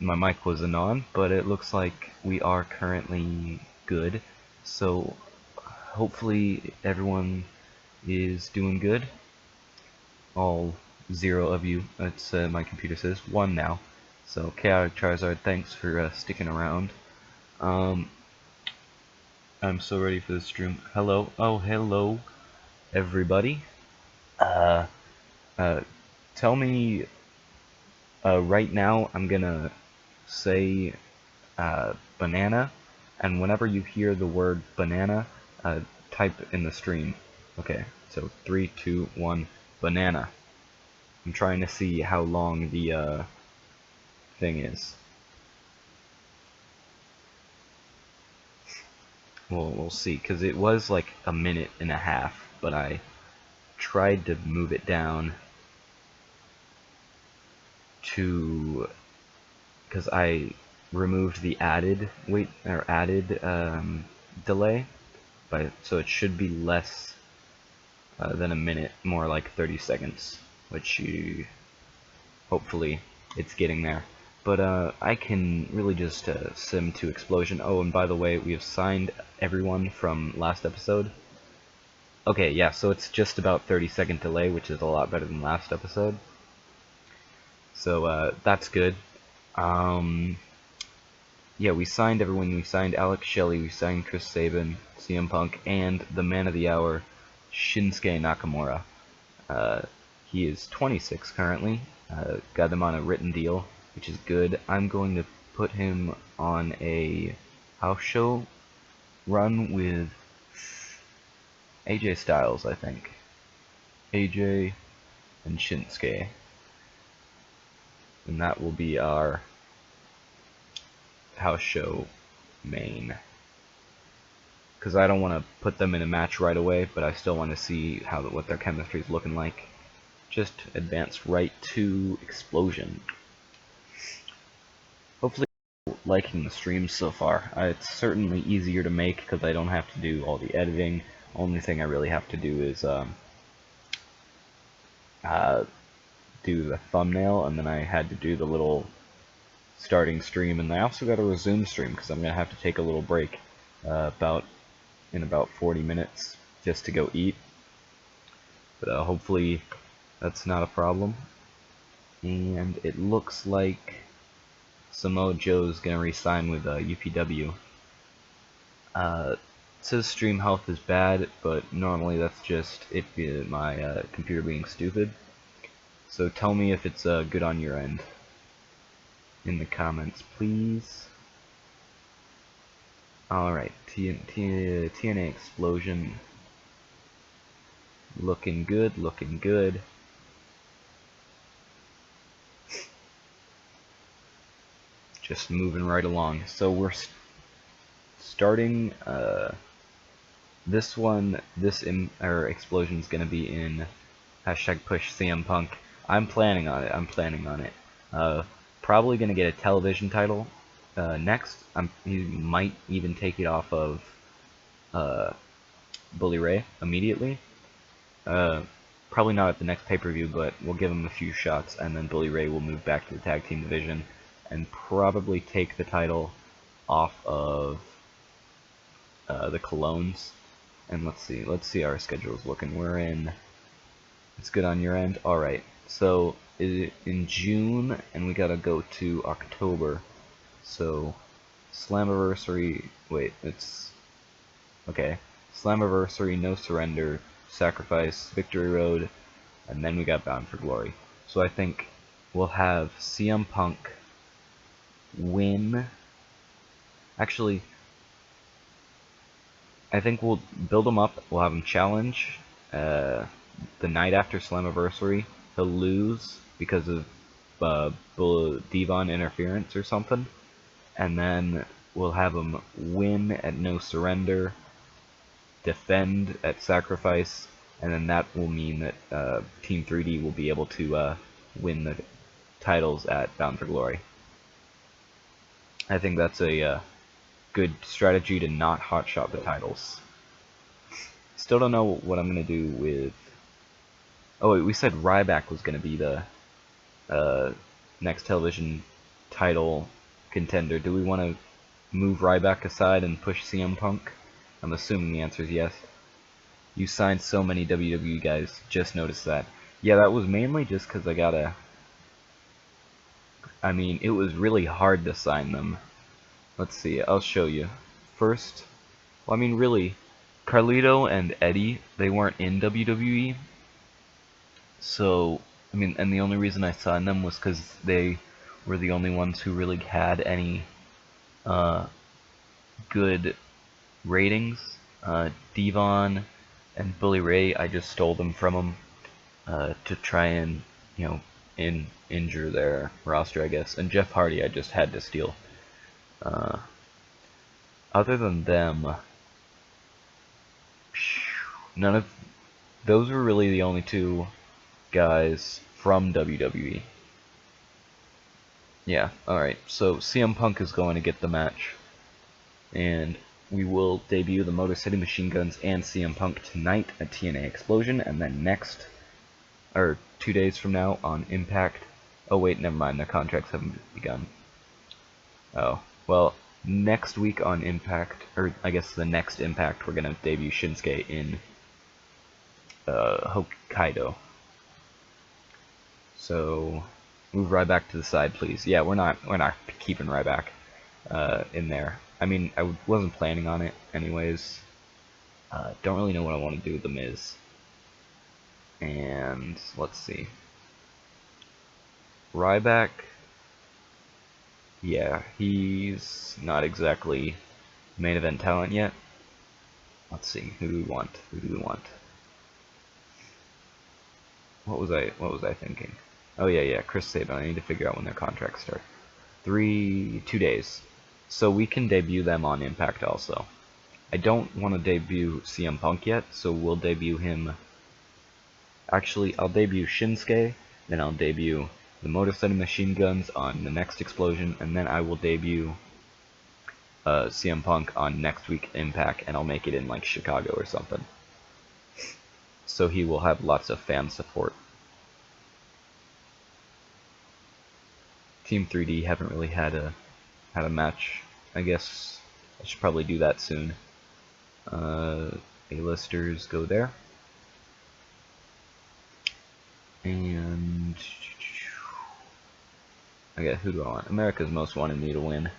my mic wasn't on, but it looks like we are currently good. So hopefully everyone is doing good. All 0 of you. It's my computer says 1 now. So Chaotic Charizard, thanks for sticking around. I'm so ready for the stream. Hello, oh hello, everybody. Tell me. Right now, I'm gonna say banana, and whenever you hear the word banana, type in the stream. Okay, so 3, 2, 1, banana. I'm trying to see how long the thing is. We'll see, because it was like a minute and a half, but I tried to move it down to, because I removed the added wait or added delay, so it should be less than a minute, more like 30 seconds, which hopefully it's getting there. But I can really just sim to explosion. Oh, and by the way, we have signed everyone from last episode. Okay, yeah, so it's just about 30-second delay, which is a lot better than last episode. So that's good. Yeah, we signed everyone. We signed Alex Shelley, we signed Chris Sabin, CM Punk, and the man of the hour, Shinsuke Nakamura. He is 26 currently. Got him on a written deal, which is good. I'm going to put him on a house show run with AJ Styles, I think. AJ and Shinsuke. And that will be our house show main. Because I don't want to put them in a match right away, but I still want to see what their chemistry is looking like. Just advance right to explosion. Hopefully you're liking the stream so far. It's certainly easier to make because I don't have to do all the editing. Only thing I really have to do is do the thumbnail, and then I had to do the little starting stream, and I also got to resume stream because I'm gonna have to take a little break in about 40 minutes just to go eat. But hopefully that's not a problem. And it looks like Samoa Joe's gonna re-sign with UPW. It says stream health is bad, but normally that's just my computer being stupid. So tell me if it's good on your end in the comments, please. Alright, TNA Explosion. Looking good, looking good. Just moving right along. So we're starting this one. This explosion is going to be in #push CM Punk. I'm planning on it. Probably going to get a television title next. He might even take it off of Bully Ray immediately. Probably not at the next pay-per-view, but we'll give him a few shots, and then Bully Ray will move back to the tag team division and probably take the title off of the Colognes. And let's see how our schedule is looking. We're in. It's good on your end. All right. So in June, and we gotta go to October. So Slammiversary. Wait, it's okay. Slammiversary, No Surrender, Sacrifice, Victory Road, and then we got Bound for Glory. So I think we'll have CM Punk win. Actually, I think we'll build him up. We'll have him challenge the night after Slammiversary. He'll lose because of Devon interference or something, and then we'll have him win at No Surrender, defend at Sacrifice, and then that will mean that Team 3D will be able to win the titles at Bound for Glory. I think that's a good strategy to not hotshot the titles. Still don't know what I'm going to do with... Oh wait, we said Ryback was going to be the next television title contender. Do we want to move Ryback aside and push CM Punk? I'm assuming the answer is yes. You signed so many WWE guys, just noticed that. Yeah, that was mainly just because I mean, it was really hard to sign them. Let's see, I'll show you. First, well, I mean, really, Carlito and Eddie, they weren't in WWE. So, I mean, and the only reason I signed them was because they were the only ones who really had any good ratings. Devon and Bully Ray, I just stole them from them to try and, you know, injure their roster, I guess. And Jeff Hardy, I just had to steal. Other than them, none of those were really the only two guys from WWE. Yeah, alright, so CM Punk is going to get the match. And we will debut the Motor City Machine Guns and CM Punk tonight at TNA Explosion, and then next, or 2 days from now, on Impact. Oh wait, never mind, their contracts haven't begun. Oh, well, next week on Impact, or I guess the next Impact, we're gonna debut Shinsuke in Hokkaido. So move Ryback to the side, please. Yeah, we're not keeping Ryback in there. I mean, I wasn't planning on it anyways. Don't really know what I want to do with the Miz. And let's see. Ryback. Yeah, he's not exactly main event talent yet. Let's see. Who do we want? Who do we want? What was I thinking? Oh yeah, Chris Sabin. I need to figure out when their contracts start. 2 days. So we can debut them on Impact also. I don't want to debut CM Punk yet, so we'll debut him. Actually, I'll debut Shinsuke, then I'll debut the Motor City Machine Guns on the next Explosion, and then I will debut CM Punk on next week Impact, and I'll make it in like Chicago or something. So he will have lots of fan support. Team 3D haven't really had a match. I guess I should probably do that soon. A-listers go there. And okay, who do I want? America's Most Wanted me to win.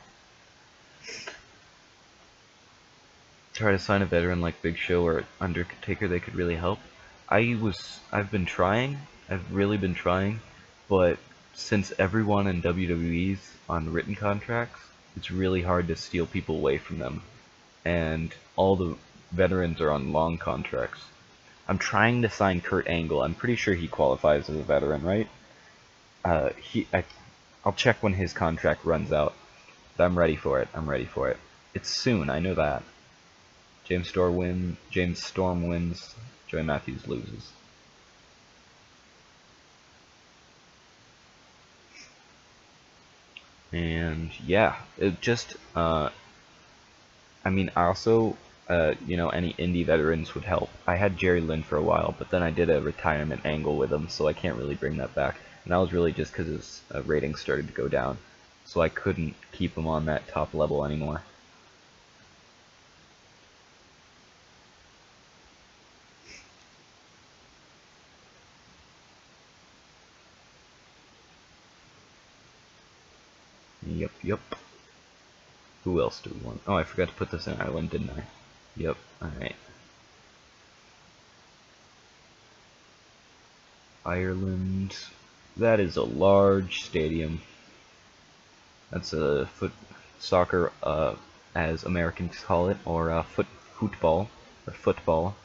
Try to sign a veteran like Big Show or Undertaker, they could really help. I've been trying. I've really been trying, but since everyone in WWE's on written contracts, it's really hard to steal people away from them. And all the veterans are on long contracts. I'm trying to sign Kurt Angle. I'm pretty sure he qualifies as a veteran, right? I'll check when his contract runs out. But I'm ready for it. I'm ready for it. It's soon. I know that. James Storm wins. Joey Matthews loses. And yeah, it just I mean, also you know, any indie veterans would help. I had Jerry Lynn for a while, but then I did a retirement angle with him, so I can't really bring that back. And that was really just because his ratings started to go down, so I couldn't keep him on that top level anymore. Yep. Who else do we want? Oh, I forgot to put this in Ireland, didn't I? Yep, alright. Ireland. That is a large stadium. That's a soccer, as Americans call it, or football, or football.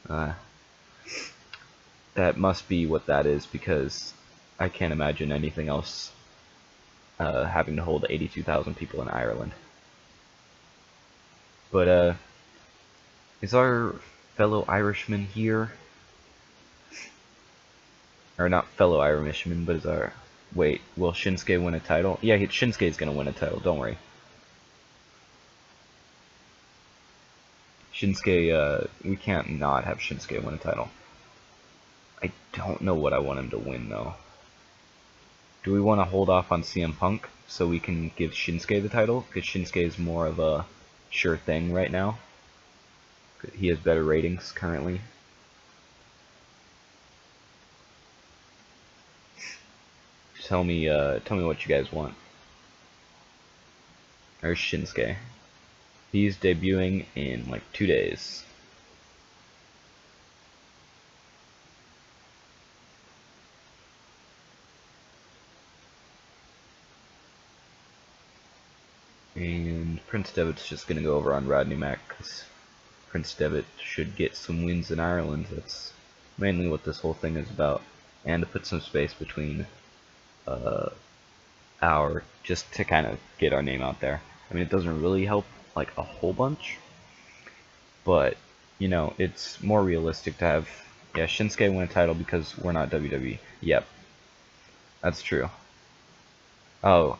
That must be what that is, because I can't imagine anything else having to hold 82,000 people in Ireland. But, is our fellow Irishman here? Or not fellow Irishman, but is our... Wait, will Shinsuke win a title? Yeah, Shinsuke's gonna win a title, don't worry. Shinsuke, we can't not have Shinsuke win a title. I don't know what I want him to win, though. Do we want to hold off on CM Punk so we can give Shinsuke the title? Because Shinsuke is more of a sure thing right now. He has better ratings currently. Tell me what you guys want. There's Shinsuke. He's debuting in like 2 days. And Prince Devitt's just gonna go over on Rodney Mack because Prince Devitt should get some wins in Ireland. That's mainly what this whole thing is about. And to put some space between just to kind of get our name out there. I mean, it doesn't really help like a whole bunch, but you know, it's more realistic to have Shinsuke win a title because we're not WWE. Yep, that's true. Oh,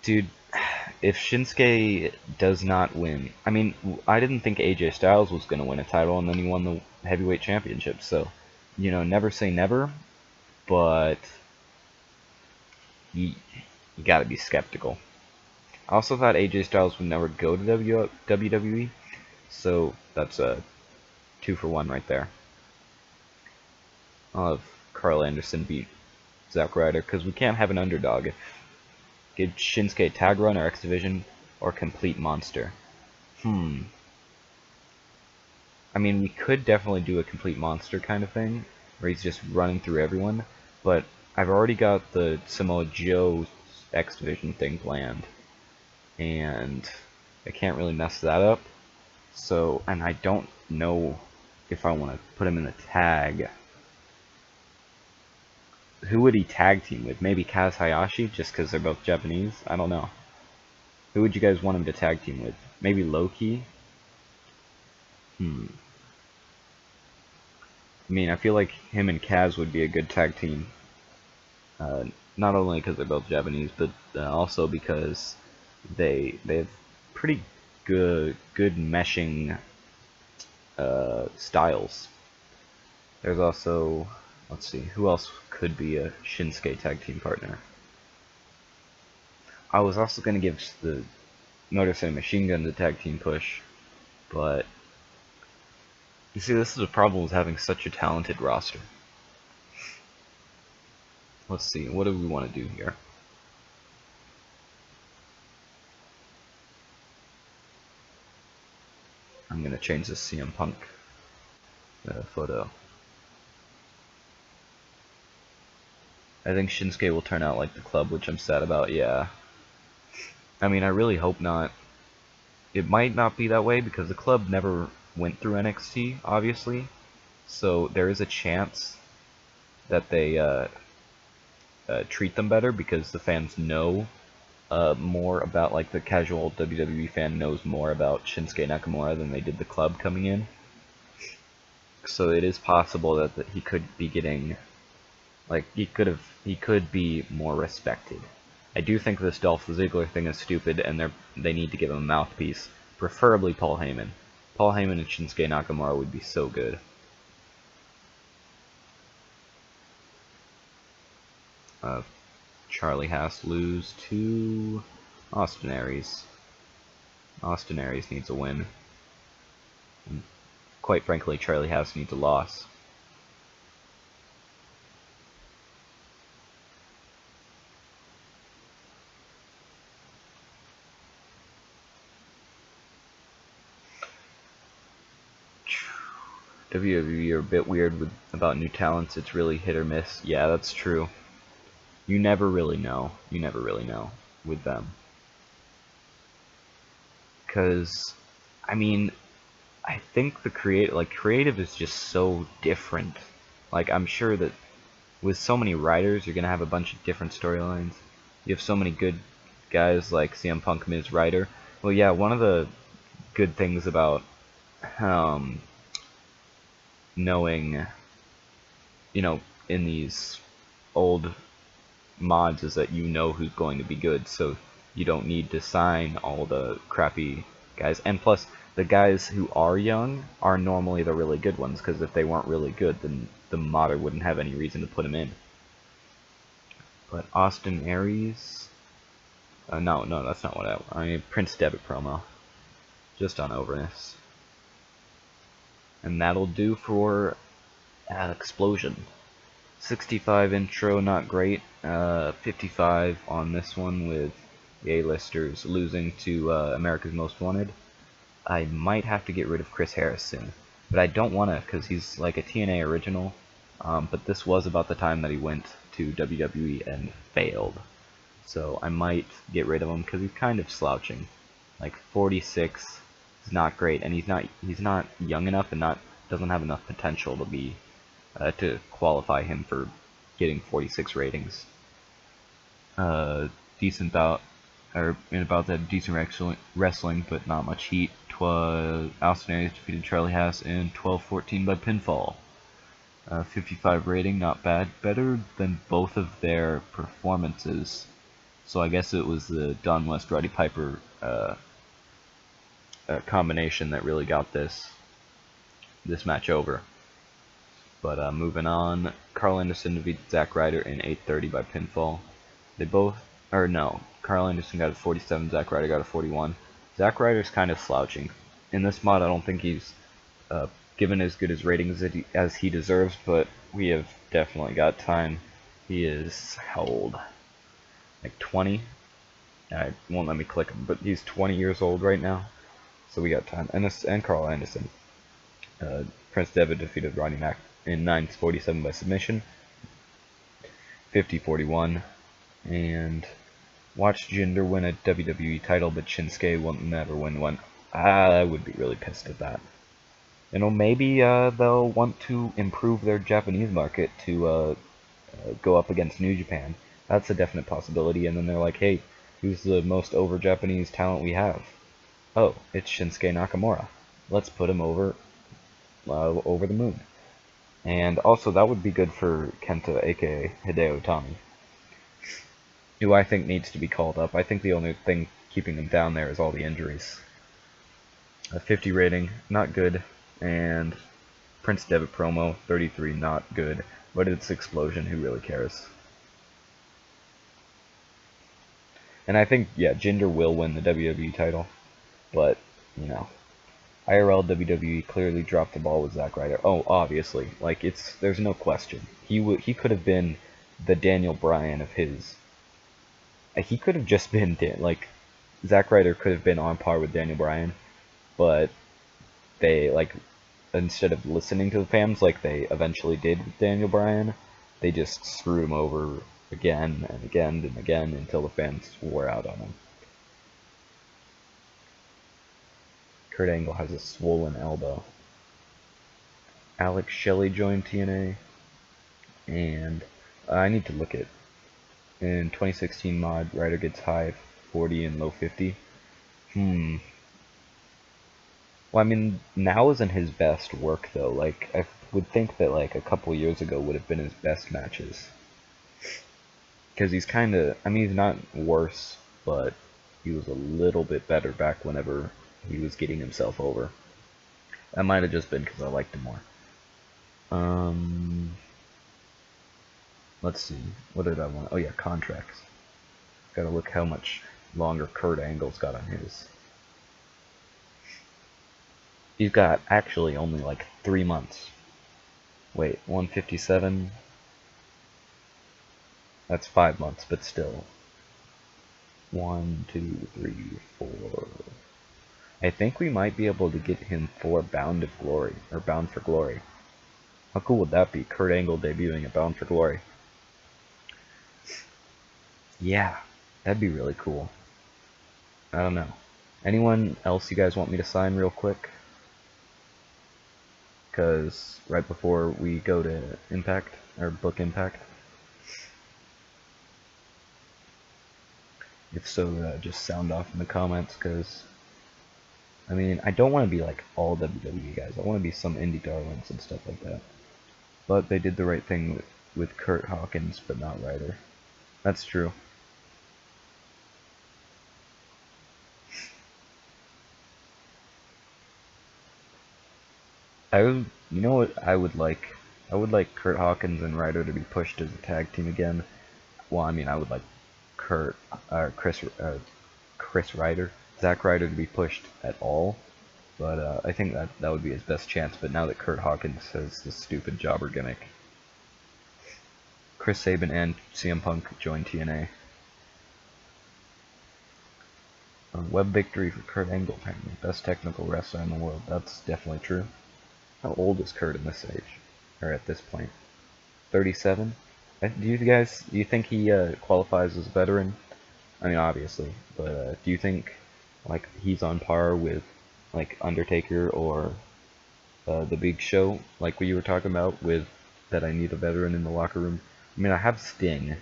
dude, if Shinsuke does not win, I mean, I didn't think AJ Styles was gonna win a title, and then he won the heavyweight championship. So, you know, never say never, but you gotta be skeptical. I also thought AJ Styles would never go to WWE, so that's a 2-for-1 right there. I'll have Carl Anderson beat Zack Ryder, because we can't have an underdog. Give Shinsuke tag run or X Division or complete monster. I mean, we could definitely do a complete monster kind of thing, where he's just running through everyone, but I've already got the Samoa Joe X Division thing planned, and I can't really mess that up. So, and I don't know if I want to put him in the tag. Who would he tag team with? Maybe Kaz Hayashi, just because they're both Japanese? I don't know. Who would you guys want him to tag team with? Maybe Low-Ki? I mean, I feel like him and Kaz would be a good tag team. Not only because they're both Japanese, but also because they have pretty good meshing styles. There's also, let's see, who else could be a Shinsuke tag team partner? I was also going to give the Motor City Machine Gun the tag team push, but you see, this is a problem with having such a talented roster. Let's see, what do we want to do here? I'm going to change this CM Punk photo. I think Shinsuke will turn out like the club, which I'm sad about, yeah. I mean, I really hope not. It might not be that way because the club never went through NXT, obviously. So there is a chance that they treat them better because the fans know more about, like, the casual WWE fan knows more about Shinsuke Nakamura than they did the club coming in. So it is possible that he could be getting, like, he could be more respected. I do think this Dolph Ziggler thing is stupid, and they need to give him a mouthpiece, preferably Paul Heyman. Paul Heyman and Shinsuke Nakamura would be so good. Charlie Haas lose to Austin Aries. Austin Aries needs a win. And quite frankly, Charlie Haas needs a loss. WWE are a bit weird about new talents. It's really hit or miss. Yeah, that's true. You never really know. You never really know with them. Because, I mean, I think the creative is just so different. Like, I'm sure that with so many writers, you're gonna have a bunch of different storylines. You have so many good guys like CM Punk, Miz, Ryder. Well, yeah, one of the good things about knowing, you know, in these old mods is that you know who's going to be good, so you don't need to sign all the crappy guys. And plus, the guys who are young are normally the really good ones, because if they weren't really good, then the modder wouldn't have any reason to put them in. But Austin Aries, no, that's not what I mean. Prince Debit promo, just on overness. And that'll do for Explosion. 65 intro, not great. 55 on this one with the A-listers losing to America's Most Wanted. I might have to get rid of Chris Harris soon, but I don't want to because he's like a TNA original. But this was about the time that he went to WWE and failed. So I might get rid of him because he's kind of slouching. Like 46 is not great, and he's not young enough and doesn't have enough potential to be to qualify him for getting 46 ratings. Decent bout, or in about that decent wrestling, but not much heat. Austin Aries defeated Charlie Haas in 12-14 by pinfall. 55 rating, not bad. Better than both of their performances. So I guess it was the Don West Roddy Piper combination that really got this match over. But moving on, Carl Anderson defeated Zack Ryder in 8:30 by pinfall. They both, or no, Carl Anderson got a 47, Zack Ryder got a 41. Zack Ryder's kind of slouching. In this mod, I don't think he's given as good as ratings as he deserves, but we have definitely got time. He is, how old? Like 20? I won't let me click him, but he's 20 years old right now, so we got time. And Carl Anderson. Prince Devitt defeated Rodney Mack in 9:47 by submission. 50-41. And watched Jinder win a WWE title, but Shinsuke will never win one. I would be really pissed at that. You know, maybe they'll want to improve their Japanese market to go up against New Japan. That's a definite possibility. And then they're like, hey, who's the most over Japanese talent we have? Oh, it's Shinsuke Nakamura. Let's put him over the moon. And also, that would be good for Kenta, aka Hideo Itami, who I think needs to be called up. I think the only thing keeping him down there is all the injuries. A 50 rating, not good. And Prince Devitt promo, 33, not good. But it's Explosion, who really cares? And I think, yeah, Jinder will win the WWE title. But, you know, IRL WWE clearly dropped the ball with Zack Ryder. Oh, obviously. Like, there's no question. He could have been the Daniel Bryan of his. He could have just been, like, Zack Ryder could have been on par with Daniel Bryan. But they, like, instead of listening to the fans like they eventually did with Daniel Bryan, they just screwed him over again and again and again until the fans wore out on him. Kurt Angle has a swollen elbow. Alex Shelley joined TNA, and I need to look at. In 2016 mod, Ryder gets high 40 and low 50. Well, I mean, now isn't his best work, though. Like, I would think that, like, a couple years ago would have been his best matches. Because he's kind of, I mean, he's not worse, but he was a little bit better back whenever he was getting himself over. That might have just been because I liked him more. Let's see. What did I want? Oh, yeah, contracts. Gotta look how much longer Kurt Angle's got on his. He's got actually only like 3 months. Wait, 157? That's 5 months, but still. 1, 2, 3, 4. I think we might be able to get him for Bound of Glory, or Bound for Glory. How cool would that be? Kurt Angle debuting at Bound for Glory. Yeah, that'd be really cool. I don't know. Anyone else you guys want me to sign real quick? Because right before we go to Impact, or book Impact. If so, just sound off in the comments, because, I mean, I don't want to be like all WWE guys. I want to be some indie darlings and stuff like that. But they did the right thing with Kurt Hawkins, but not Ryder. That's true. You know what I would like? I would like Kurt Hawkins and Ryder to be pushed as a tag team again. well, I mean, I would like Kurt, Chris Ryder, Zack Ryder to be pushed at all, but I think that would be his best chance. But now that Kurt Hawkins has this stupid jobber gimmick, Chris Sabin and CM Punk join TNA. Web victory for Kurt Angle, apparently. Best technical wrestler in the world. That's definitely true. How old is Kurt in this age? Or at this point? 37? Do you think he qualifies as a veteran? I mean, obviously, but do you think like he's on par with like Undertaker or the Big Show, like what you were talking about with that I need a veteran in the locker room? I mean, I have Sting,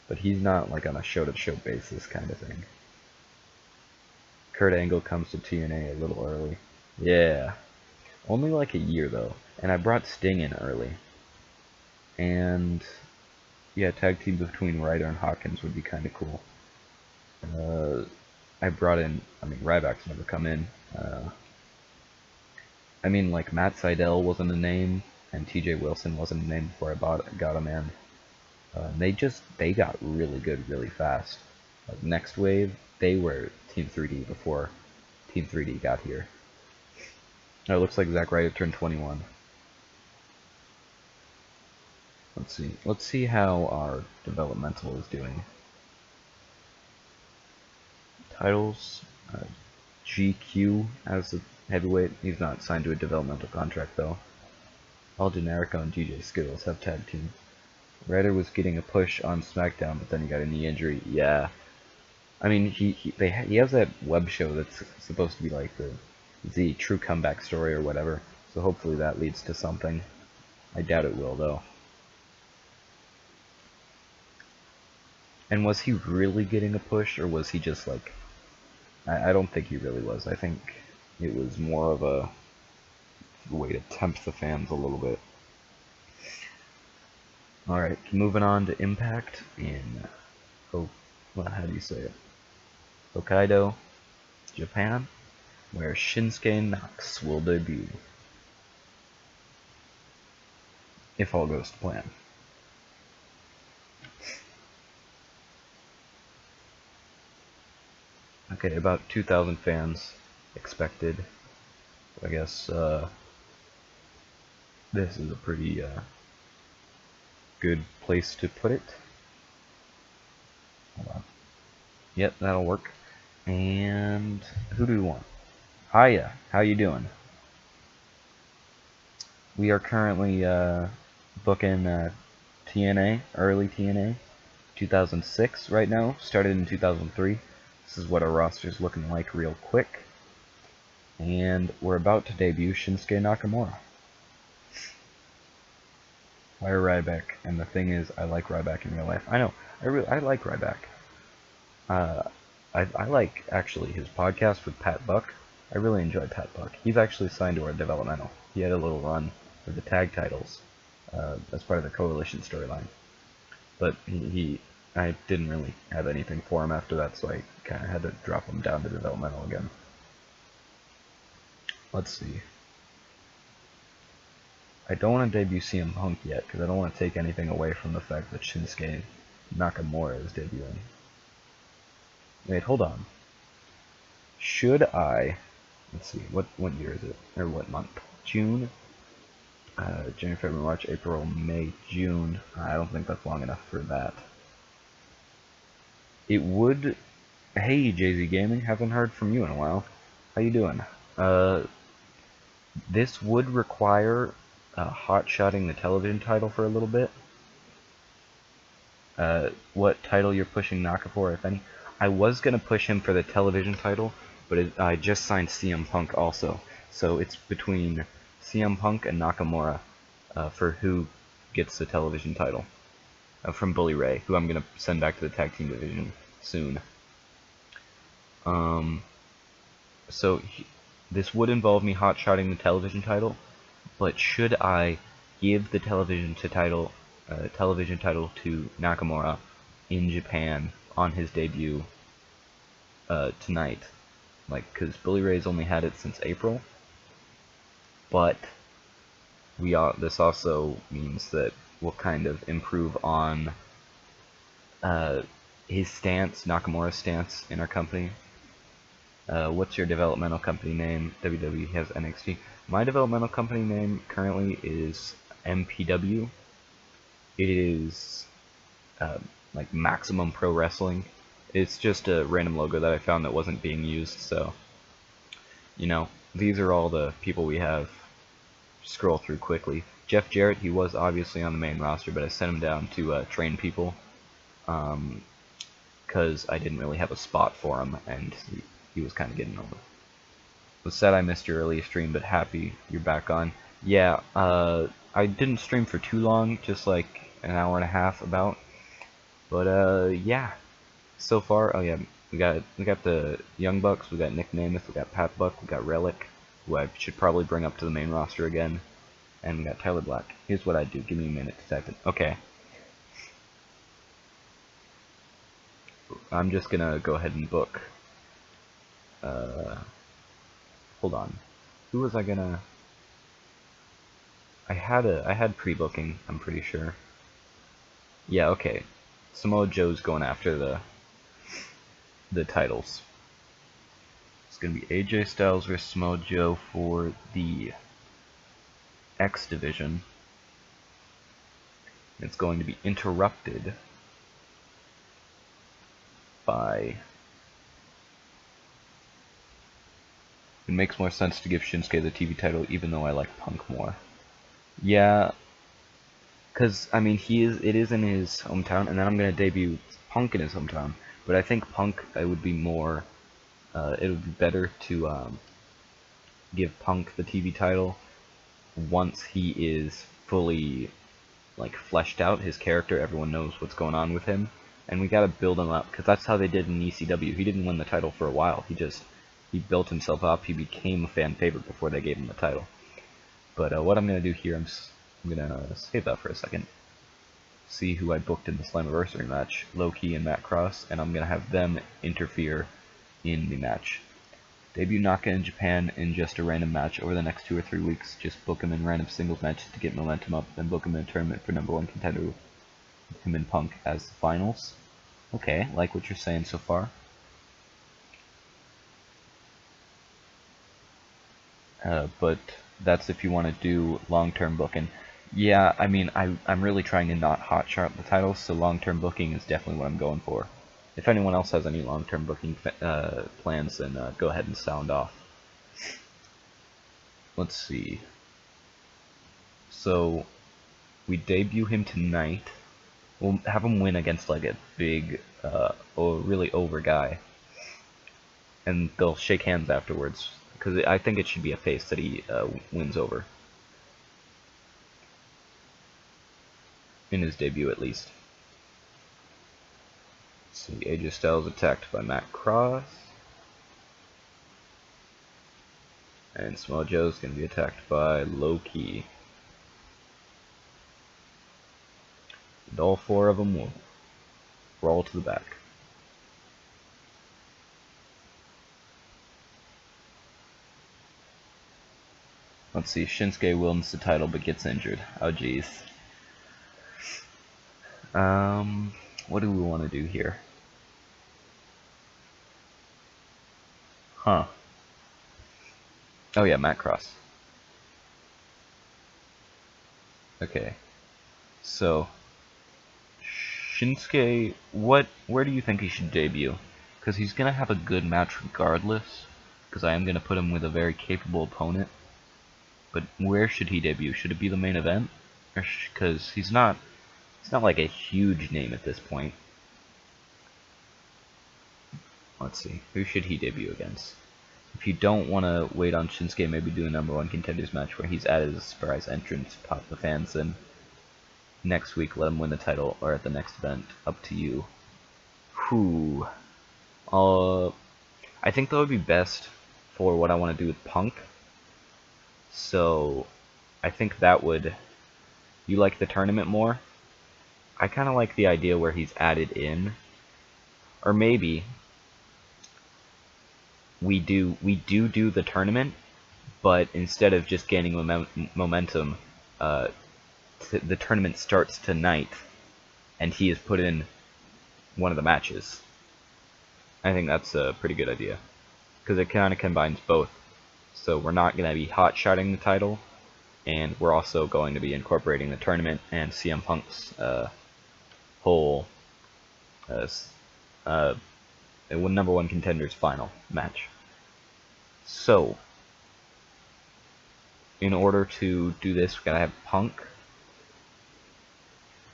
but he's not like on a show-to-show basis kind of thing. Kurt Angle comes to TNA a little early. Yeah. Only like a year though. And I brought Sting in early. And yeah, tag team between Ryder and Hawkins would be kind of cool. I brought in, I mean, Ryback's never come in. I mean, like Matt Sydal wasn't a name, and TJ Wilson wasn't a name before I got him in. They got really good really fast. Like Next Wave, they were Team 3D before Team 3D got here. Oh, it looks like Zack Ryder turned 21. Let's see. Let's see how our developmental is doing. Titles. GQ as a heavyweight. He's not signed to a developmental contract though. All Generico and DJ Skittles have tag team. Ryder was getting a push on SmackDown, but then he got a knee injury. Yeah. I mean, he has that web show that's supposed to be like the true comeback story or whatever. So hopefully that leads to something. I doubt it will though. And was he really getting a push, or was he just like... I don't think he really was. I think it was more of a way to tempt the fans a little bit. Alright, moving on to Impact in... how do you say it? Hokkaido, Japan, where Shinsuke Knox will debut. If all goes to plan. Okay, about 2,000 fans expected. I guess this is a pretty good place to put it. Hold on. Yep, that'll work. And who do we want? Hiya, how you doing? We are currently booking TNA, early TNA, 2006 right now. Started in 2003. This is what our roster is looking like real quick. And we're about to debut Shinsuke Nakamura. Fire Ryback, and the thing is, I like Ryback in real life. I know, I like Ryback. I like, actually, his podcast with Pat Buck. I really enjoy Pat Buck. He's actually signed to our developmental. He had a little run with the tag titles as part of the Coalition storyline. But I didn't really have anything for him after that, so I kind of had to drop him down to developmental again. Let's see. I don't want to debut CM Punk yet, because I don't want to take anything away from the fact that Shinsuke Nakamura is debuting. Wait, hold on. Should I... Let's see, what year is it? Or what month? June? January, February, March, April, May, June. I don't think that's long enough for that. It would... Hey, JZ Gaming, haven't heard from you in a while. How you doing? This would require hot-shotting the television title for a little bit. What title you're pushing Naka for, if any? I was going to push him for the television title, but I just signed CM Punk also. So it's between CM Punk and Nakamura for who gets the television title. From Bully Ray, who I'm going to send back to the tag team division soon. This would involve me hot-shotting the television title, but should I give the television title to Nakamura in Japan on his debut tonight? Like, because Bully Ray's only had it since April, but this also means that we'll kind of improve on his stance, Nakamura's stance in our company. What's your developmental company name? WWE has NXT. My developmental company name currently is MPW. It is like Maximum Pro Wrestling. It's just a random logo that I found that wasn't being used, so you know, these are all the people we have. Scroll through quickly. Jeff Jarrett, he was obviously on the main roster, but I sent him down to train people because I didn't really have a spot for him, and he was kind of getting over. Was sad I missed your early stream, but happy you're back on. Yeah, I didn't stream for too long, just like an hour and a half about. But yeah, so far, oh yeah, we got the Young Bucks, we got Nick Namath, we got Pat Buck, we got Relic, who I should probably bring up to the main roster again, and we got Tyler Black. Here's what I do. Give me a minute to type it. Okay. I'm just gonna go ahead and book. Hold on. Who was I gonna? I had pre-booking. I'm pretty sure. Yeah. Okay. Samoa Joe's going after the titles. It's gonna be AJ Styles versus Samoa Joe for the X division. It's going to be interrupted by. It makes more sense to give Shinsuke the TV title, even though I like Punk more. Yeah, because I mean it is in his hometown, and then I'm gonna debut Punk in his hometown. But I think Punk, it would be more, it would be better to give Punk the TV title once he is fully like fleshed out. His character, everyone knows what's going on with him, and we gotta build him up because that's how they did in ECW. He didn't win the title for a while. He built himself up. He became a fan favorite before they gave him the title. But what I'm going to do here, I'm going to save that for a second. See who I booked in the Slammiversary match, Low-Key and Matt Cross, and I'm going to have them interfere in the match. Debut Naka in Japan in just a random match over the next 2 or 3 weeks. Just book him in random singles matches to get momentum up, then book him in a tournament for #1 contender with him and Punk as the finals. Okay, like what you're saying so far. But that's if you want to do long-term booking. Yeah, I mean, I'm really trying to not hotshot the titles, so long-term booking is definitely what I'm going for. If anyone else has any long-term booking plans, then go ahead and sound off. Let's see. So, we debut him tonight. We'll have him win against like a big, really over guy. And they'll shake hands afterwards. Because I think it should be a face that he wins over. In his debut, at least. Let's see, AJ Styles attacked by Matt Cross. And Samoa Joe's going to be attacked by Low-Key. And all 4 of them will roll to the back. Let's see, Shinsuke wins the title but gets injured. Oh jeez. What do we want to do here? Huh. Oh yeah, Matt Cross. Okay. So, Shinsuke, where do you think he should debut? Because he's going to have a good match regardless, because I am going to put him with a very capable opponent. But where should he debut? Should it be the main event? Because he's not like a huge name at this point. Let's see. Who should he debut against? If you don't want to wait on Shinsuke, maybe do a #1 contenders match where he's added as a surprise entrance, pop the fans, and next week let him win the title, or at the next event. Up to you. Whew. I think that would be best for what I want to do with Punk. So, I think that would... You like the tournament more? I kind of like the idea where he's added in. Or maybe we do the tournament, but instead of just gaining momentum, the tournament starts tonight, and he is put in one of the matches. I think that's a pretty good idea, because it kind of combines both. So we're not going to be hot-shotting the title, and we're also going to be incorporating the tournament and CM Punk's whole number one contenders final match. So, in order to do this, we gotta have Punk.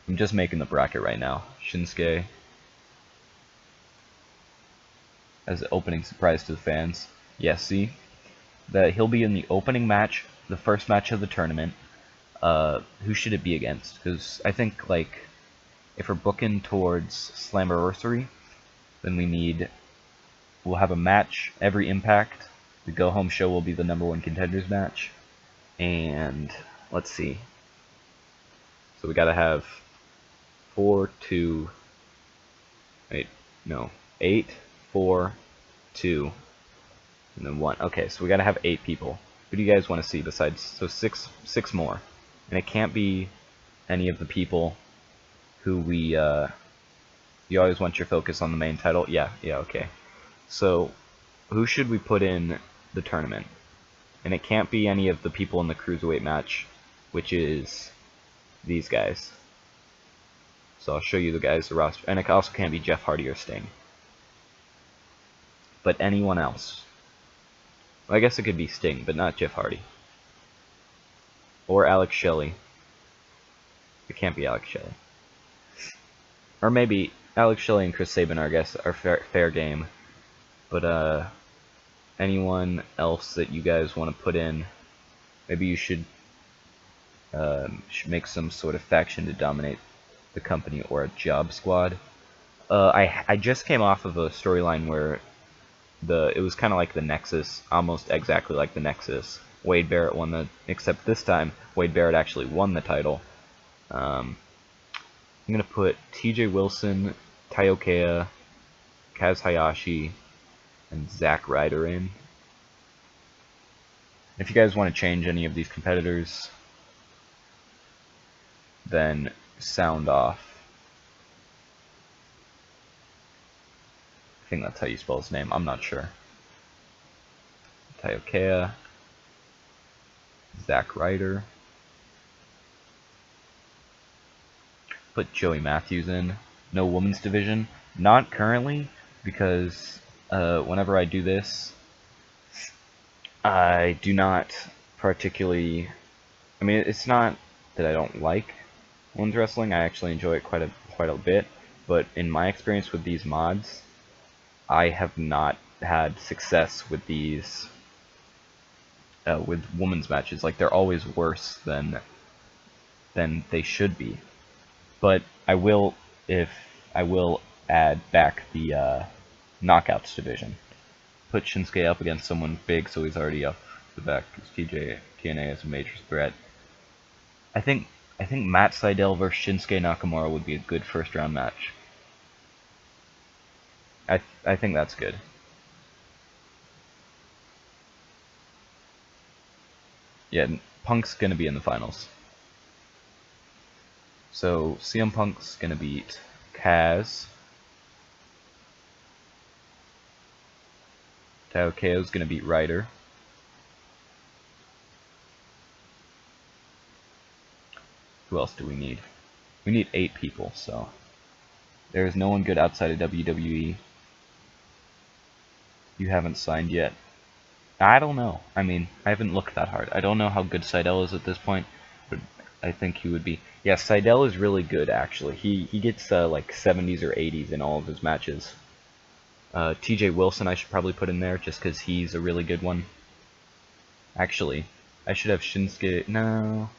I'm just making the bracket right now. Shinsuke as an opening surprise to the fans. Yes, see? That he'll be in the opening match, the first match of the tournament. Who should it be against? Because I think, like, if we're booking towards Slammiversary, then we'll have a match every Impact. The go-home show will be the number one contenders match. And, let's see. So we gotta have 8, 4, 2, and then 1. Okay, so we gotta have 8 people. Who do you guys want to see besides, so six more. And it can't be any of the people who you always want your focus on the main title. Yeah, okay. So, who should we put in the tournament? And it can't be any of the people in the Cruiserweight match, which is these guys. So I'll show you the guys, the roster. And it also can't be Jeff Hardy or Sting. But anyone else. Well, I guess it could be Sting, but not Jeff Hardy. Or Alex Shelley. It can't be Alex Shelley. Or maybe Alex Shelley and Chris Sabin, I guess, are fair game. But anyone else that you guys want to put in, maybe you should make some sort of faction to dominate the company, or a job squad. I just came off of a storyline where it was kind of like the Nexus, almost exactly like the Nexus. Wade Barrett won except this time Wade Barrett actually won the title. I'm gonna put T.J. Wilson, Taiyokea, Kaz Hayashi, and Zack Ryder in. If you guys want to change any of these competitors, then sound off. I think that's how you spell his name. I'm not sure. Taiyokea, Zack Ryder. Put Joey Matthews in. No women's division. Not currently, because whenever I do this, I do not particularly... I mean, it's not that I don't like women's wrestling. I actually enjoy it quite a bit. But in my experience with these mods, I have not had success with these with women's matches. Like, they're always worse than they should be. But I will add back the knockouts division. Put Shinsuke up against someone big, so he's already up the back. Because TNA is a major threat. I think Matt Sydal versus Shinsuke Nakamura would be a good first round match. I think that's good. Yeah, Punk's gonna be in the finals. So CM Punk's gonna beat Kaz. Taiokeo's gonna beat Ryder. Who else do we need? We need 8 people, so there is no one good outside of WWE. You haven't signed yet. I don't know. I mean, I haven't looked that hard. I don't know how good Sydal is at this point, but I think he would be. Yeah, Sydal is really good, actually. He gets like 70s or 80s in all of his matches. TJ Wilson I should probably put in there, just because he's a really good one. Actually, I should have Shinsuke... No.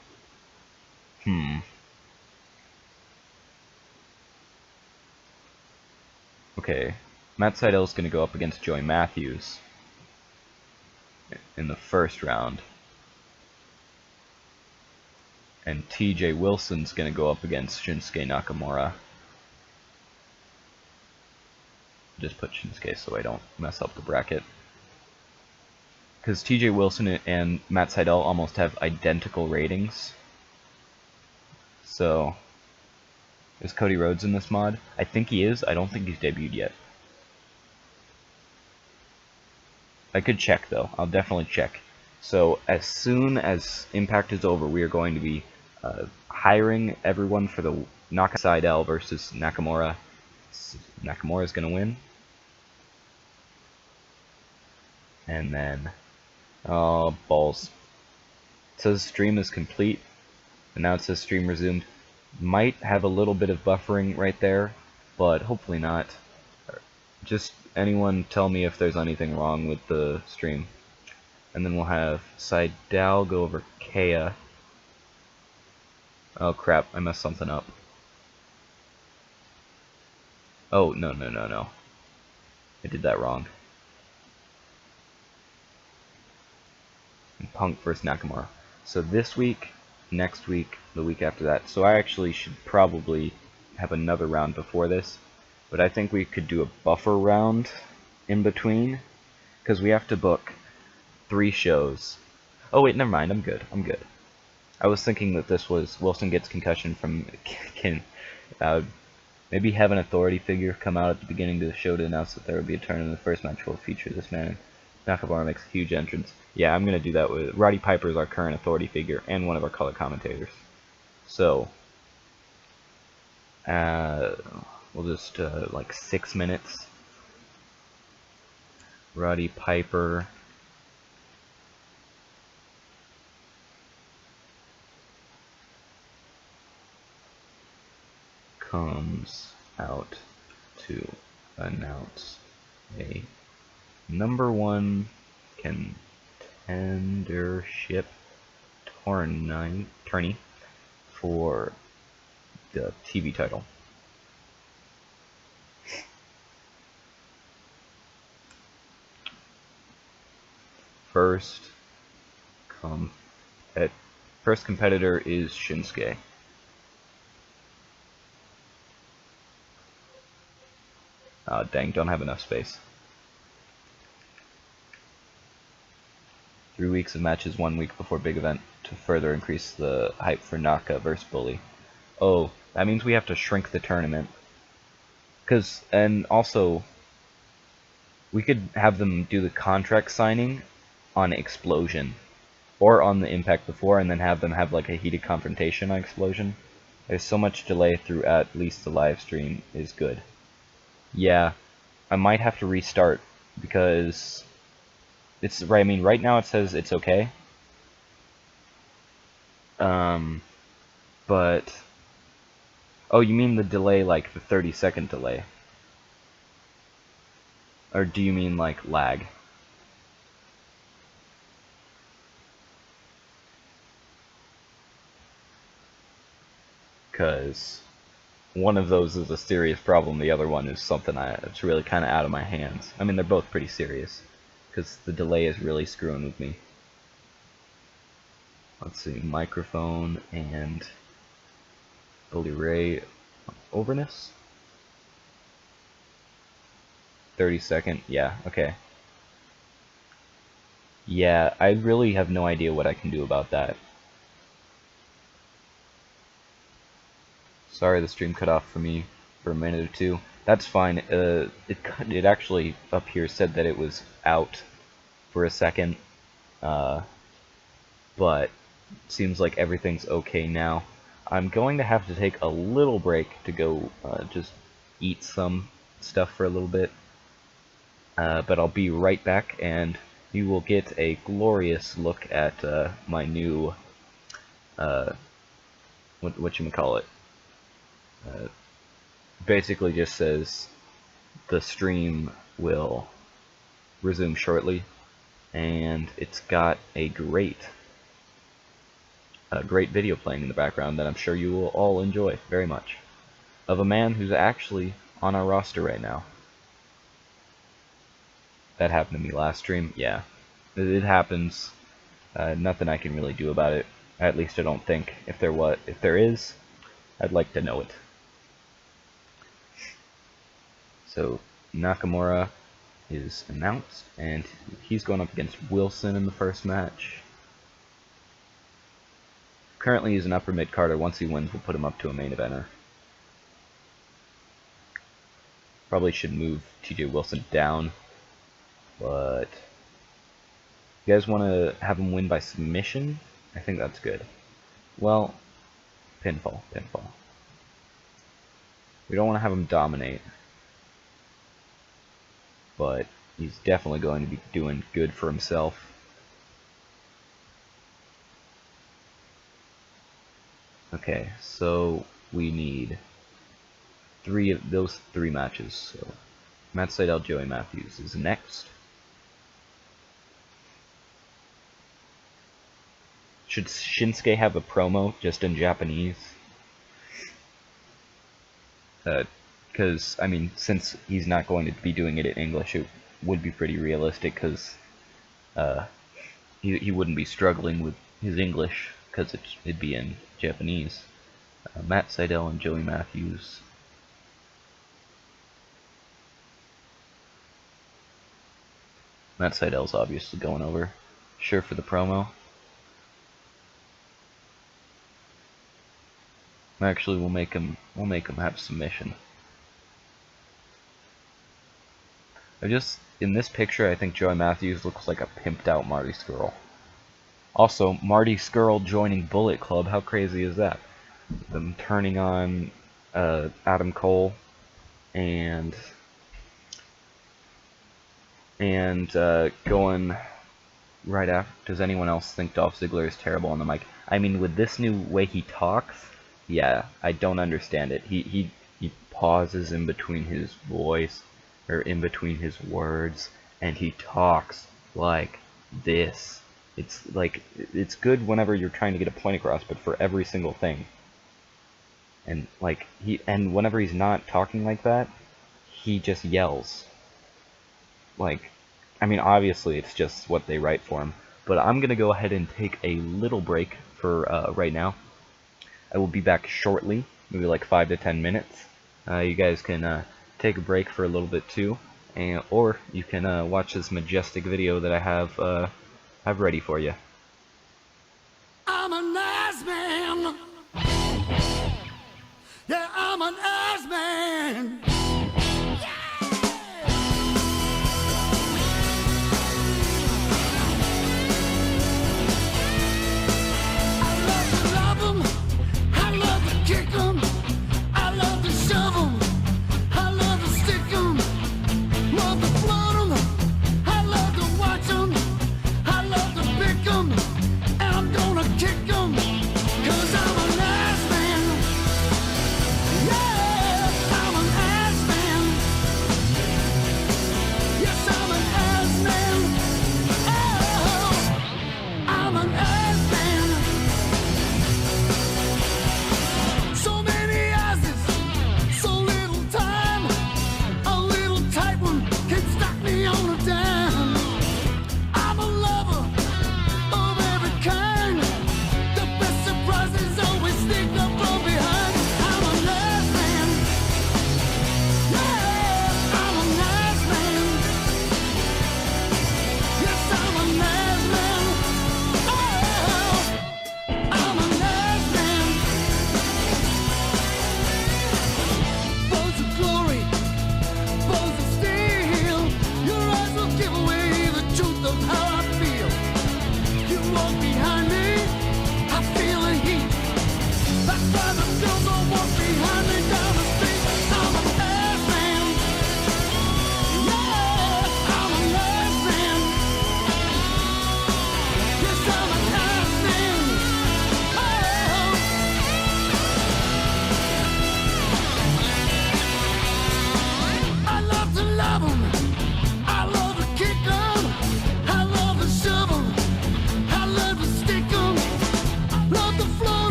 Okay. Matt Sydal's going to go up against Joey Matthews in the first round. And TJ Wilson's going to go up against Shinsuke Nakamura. Just put Shinsuke so I don't mess up the bracket. Because TJ Wilson and Matt Sydal almost have identical ratings. So, Is Cody Rhodes in this mod? I think he is. I don't think he's debuted yet. I could check, though. I'll definitely check. So as soon as Impact is over, we are going to be hiring everyone for the Knockout Seidel versus Nakamura. Nakamura's going to win. And then... oh, balls. It says stream is complete. And now it says stream resumed. Might have a little bit of buffering right there, but hopefully not. Just anyone tell me if there's anything wrong with the stream. And then we'll have Seidel go over Kea. Oh crap, I messed something up. Oh, no. I did that wrong. And Punk versus Nakamura. So this week, next week, the week after that. So I actually should probably have another round before this. But I think we could do a buffer round in between. Because we have to book 3 shows. Oh wait, never mind, I'm good. I was thinking that this was Wilson gets concussion from maybe have an authority figure come out at the beginning of the show to announce that there would be a turn in the first match will feature this man. Nakamura makes a huge entrance. Yeah, I'm going to do that with Roddy Piper is our current authority figure and one of our color commentators. So, we'll just, like 6 minutes. Roddy Piper. Comes out to announce a #1 contendership tourney for the TV title. First competitor is Shinsuke. Dang, don't have enough space. 3 weeks of matches 1 week before big event to further increase the hype for Naka versus Bully. Oh, that means we have to shrink the tournament. And also, we could have them do the contract signing on Explosion. Or on the Impact before, and then have them have like a heated confrontation on Explosion. There's so much delay through at least the live stream is good. Yeah, I might have to restart because it's right. I mean, right now it says it's okay. But oh, you mean the delay, like the 30-second delay, or do you mean like lag? Because one of those is a serious problem, the other one is something it's really kind of out of my hands. I mean, they're both pretty serious, because the delay is really screwing with me. Let's see, microphone and Bully Ray overness. 30-second, yeah, okay. Yeah, I really have no idea what I can do about that. Sorry the stream cut off for me for a minute or two. That's fine. It actually up here said that it was out for a second, but it seems like everything's okay now. I'm going to have to take a little break to go just eat some stuff for a little bit, but I'll be right back, and you will get a glorious look at my new whatchamacallit. Basically just says the stream will resume shortly, and it's got a great video playing in the background that I'm sure you will all enjoy very much, of a man who's actually on our roster right now. That happened to me last stream. Yeah, it happens. Nothing I can really do about it. At least I don't think. If there is, I'd like to know it. So Nakamura is announced, and he's going up against Wilson in the first match. Currently he's an upper mid-carder. Once he wins, we'll put him up to a main eventer. Probably should move TJ Wilson down, but you guys want to have him win by submission? I think that's good. Well, pinfall. We don't want to have him dominate, but he's definitely going to be doing good for himself. Okay, so we need those three matches. So Matt Seidel, Joey Matthews is next. Should Shinsuke have a promo just in Japanese? Because, I mean, since he's not going to be doing it in English, it would be pretty realistic, because he wouldn't be struggling with his English, because it'd be in Japanese. Matt Seidel and Joey Matthews. Matt Seidel's obviously going over. Sure for the promo. Actually, we'll make him have submission. In this picture, I think Joey Matthews looks like a pimped out Marty Scurll. Also, Marty Scurll joining Bullet Club, how crazy is that? Them turning on Adam Cole and going right after. Does anyone else think Dolph Ziggler is terrible on the mic? I mean, with this new way he talks, yeah, I don't understand it. He pauses in between his voice, or in between his words, and he talks like this. It's like, it's good whenever you're trying to get a point across, but for every single thing. And like whenever he's not talking like that, he just yells. Like, I mean, obviously it's just what they write for him, but I'm gonna go ahead and take a little break for right now. I will be back shortly, maybe like 5 to 10 minutes. You guys can take a break for a little bit too, or you can watch this majestic video that I have ready for you. I'm a nice man. Yeah, I'm a nice man. Yeah, I'm an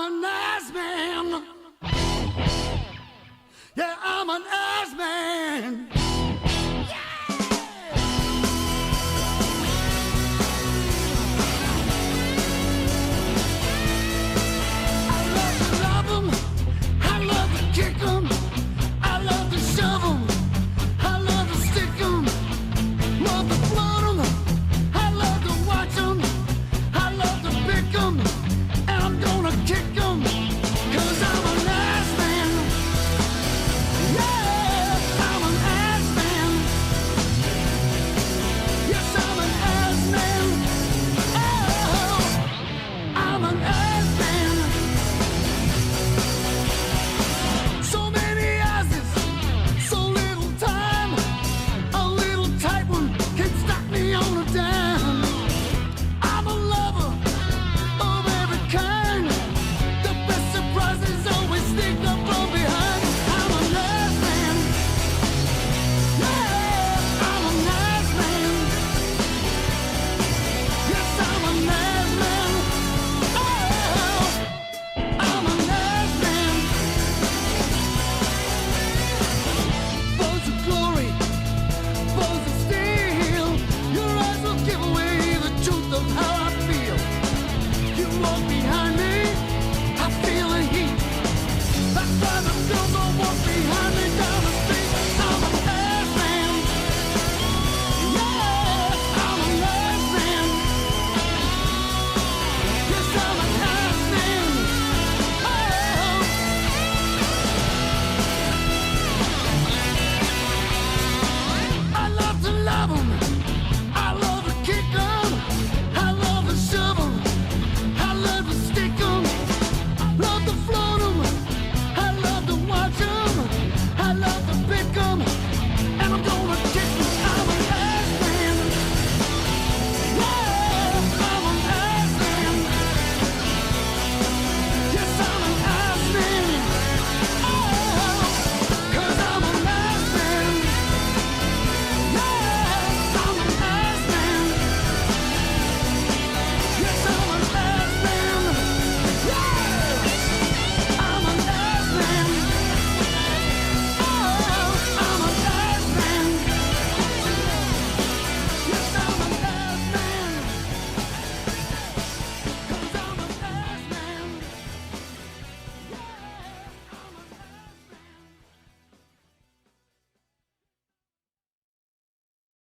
I'm an ass man. Yeah, I'm an ass man.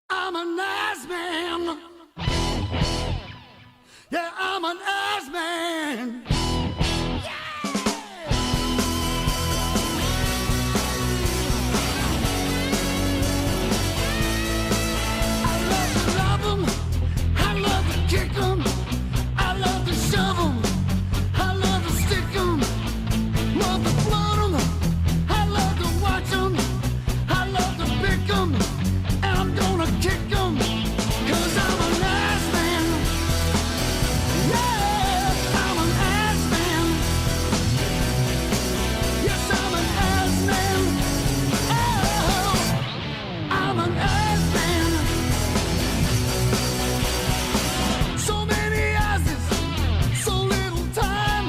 I'm an ass man. Yeah, I'm an ass man. I love to love 'em. I love to kick 'em. I love to shove 'em. I love to stick 'em. Love to float 'em. I love to watch 'em. I love to pick 'em. And I'm gonna kick 'em. 'Cause I'm an ass man. Yeah, I'm an ass man. Yes, I'm an ass man. Oh, I'm an ass man. So many asses, so little time.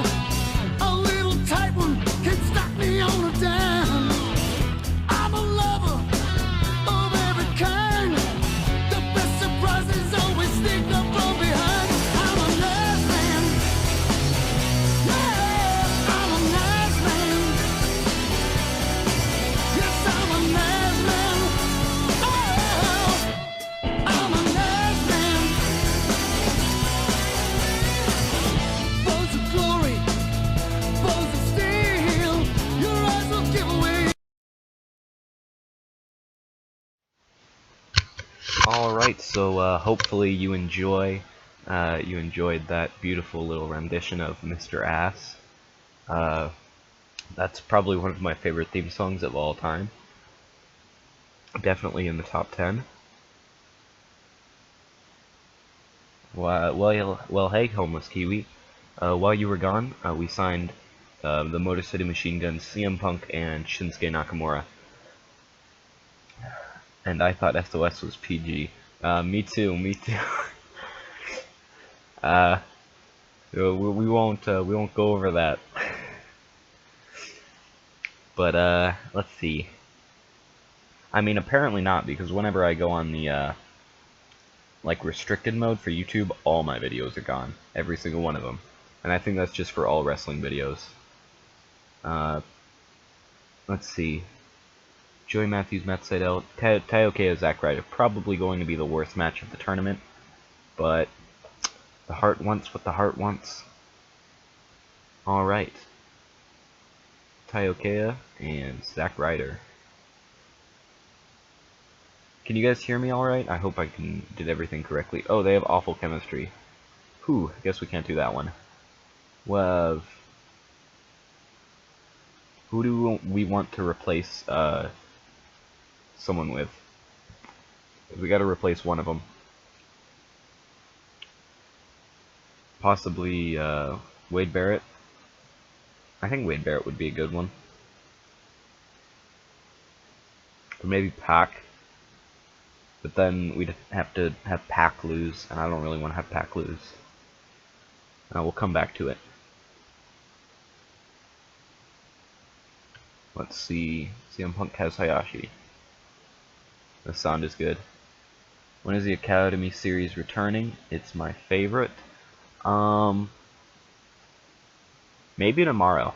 A little tight one can stop me on a dime. I'm a lover of every kind. The best surprises always sneak up from behind. I'm a nice man. Yeah, I'm a nice man. Yes, I'm a nice man. Oh, I'm a nice man. Bows of glory, bows of steel. Your eyes will give away. Alright, so hopefully you enjoyed that beautiful little rendition of Mr. Ass. That's probably one of my favorite theme songs of all time. Definitely in the top 10. Well, hey, Homeless Kiwi. While you were gone, we signed the Motor City Machine Guns, CM Punk, and Shinsuke Nakamura. And I thought SOS was PG. Me too. We won't go over that. But let's see. I mean, apparently not, because whenever I go on the like restricted mode for YouTube, all my videos are gone, every single one of them, and I think that's just for all wrestling videos. Let's see. Joey Matthews, Matt Sydal, Taioke, Zack Ryder, probably going to be the worst match of the tournament, but the heart wants what the heart wants. All right. Taioke and Zack Ryder. Can you guys hear me alright? I hope I did everything correctly. Oh, they have awful chemistry. Whew, I guess we can't do that one. Well, who do we want to replace someone with? We gotta replace one of them. Possibly Wade Barrett. I think Wade Barrett would be a good one. Or maybe Pac. But then we'd have to have Pac lose, and I don't really want to have Pac lose. We'll come back to it. Let's see. CM Punk, Kaz Hayashi. The sound is good. When is the Academy series returning? It's my favorite. Maybe tomorrow.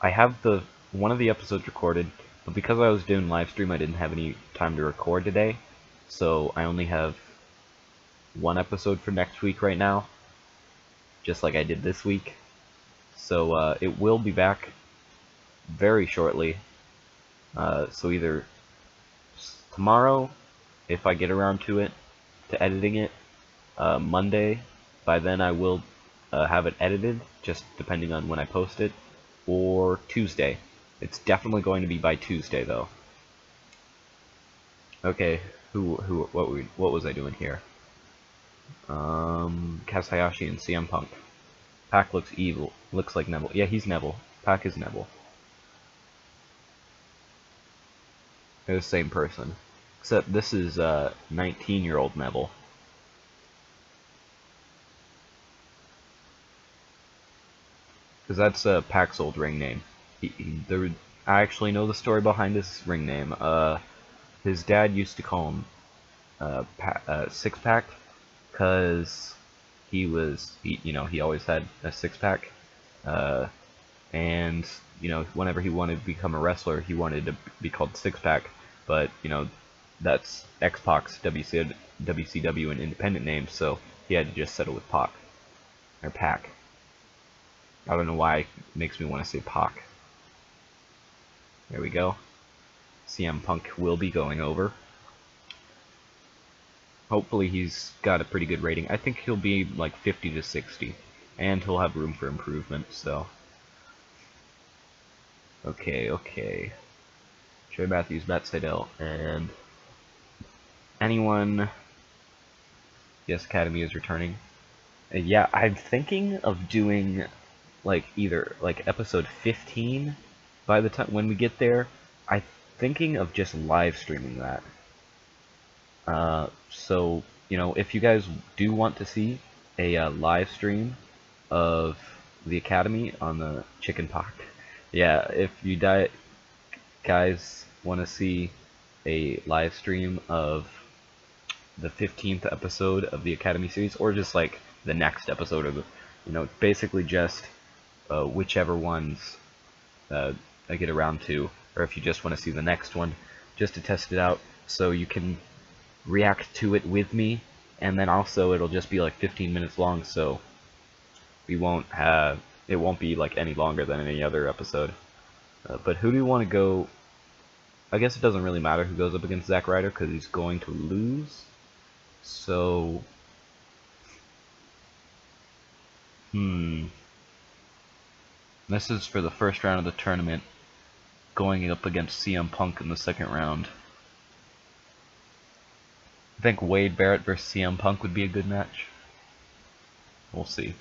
I have one of the episodes recorded, but because I was doing live stream, I didn't have any time to record today, so I only have one episode for next week right now, just like I did this week. So it will be back very shortly. So either tomorrow, if I get around to it, to editing it, Monday. By then I will have it edited, just depending on when I post it, or Tuesday. It's definitely going to be by Tuesday, though. Okay, what was I doing here? Kaz Hayashi and CM Punk. Pac looks evil. Looks like Neville. Yeah, he's Neville. Pac is Neville. They're the same person. Except this is 19-year-old Neville. Because that's Pac's old ring name. I actually know the story behind his ring name. His dad used to call him Six Pack, because he always had a six pack, and whenever he wanted to become a wrestler, he wanted to be called Six Pack, but that's X-Pac's WCW an independent name, so he had to just settle with Pac or Pac. I don't know why it makes me want to say Pac. There we go. CM Punk will be going over. Hopefully he's got a pretty good rating. I think he'll be like 50 to 60, and he'll have room for improvement, so. Okay. Joey Matthews, Matt Sydal, and anyone. Yes, Academy is returning. Yeah, I'm thinking of doing either episode 15 by the time when we get there. I'm thinking of just live streaming that. So if you guys do want to see a live stream of the Academy on the Chicken Pox, yeah, if you guys want to see a live stream of the 15th episode of the Academy series, or just like the next episode of the, basically just whichever ones I get around to, or if you just want to see the next one, just to test it out, so you can react to it with me, and then also it'll just be like 15 minutes long, so it won't be like any longer than any other episode. But who do you want to go? I guess it doesn't really matter who goes up against Zack Ryder, because he's going to lose. So this is for the first round of the tournament, going up against CM Punk in the second round. I think Wade Barrett versus CM Punk would be a good match. We'll see.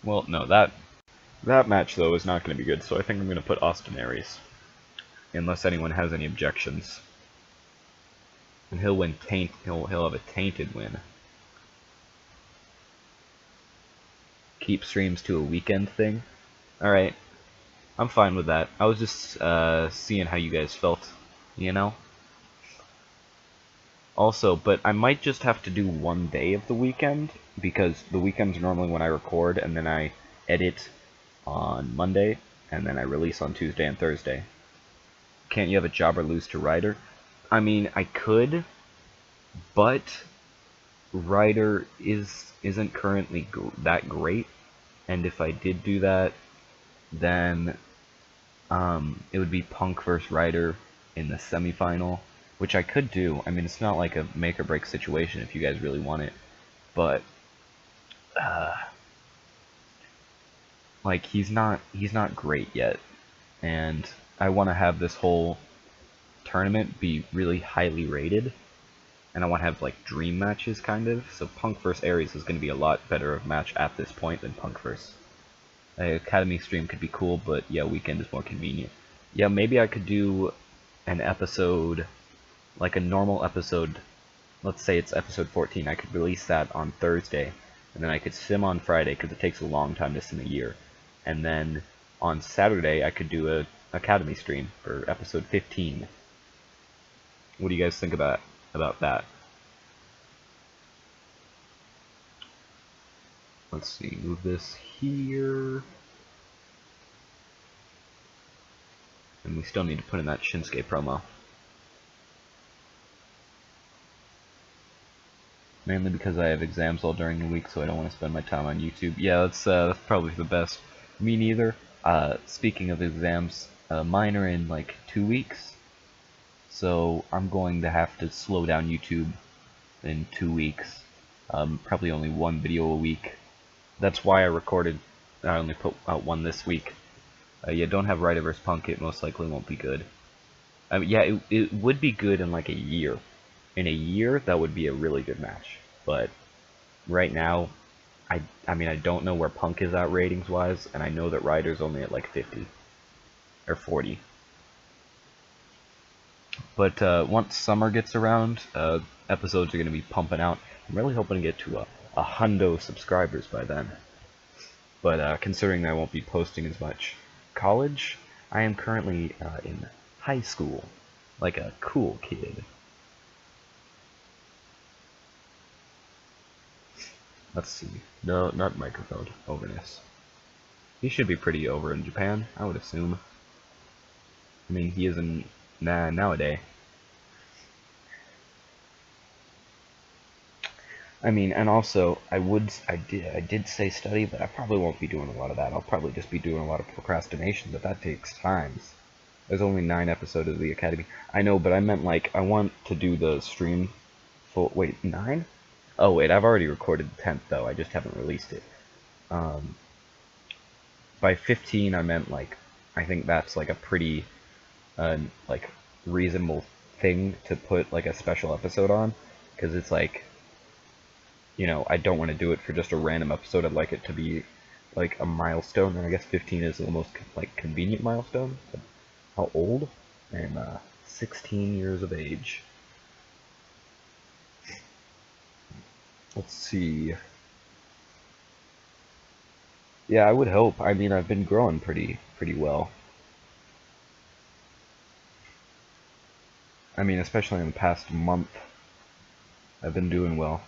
Well, no, that match though is not going to be good, so I think I'm going to put Austin Aries, unless anyone has any objections. And he'll win he'll have a tainted win. keep streams to a weekend thing. Alright, I'm fine with that. I was just seeing how you guys felt, you know? Also, but I might just have to do one day of the weekend, because the weekend's normally when I record, and then I edit on Monday, and then I release on Tuesday and Thursday. Can't you have a job or lose to Ryder? I mean, I could, but Ryder isn't currently that great, and if I did do that, then it would be Punk versus Ryder in the semifinal, which I could do. I mean, it's not like a make or break situation if you guys really want it, but like he's not great yet, and I want to have this whole tournament be really highly rated, and I want to have like dream matches kind of. So Punk vs Aries is going to be a lot better of a match at this point than Punk vs. Academy stream could be cool, but yeah, weekend is more convenient. Yeah, maybe I could do an episode, like a normal episode. Let's say it's episode 14. I could release that on Thursday, and then I could sim on Friday because it takes a long time to sim a year. And then on Saturday, I could do a Academy stream for episode 15. What do you guys think about that? Let's see, move this here. And we still need to put in that Shinsuke promo. Mainly because I have exams all during the week, so I don't want to spend my time on YouTube. Yeah, that's probably the best. Me neither. Speaking of exams, mine are in like 2 weeks, so I'm going to have to slow down YouTube in 2 weeks. Probably only one video a week. That's why I only put out one this week. Yeah, don't have Ryder vs Punk, it most likely won't be good. Yeah, it would be good in like a year. In a year, that would be a really good match. But right now, I mean, I don't know where Punk is at ratings-wise, and I know that Ryder's only at like 50. Or 40. But once summer gets around, episodes are going to be pumping out. I'm really hoping to get to a hundo subscribers by then. But considering that I won't be posting as much. College? I am currently in high school. Like a cool kid. Let's see. No, not microphone. Overness. He should be pretty over in Japan, I would assume. I mean, he isn't nowadays. I mean, and also, I did say study, but I probably won't be doing a lot of that. I'll probably just be doing a lot of procrastination, but that takes time. There's only 9 episodes of the Academy. I know, but I meant like, I want to do the stream full, wait, 9? Oh wait, I've already recorded the 10th though, I just haven't released it. By 15 I meant like, I think that's like a pretty, like, reasonable thing to put like a special episode on, because it's like, you know, I don't want to do it for just a random episode. I'd like it to be like a milestone, and I guess 15 is the most like convenient milestone. But how old? I'm 16 years of age. Let's see. Yeah, I would hope. I mean, I've been growing pretty well. I mean, especially in the past month, I've been doing well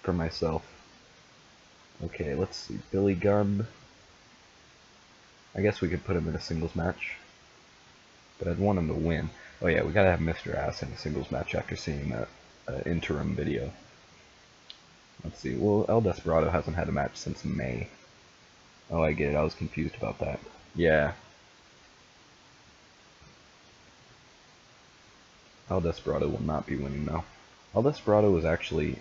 for myself. Okay, let's see. Billy Gunn. I guess we could put him in a singles match, but I'd want him to win. Oh yeah, we gotta have Mr. Ass in a singles match after seeing that interim video. Let's see. Well, El Desperado hasn't had a match since May. Oh, I get it. I was confused about that. Yeah. El Desperado will not be winning though. El Desperado was actually,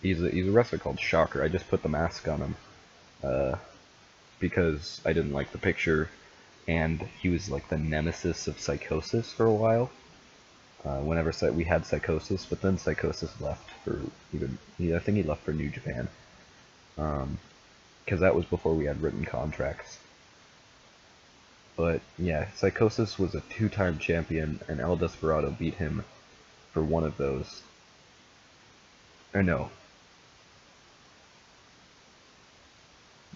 he's a wrestler called Shocker. I just put the mask on him because I didn't like the picture, and he was like the nemesis of Psychosis for a while. Whenever we had Psychosis, but then Psychosis left for I think he left for New Japan, because that was before we had written contracts. But yeah, Psychosis was a 2-time champion, and El Desperado beat him for one of those. Or no.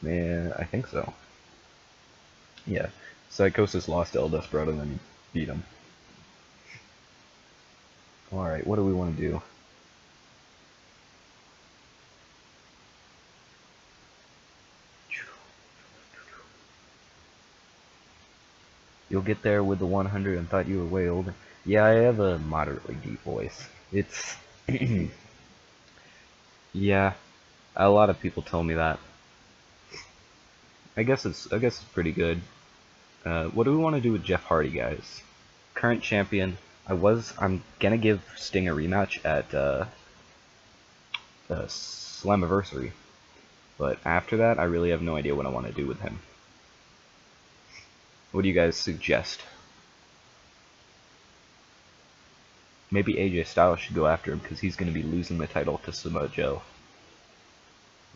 Yeah, I think so. Yeah. Psychosis lost to El Desperado and then beat him. Alright, what do we want to do? You'll get there with the 100 and thought you were way older. Yeah, I have a moderately deep voice. It's... yeah, a lot of people tell me that. I guess it's pretty good. What do we want to do with Jeff Hardy, guys? Current champion. I'm gonna give Sting a rematch at Slammiversary, but after that, I really have no idea what I want to do with him. What do you guys suggest? Maybe AJ Styles should go after him because he's going to be losing the title to Samoa Joe.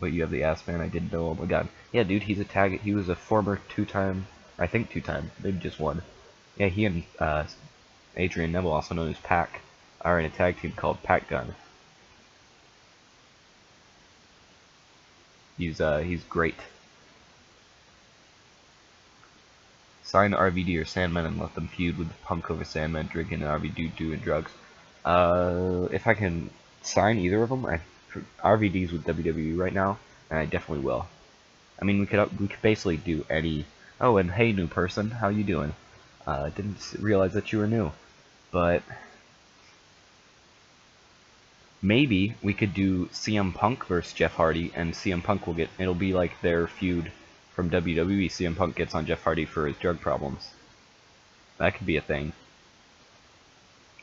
Wait, you have the ass man? I didn't know. Oh my god. Yeah, dude, he's a tag. He was a former two-time, I think two-time, maybe just one. Yeah, he and Adrian Neville, also known as Pac, are in a tag team called Pac Gun. He's great. Sign RVD or Sandman and let them feud with Punk over Sandman, drinking and RVD doing drugs. If I can sign either of them, RVD's with WWE right now, and I definitely will. I mean, we could basically do any. Oh, and hey, new person, how you doing? Didn't realize that you were new, but maybe we could do CM Punk versus Jeff Hardy, and CM Punk will it'll be like their feud from WWE. CM Punk gets on Jeff Hardy for his drug problems. That could be a thing.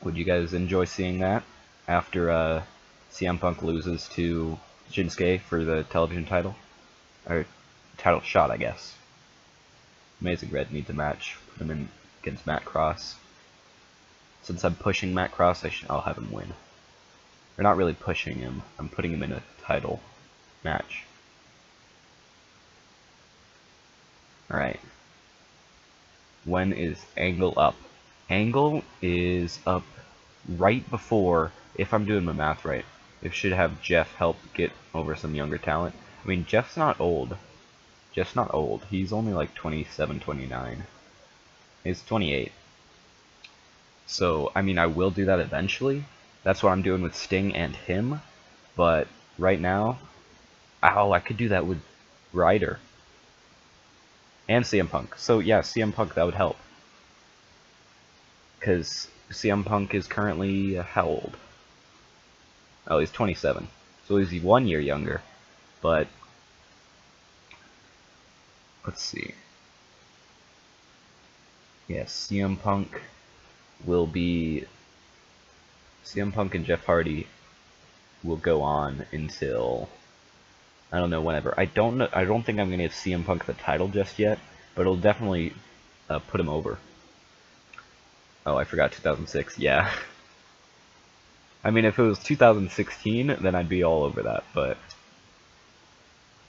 Would you guys enjoy seeing that after CM Punk loses to Shinsuke for the television title? Or title shot, I guess. Amazing Red needs a match. Put him in against Matt Cross. Since I'm pushing Matt Cross, I'll have him win. Or not really pushing him, I'm putting him in a title match. Alright. When is Angle up? Angle is up right before, if I'm doing my math right, it should have Jeff help get over some younger talent. I mean, Jeff's not old. Jeff's not old. He's only like 27, 29. He's 28. So, I mean, I will do that eventually. That's what I'm doing with Sting and him. But right now, I could do that with Ryder. And CM Punk. So, yeah, CM Punk, that would help. Because CM Punk is currently how old? Oh, he's 27. So he's 1 year younger. But let's see. Yes, CM Punk and Jeff Hardy will go on until I don't know whenever. I don't think I'm gonna give CM Punk the title just yet, but it'll definitely put him over. Oh, I forgot 2006. Yeah. I mean, if it was 2016, then I'd be all over that. But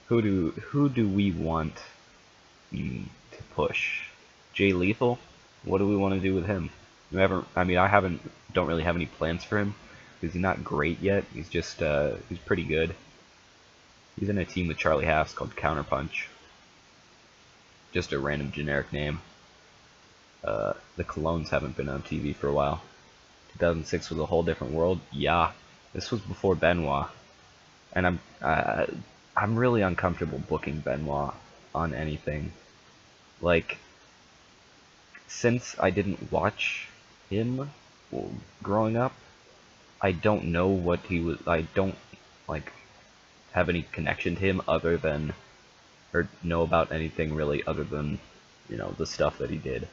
who do we want to push? Jay Lethal? What do we want to do with him? Don't really have any plans for him because he's not great yet. He's just he's pretty good. He's in a team with Charlie Haas called Counterpunch. Just a random generic name. The Colognes haven't been on TV for a while. 2006 was a whole different world. Yeah, this was before Benoit, and I'm really uncomfortable booking Benoit on anything. Like, since I didn't watch him growing up, I don't know what he was. I don't like have any connection to him other than, or know about anything really other than, the stuff that he did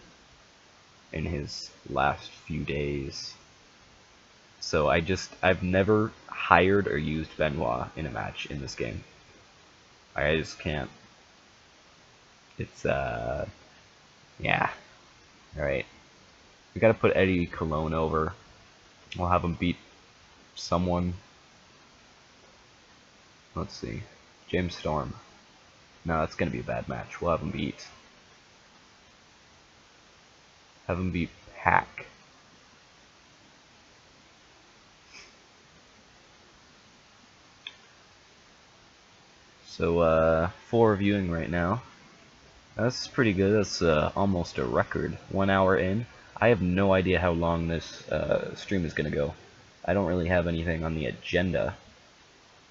in his last few days. So I've never hired or used Benoit in a match in this game. I just can't. It's yeah. Alright. We gotta put Eddie Colon over. We'll have him beat someone. Let's see. James Storm. No, that's gonna be a bad match. We'll have him beat Pac. So 4 viewing right now. That's pretty good. That's almost a record. 1 hour in. I have no idea how long this stream is gonna go. I don't really have anything on the agenda.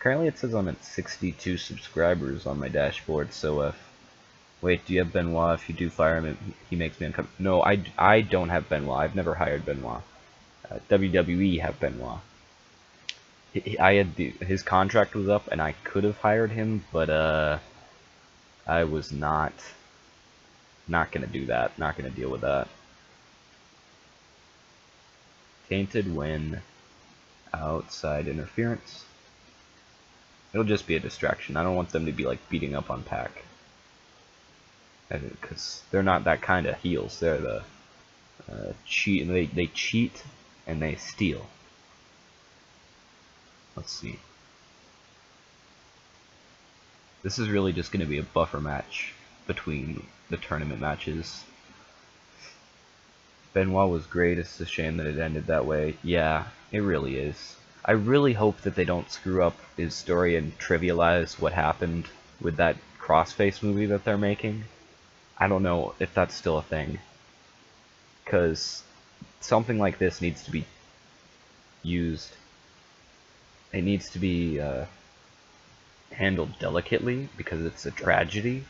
Currently it says I'm at 62 subscribers on my dashboard, so wait, do you have Benoit? If you do fire him, he makes me uncomfortable. No, I don't have Benoit. I've never hired Benoit. WWE have Benoit. His contract was up, and I could have hired him, but I was not gonna do that. Not gonna deal with that. Tainted win. Outside interference. It'll just be a distraction. I don't want them to be like beating up on Pac, because they're not that kind of heels. They're the cheat. They cheat and they steal. Let's see. This is really just going to be a buffer match between the tournament matches. Benoit was great. It's a shame that it ended that way. Yeah, it really is. I really hope that they don't screw up his story and trivialize what happened with that Crossface movie that they're making. I don't know if that's still a thing, because something like this needs to be used. It needs to be handled delicately because it's a tragedy,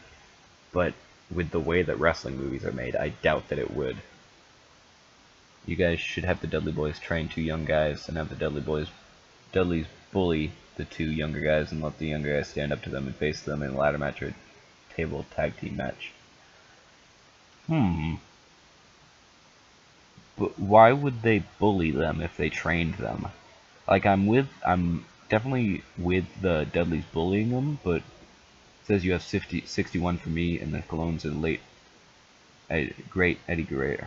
but with the way that wrestling movies are made, I doubt that it would. You guys should have the Dudley Boys train 2 young guys and have the Dudleys bully the 2 younger guys and let the younger guys stand up to them and face them in a ladder match or table tag team match. But why would they bully them if they trained them? Like, I'm definitely with the Dudleys bullying them, but it says you have 61 for me, and the Colognes are late, great Eddie Guerrero.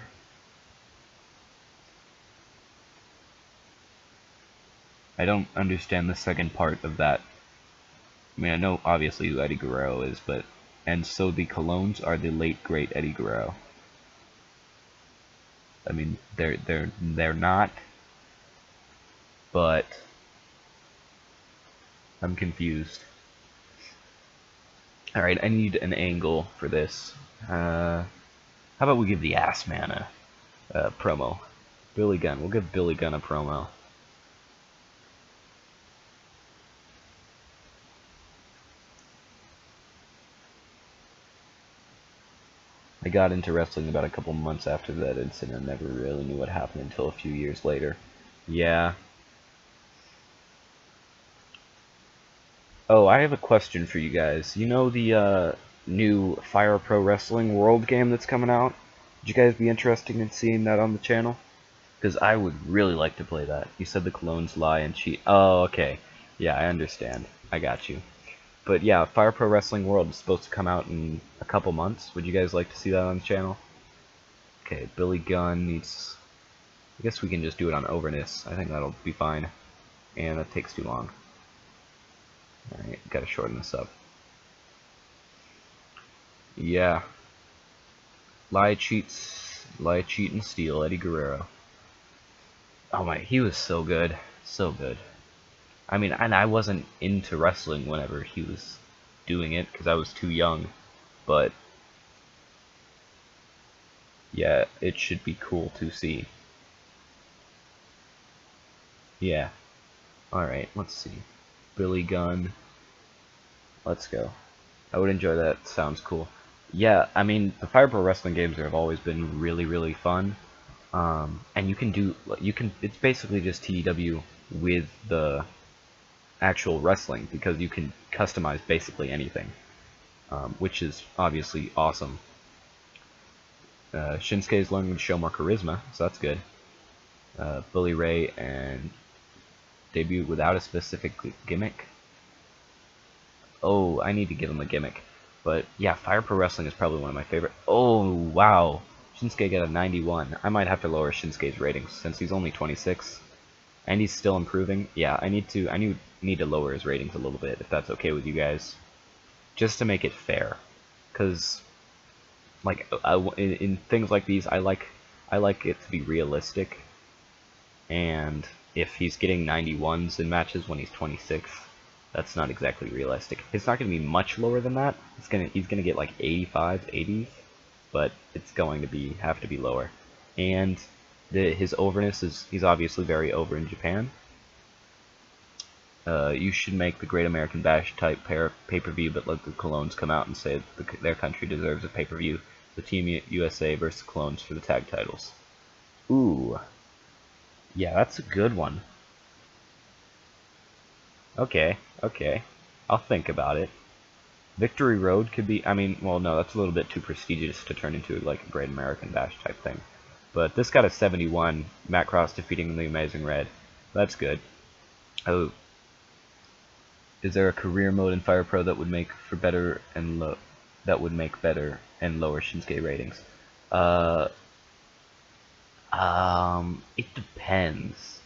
I don't understand the second part of that. I mean, I know obviously who Eddie Guerrero is, but and so the Colognes are the late great Eddie Guerrero. I mean, they're not, but I'm confused. All right, I need an angle for this. How about we give the Ass Man a promo? Billy Gunn. We'll give Billy Gunn a promo. I got into wrestling about a couple months after that incident. I never really knew what happened until a few years later. Yeah. Oh, I have a question for you guys. You know the new Fire Pro Wrestling World game that's coming out? Would you guys be interested in seeing that on the channel? Because I would really like to play that. You said the Colognes lie and cheat. Oh, okay. Yeah, I understand. I got you. But yeah, Fire Pro Wrestling World is supposed to come out in a couple months. Would you guys like to see that on the channel? Okay, Billy Gunn needs... I guess we can just do it on overness. I think that'll be fine. And that takes too long. Alright, gotta shorten this up. Yeah. Lie, cheat, and steal, Eddie Guerrero. Oh my, he was so good. So good. I mean, and I wasn't into wrestling whenever he was doing it, because I was too young. But, yeah, it should be cool to see. Yeah. Alright, let's see. Billy Gunn. Let's go. I would enjoy that. Sounds cool. Yeah, I mean, the Fire Pro Wrestling games have always been really, really fun. And it's basically just TEW with the actual wrestling, because you can customize basically anything, which is obviously awesome. Shinsuke's learning to show more charisma, so that's good. Bully Ray and debut without a specific gimmick. Oh, I need to give him a gimmick. But yeah, Fire Pro Wrestling is probably one of my favorite. Oh, wow. Shinsuke got a 91. I might have to lower Shinsuke's ratings since he's only 26. And he's still improving. Yeah, I need to lower his ratings a little bit, if that's okay with you guys. Just to make it fair. Because, like, in things like these, I like it to be realistic. And if he's getting 91s in matches when he's 26, That's not exactly realistic. It's not going to be much lower than that. He's gonna get like 85s, 80s, but it's going to have to be lower. And his overness is he's obviously very over in Japan. You should make the Great American Bash type pay-per-view, but let the Colognes come out and say that their country deserves a pay-per-view. So Team USA versus Colognes for the tag titles. Ooh. Yeah, that's a good one. Okay, okay. I'll think about it. Victory Road could be, I mean, well, no, that's a little bit too prestigious to turn into like a Great American Bash type thing. But this got a 71, Matt Cross defeating the Amazing Red. That's good. Oh, is there a career mode in Fire Pro that would make for better and better and lower Shinsuke ratings? It depends.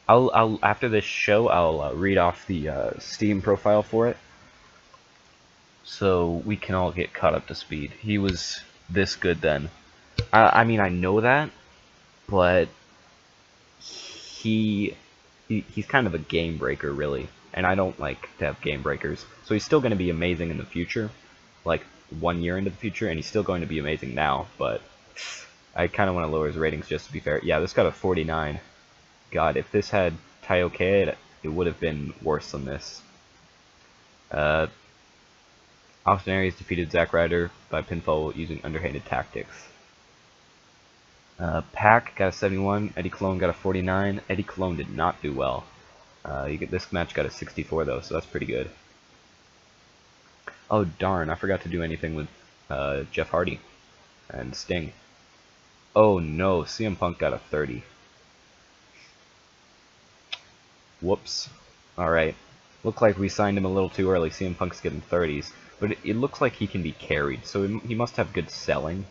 I'll after this show, I'll read off the Steam profile for it, so we can all get caught up to speed. He was this good then. I mean, I know that, but he's kind of a game breaker, really, and I don't like to have game breakers. So he's still going to be amazing in the future, like 1 year into the future, and he's still going to be amazing now. But I kind of want to lower his ratings just to be fair. Yeah, this got a 49. God, if this had Taioke, it would have been worse than this. Austin Aries defeated Zack Ryder by pinfall using underhanded tactics. Pac got a 71. Eddie Colon got a 49. Eddie Colon did not do well. This match got a 64 though, so that's pretty good. Oh darn, I forgot to do anything with Jeff Hardy and Sting. Oh no, CM Punk got a 30. Whoops. Alright. Looked like we signed him a little too early. CM Punk's getting 30s. But it looks like he can be carried, so he must have good selling.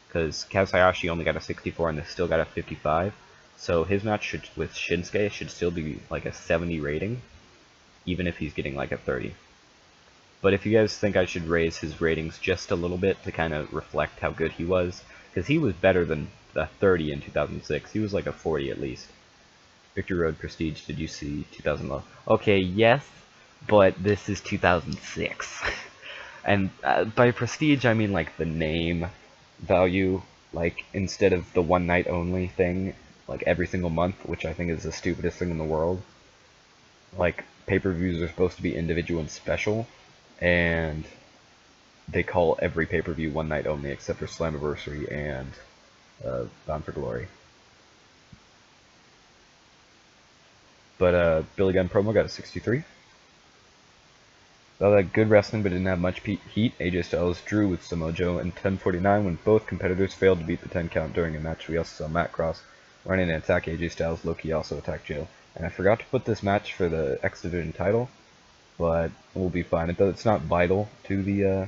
Because Kaz Hayashi only got a 64 and they still got a 55. So his match with Shinsuke should still be like a 70 rating, even if he's getting like a 30. But if you guys think I should raise his ratings just a little bit to kind of reflect how good he was, because he was better than the 30 in 2006. He was like a 40 at least. Victory Road Prestige, did you see 2011? Okay, yes, but this is 2006. And by prestige, I mean like the name value, like instead of the one night only thing, like every single month, which I think is the stupidest thing in the world. Like, pay-per-views are supposed to be individual and special, and they call every pay-per-view one night only except for Slammiversary and Bound for Glory. But Billy Gunn promo got a 63. Saw that good wrestling but didn't have much heat. AJ Styles drew with Samoa Joe in 10:49 when both competitors failed to beat the 10 count during a match. We also saw Matt Cross run in and attack AJ Styles. Low-key also attacked Joe. And I forgot to put this match for the X Division title, but we'll be fine. It's not vital to the...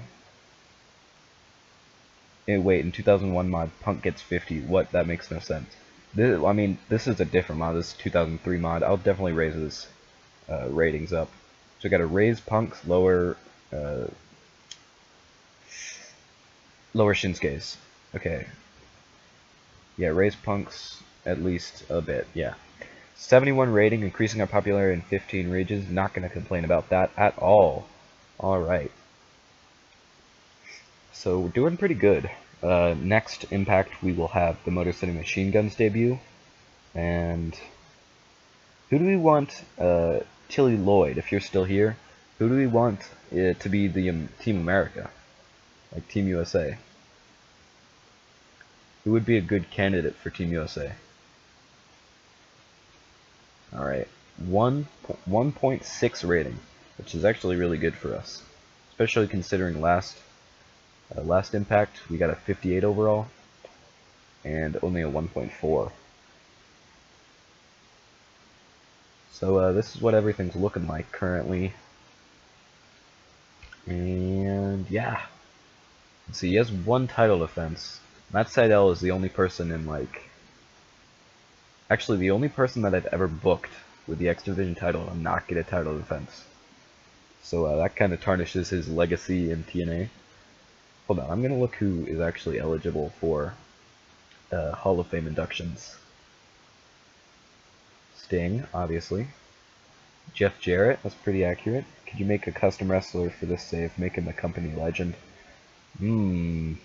Wait, in 2001 mod, Punk gets 50. What? That makes no sense. I mean, this is a different mod. This is 2003 mod. I'll definitely raise his ratings up. So we got to raise Punk's, lower Shinsuke's. Okay. Yeah, raise Punk's at least a bit. Yeah. 71 rating, increasing our popularity in 15 regions. Not going to complain about that at all. Alright. So we're doing pretty good. Next Impact, we will have the Motor City Machine Guns debut. And who do we want? Tilly Lloyd, if you're still here, who do we want to be the Team America? Like Team USA? Who would be a good candidate for Team USA? Alright, 1.6 rating, which is actually really good for us. Especially considering last Impact, we got a 58 overall, and only a 1.4. So this is what everything's looking like currently. And yeah. Let's see, he has one title defense. Matt Sydal is the only person in like... Actually, the only person that I've ever booked with the X Division title and not get a title defense. So that kind of tarnishes his legacy in TNA. Hold on, I'm going to look who is actually eligible for Hall of Fame inductions. Sting, obviously. Jeff Jarrett, that's pretty accurate. Could you make a custom wrestler for this save, make him a company legend? Maybe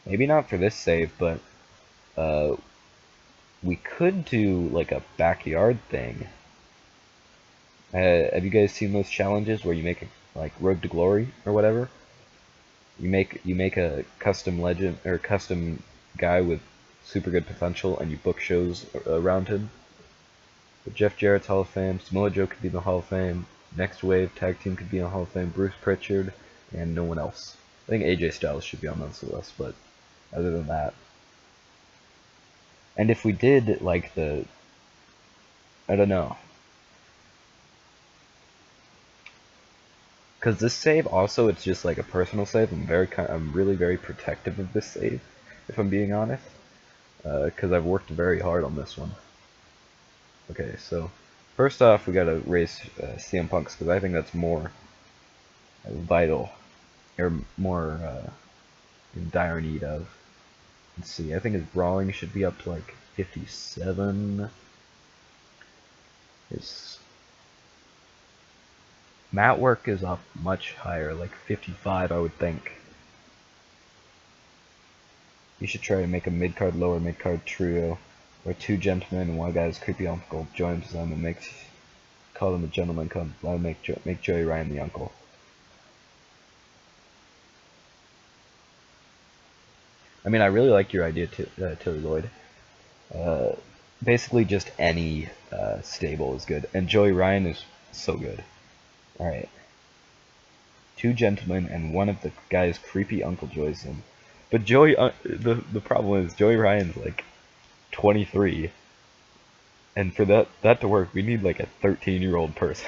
not for this save, but we could do like a backyard thing. Have you guys seen those challenges where you make a like Road to Glory or whatever? You make a custom legend or custom guy with super good potential, and you book shows around him. But Jeff Jarrett's Hall of Fame, Samoa Joe could be in the Hall of Fame, Next Wave Tag Team could be in the Hall of Fame, Bruce Pritchard, and no one else. I think AJ Styles should be on this list, but other than that. And if we did like I don't know. Because this save also, it's just like a personal save. I'm really very protective of this save, if I'm being honest. Because I've worked very hard on this one. Okay, so first off, we gotta raise CM Punk's, because I think that's more vital, or more in dire need of. Let's see, I think his brawling should be up to like 57. His mat work is up much higher, like 55, I would think. You should try to make a mid-card, lower mid-card trio, where two gentlemen and one guy's creepy uncle joins them and call them a gentleman club. Make Joey Ryan the uncle. I mean, I really like your idea, Tilly Lloyd. Basically, just any stable is good, and Joey Ryan is so good. All right, two gentlemen and one of the guy's creepy uncle joins them. But the problem is Joey Ryan's like 23, and for that to work, we need like a 13-year-old person.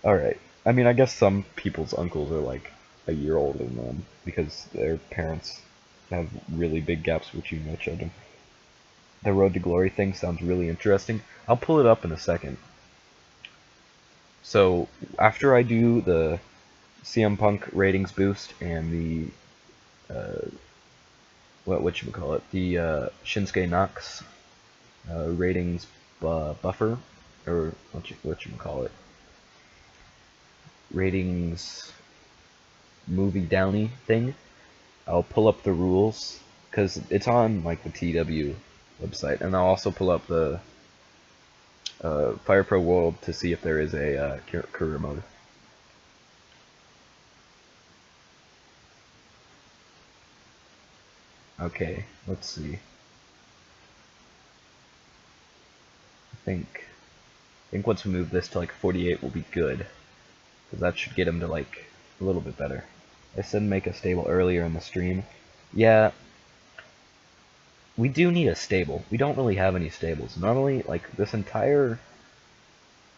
All right. I mean, I guess some people's uncles are like a year older than them because their parents have really big gaps between their children. The Road to Glory thing sounds really interesting. I'll pull it up in a second. So after I do the CM Punk ratings boost and the whatchamacallit, the Shinsuke Knox ratings buffer, or whatchamacallit, ratings movie downy thing, I'll pull up the rules, because it's on like the TEW website, and I'll also pull up the Fire Pro World to see if there is a career mode. Okay, let's see. I think once we move this to like 48 will be good, because that should get him to like a little bit better. I said make a stable earlier in the stream. Yeah, we do need a stable. We don't really have any stables. Normally, like this entire...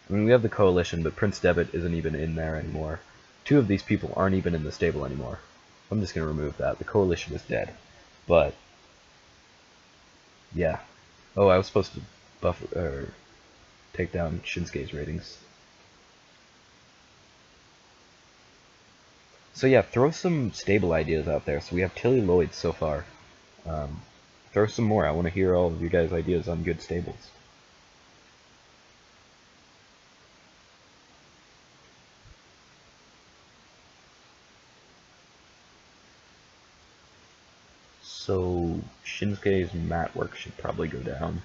I mean, we have the Coalition, but Prince Devitt isn't even in there anymore. Two of these people aren't even in the stable anymore. I'm just going to remove that. The Coalition is dead. But, yeah. Oh, I was supposed to take down Shinsuke's ratings. So yeah, throw some stable ideas out there. So we have Tilly Lloyd so far. Throw some more. I want to hear all of you guys' ideas on good stables. So Shinsuke's mat work should probably go down.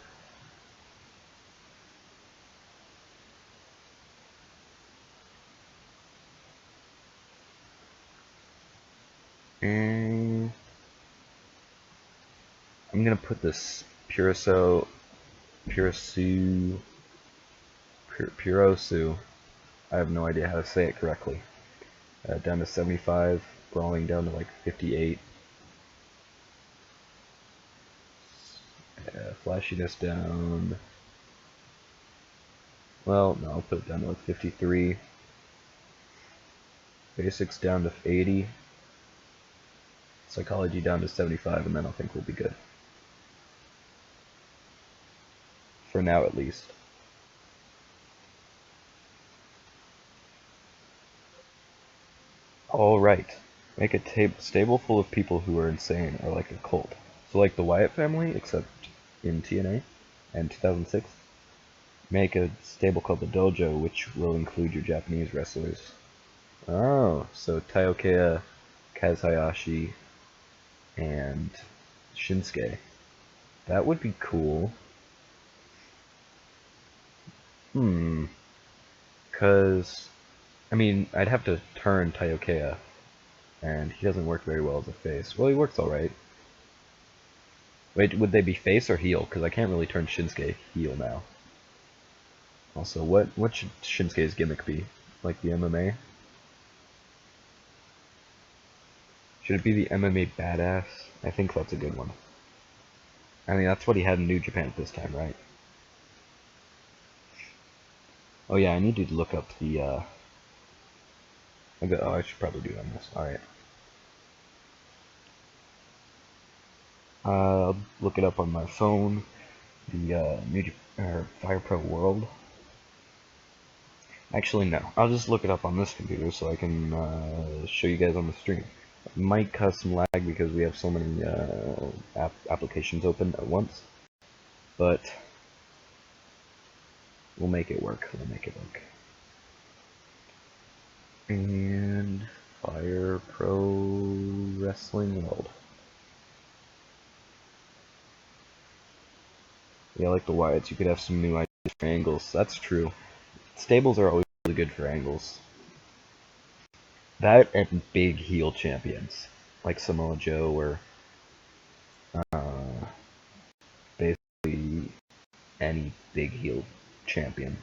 And I'm gonna put this Purosu, I have no idea how to say it correctly. Down to 75, brawling down to like 58. Flashiness down. Well, no, I'll put it down to like 53. Basics down to 80. Psychology down to 75, and then I think we'll be good. For now, at least. Alright. Make a stable full of people who are insane, or like a cult. So like the Wyatt family, except in TNA and 2006. make a stable called the Dojo, which will include your Japanese wrestlers. Oh, so Taiokeya, Kazuhayashi, and Shinsuke. That would be cool. Cause, I mean, I'd have to turn Taiokeya, and he doesn't work very well as a face. Well, he works alright. Wait, would they be face or heel? Because I can't really turn Shinsuke heel now. Also, what should Shinsuke's gimmick be? Like the MMA? Should it be the MMA badass? I think that's a good one. I mean, that's what he had in New Japan this time, right? Oh yeah, I need to look up the, oh, I should probably do it on this. Alright. I'll look it up on my phone. The, Fire Pro World. Actually, no. I'll just look it up on this computer so I can show you guys on the stream. It might cause some lag because we have so many applications open at once, but we'll make it work. We'll make it work. And Fire Pro Wrestling World. Yeah, like the Wyatts, you could have some new ideas for angles. That's true. Stables are always really good for angles. That and big heel champions, like Samoa Joe or basically any big heel champion.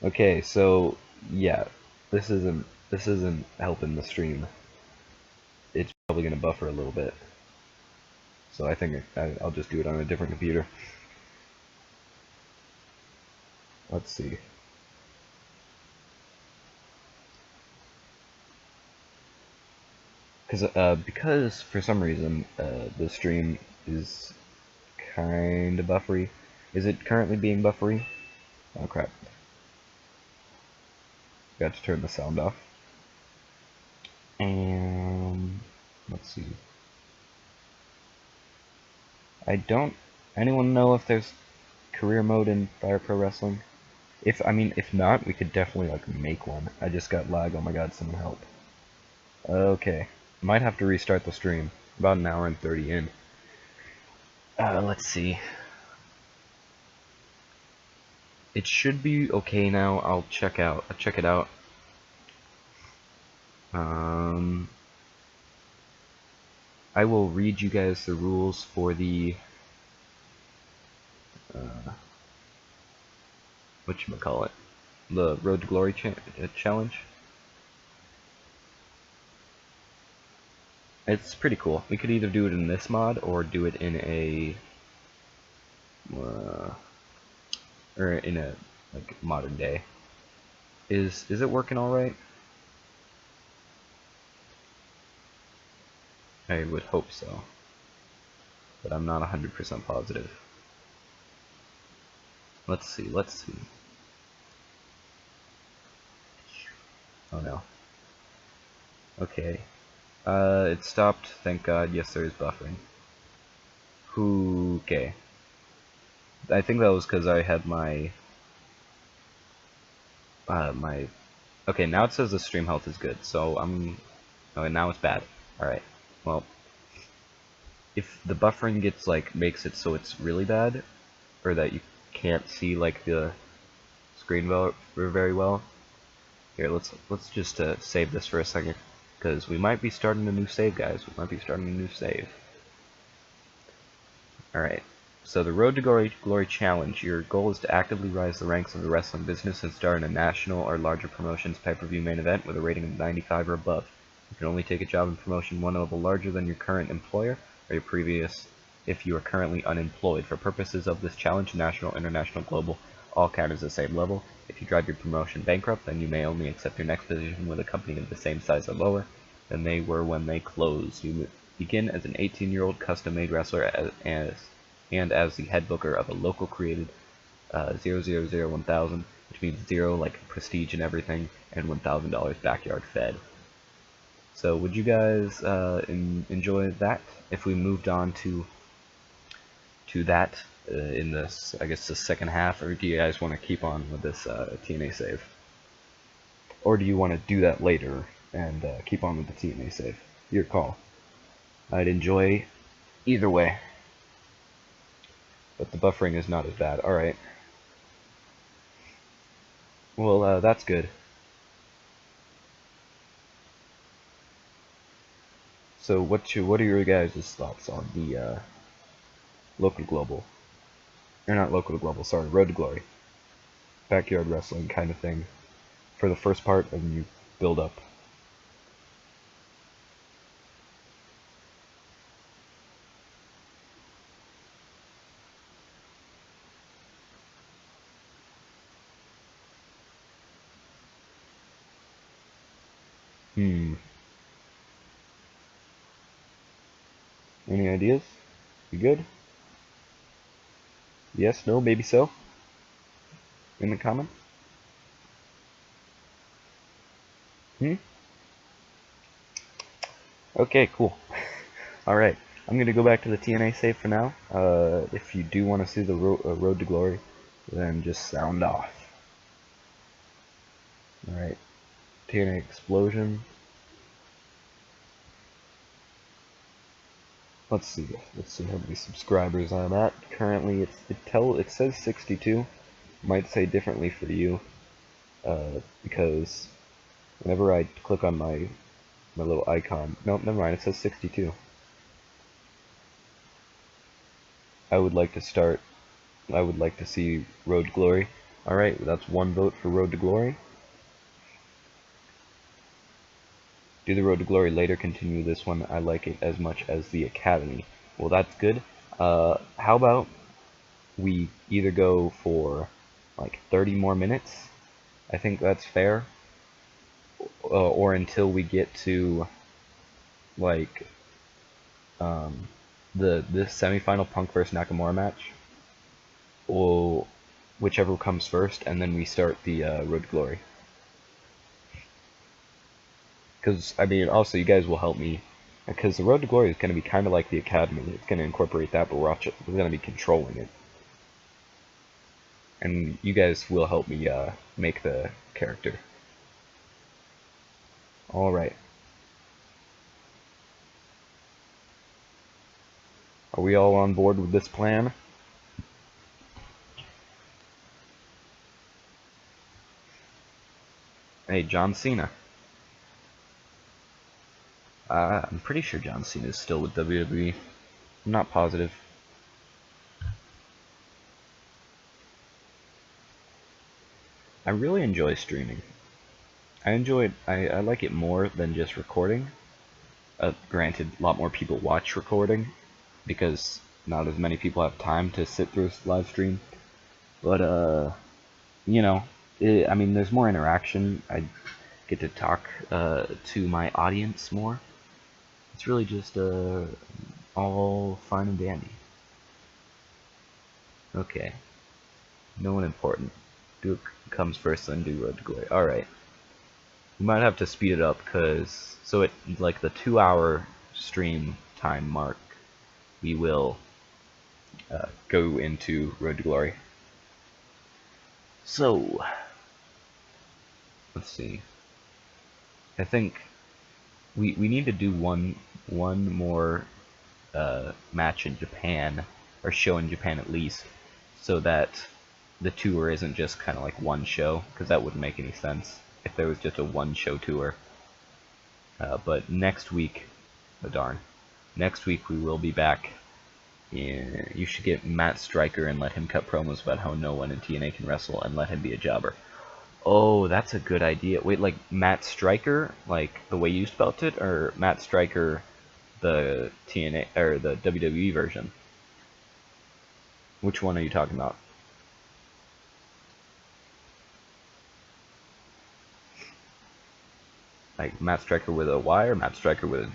Okay, so yeah, this isn't helping the stream. It's probably gonna buffer a little bit, so I think I'll just do it on a different computer. Let's see. Because for some reason the stream is kind of buffery. Is it currently being buffery? Oh crap. Got to turn the sound off. And let's see. I don't. Anyone know if there's career mode in Fire Pro Wrestling? If not, we could definitely like make one. I just got lag. Oh my god, someone help. Okay, might have to restart the stream. About an hour and 30 in. Let's see. It should be okay now. I'll check it out. I will read you guys the rules for the whatchamacallit, the Road to Glory challenge. It's pretty cool. We could either do it in this mod or do it in a like modern day. Is it working all right? I would hope so, but I'm not 100% positive. Let's see. Oh no. Okay. It stopped. Thank God. Yes, there is buffering. Okay. I think that was because I had my okay, now it says the stream health is good, so okay, now it's bad. Alright, well, if the buffering gets, makes it so it's really bad, or that you can't see, the screen very well, here, let's just save this for a second, because we might be starting a new save, guys. We might be starting a new save. Alright. So the Road to Glory Challenge, your goal is to actively rise the ranks of the wrestling business and star in a national or larger promotion's pay-per-view main event with a rating of 95 or above. You can only take a job in promotion one level larger than your current employer or your previous if you are currently unemployed. For purposes of this challenge, national, international, global, all count as the same level. If you drive your promotion bankrupt, then you may only accept your next position with a company of the same size or lower than they were when they closed. You begin as an 18-year-old custom-made wrestler and as the head booker of a local created 0001000, which means 0 like prestige and everything, and $1,000 backyard fed. So would you guys enjoy that if we moved on to that in this, I guess, the second half, or do you guys want to keep on with this TNA save? Or do you want to do that later and keep on with the TNA save? Your call. I'd enjoy either way. But the buffering is not as bad. Alright. Well, that's good. So what are your guys' thoughts on the local to global? Or not local to global, sorry, Road to Glory. Backyard wrestling kind of thing. For the first part, and you build up. Any ideas? You good? Yes, no, maybe so? In the comments? Okay, cool. Alright, I'm gonna go back to the TNA save for now. If you do want to see the Road to Glory, then just sound off. Alright, TNA Explosion. Let's see how many subscribers I'm at. Currently, it says 62. Might say differently for you, because whenever I click on my little icon, nope, never mind. It says 62. I would like to see Road to Glory. Alright, that's one vote for Road to Glory. Do the Road to Glory later, continue this one. I like it as much as the Academy. Well, that's good. How about we either go for like 30 more minutes? I think that's fair. Or until we get to like this semifinal Punk vs Nakamura match, or whichever comes first, and then we start the Road to Glory. Because, I mean, also, you guys will help me. Because the Road to Glory is going to be kind of like the Academy. It's going to incorporate that, but we're going to be controlling it. And you guys will help me make the character. Alright. Are we all on board with this plan? Hey, John Cena. I'm pretty sure John Cena is still with WWE. I'm not positive. I really enjoy streaming. I like it more than just recording. Granted, a lot more people watch recording, because not as many people have time to sit through a live stream. But, you know, I mean, there's more interaction. I get to talk to my audience more. It's really just all fine and dandy. Okay. No one important. Duke comes first, then do Road to Glory. Alright. We might have to speed it up, because... So at, like, the 2-hour stream time mark, we will go into Road to Glory. So... Let's see. I think we need to do one more match in Japan, or show in Japan at least, so that the tour isn't just kind of like one show, because that wouldn't make any sense if there was just a one-show tour. But next week, oh darn, next week we will be back. You should get Matt Striker and let him cut promos about how no one in TNA can wrestle, and let him be a jobber. Oh, that's a good idea. Wait, like Matt Striker, like the way you spelt it, or Matt Striker, the TNA or the WWE version? Which one are you talking about? Like Matt Striker with a Y, or Matt Striker with an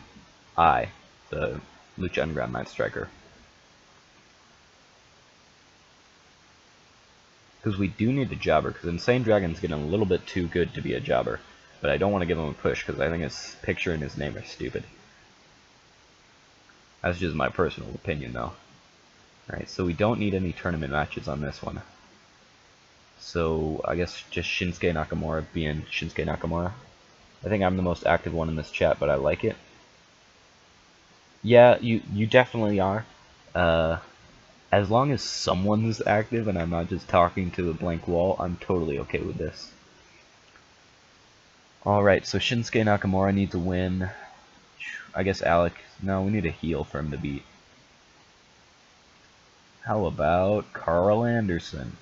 I? The Lucha Underground Matt Striker. Because we do need a jobber, because Insane Dragon's getting a little bit too good to be a jobber. But I don't want to give him a push, because I think his picture and his name are stupid. That's just my personal opinion, though. Alright, so we don't need any tournament matches on this one. So I guess just Shinsuke Nakamura being Shinsuke Nakamura. I think I'm the most active one in this chat, but I like it. Yeah, you definitely are. As long as someone's active and I'm not just talking to a blank wall, I'm totally okay with this. Alright, so Shinsuke Nakamura needs a win. I guess Alec... No, we need a heel for him to beat. How about Carl Anderson?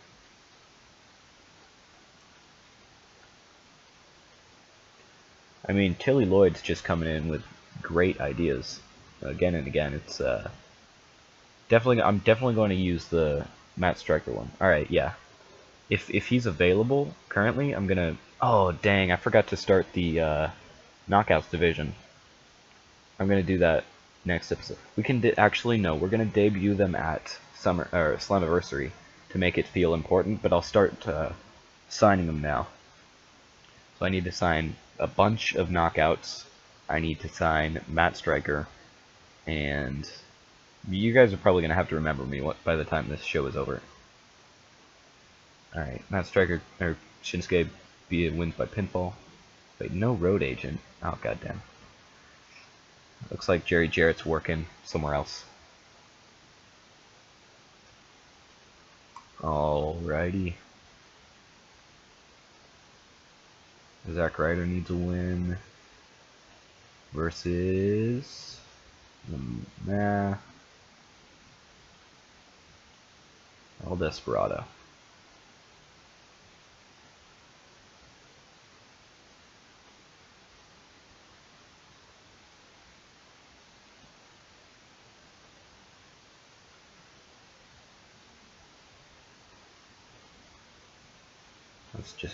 I mean, Tilly Lloyd's just coming in with great ideas. Again and again, it's definitely... I'm definitely going to use the Matt Striker one. Alright, yeah. If he's available currently, I'm gonna... Oh, dang, I forgot to start the Knockouts division. I'm gonna do that next episode. We can actually no, we're gonna debut them at Slammiversary to make it feel important. But I'll start signing them now. So I need to sign a bunch of Knockouts. I need to sign Matt Striker, and you guys are probably gonna have to remember me by the time this show is over. All right, Matt Striker or Shinsuke wins by pinfall. Wait, no road agent. Oh goddamn. Looks like Jerry Jarrett's working somewhere else. Alrighty. Zack Ryder needs a win. Versus... nah. El Desperado.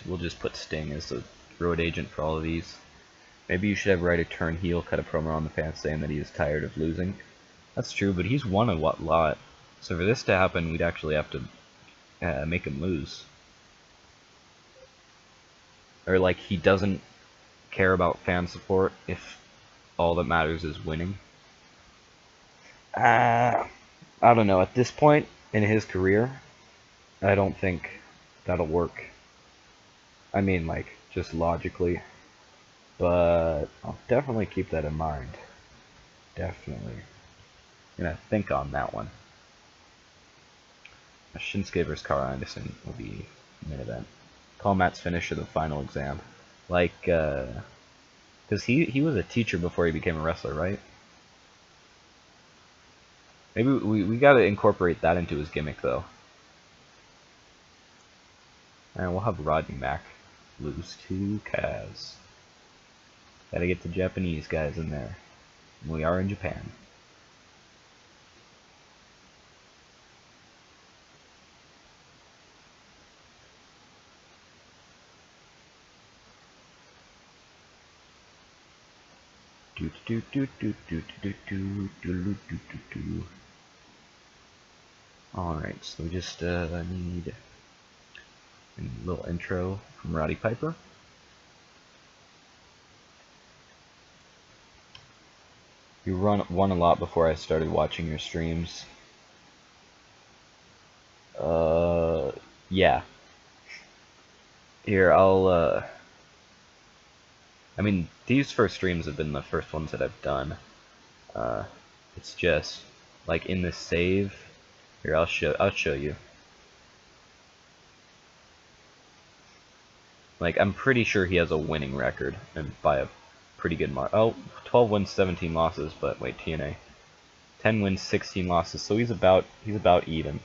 We'll just put Sting as the road agent for all of these. Maybe you should have Ryder turn heel, cut a promo on the fans saying that he is tired of losing. That's true, but he's won a lot. So for this to happen, we'd actually have to make him lose. Or like he doesn't care about fan support if all that matters is winning. I don't know. At this point in his career, I don't think that'll work. I mean, like, just logically. But I'll definitely keep that in mind. Definitely. Gonna think on that one. Shinsuke vs. Carl Anderson will be main event. Call Matt's finisher the final exam. Like, because he was a teacher before he became a wrestler, right? Maybe we gotta incorporate that into his gimmick, though. And we'll have Rodney Mack lose to Kaz. Gotta get the Japanese guys in there. We are in Japan. Alright, so we just need a little intro from Roddy Piper. You won a lot before I started watching your streams. Yeah. Here, I mean, these first streams have been the first ones that I've done. It's just, like, in this save. Here, I'll show you. Like, I'm pretty sure he has a winning record, and by a pretty good mark. Oh, 12 wins, 17 losses, but wait, TNA. 10 wins, 16 losses, so he's about even.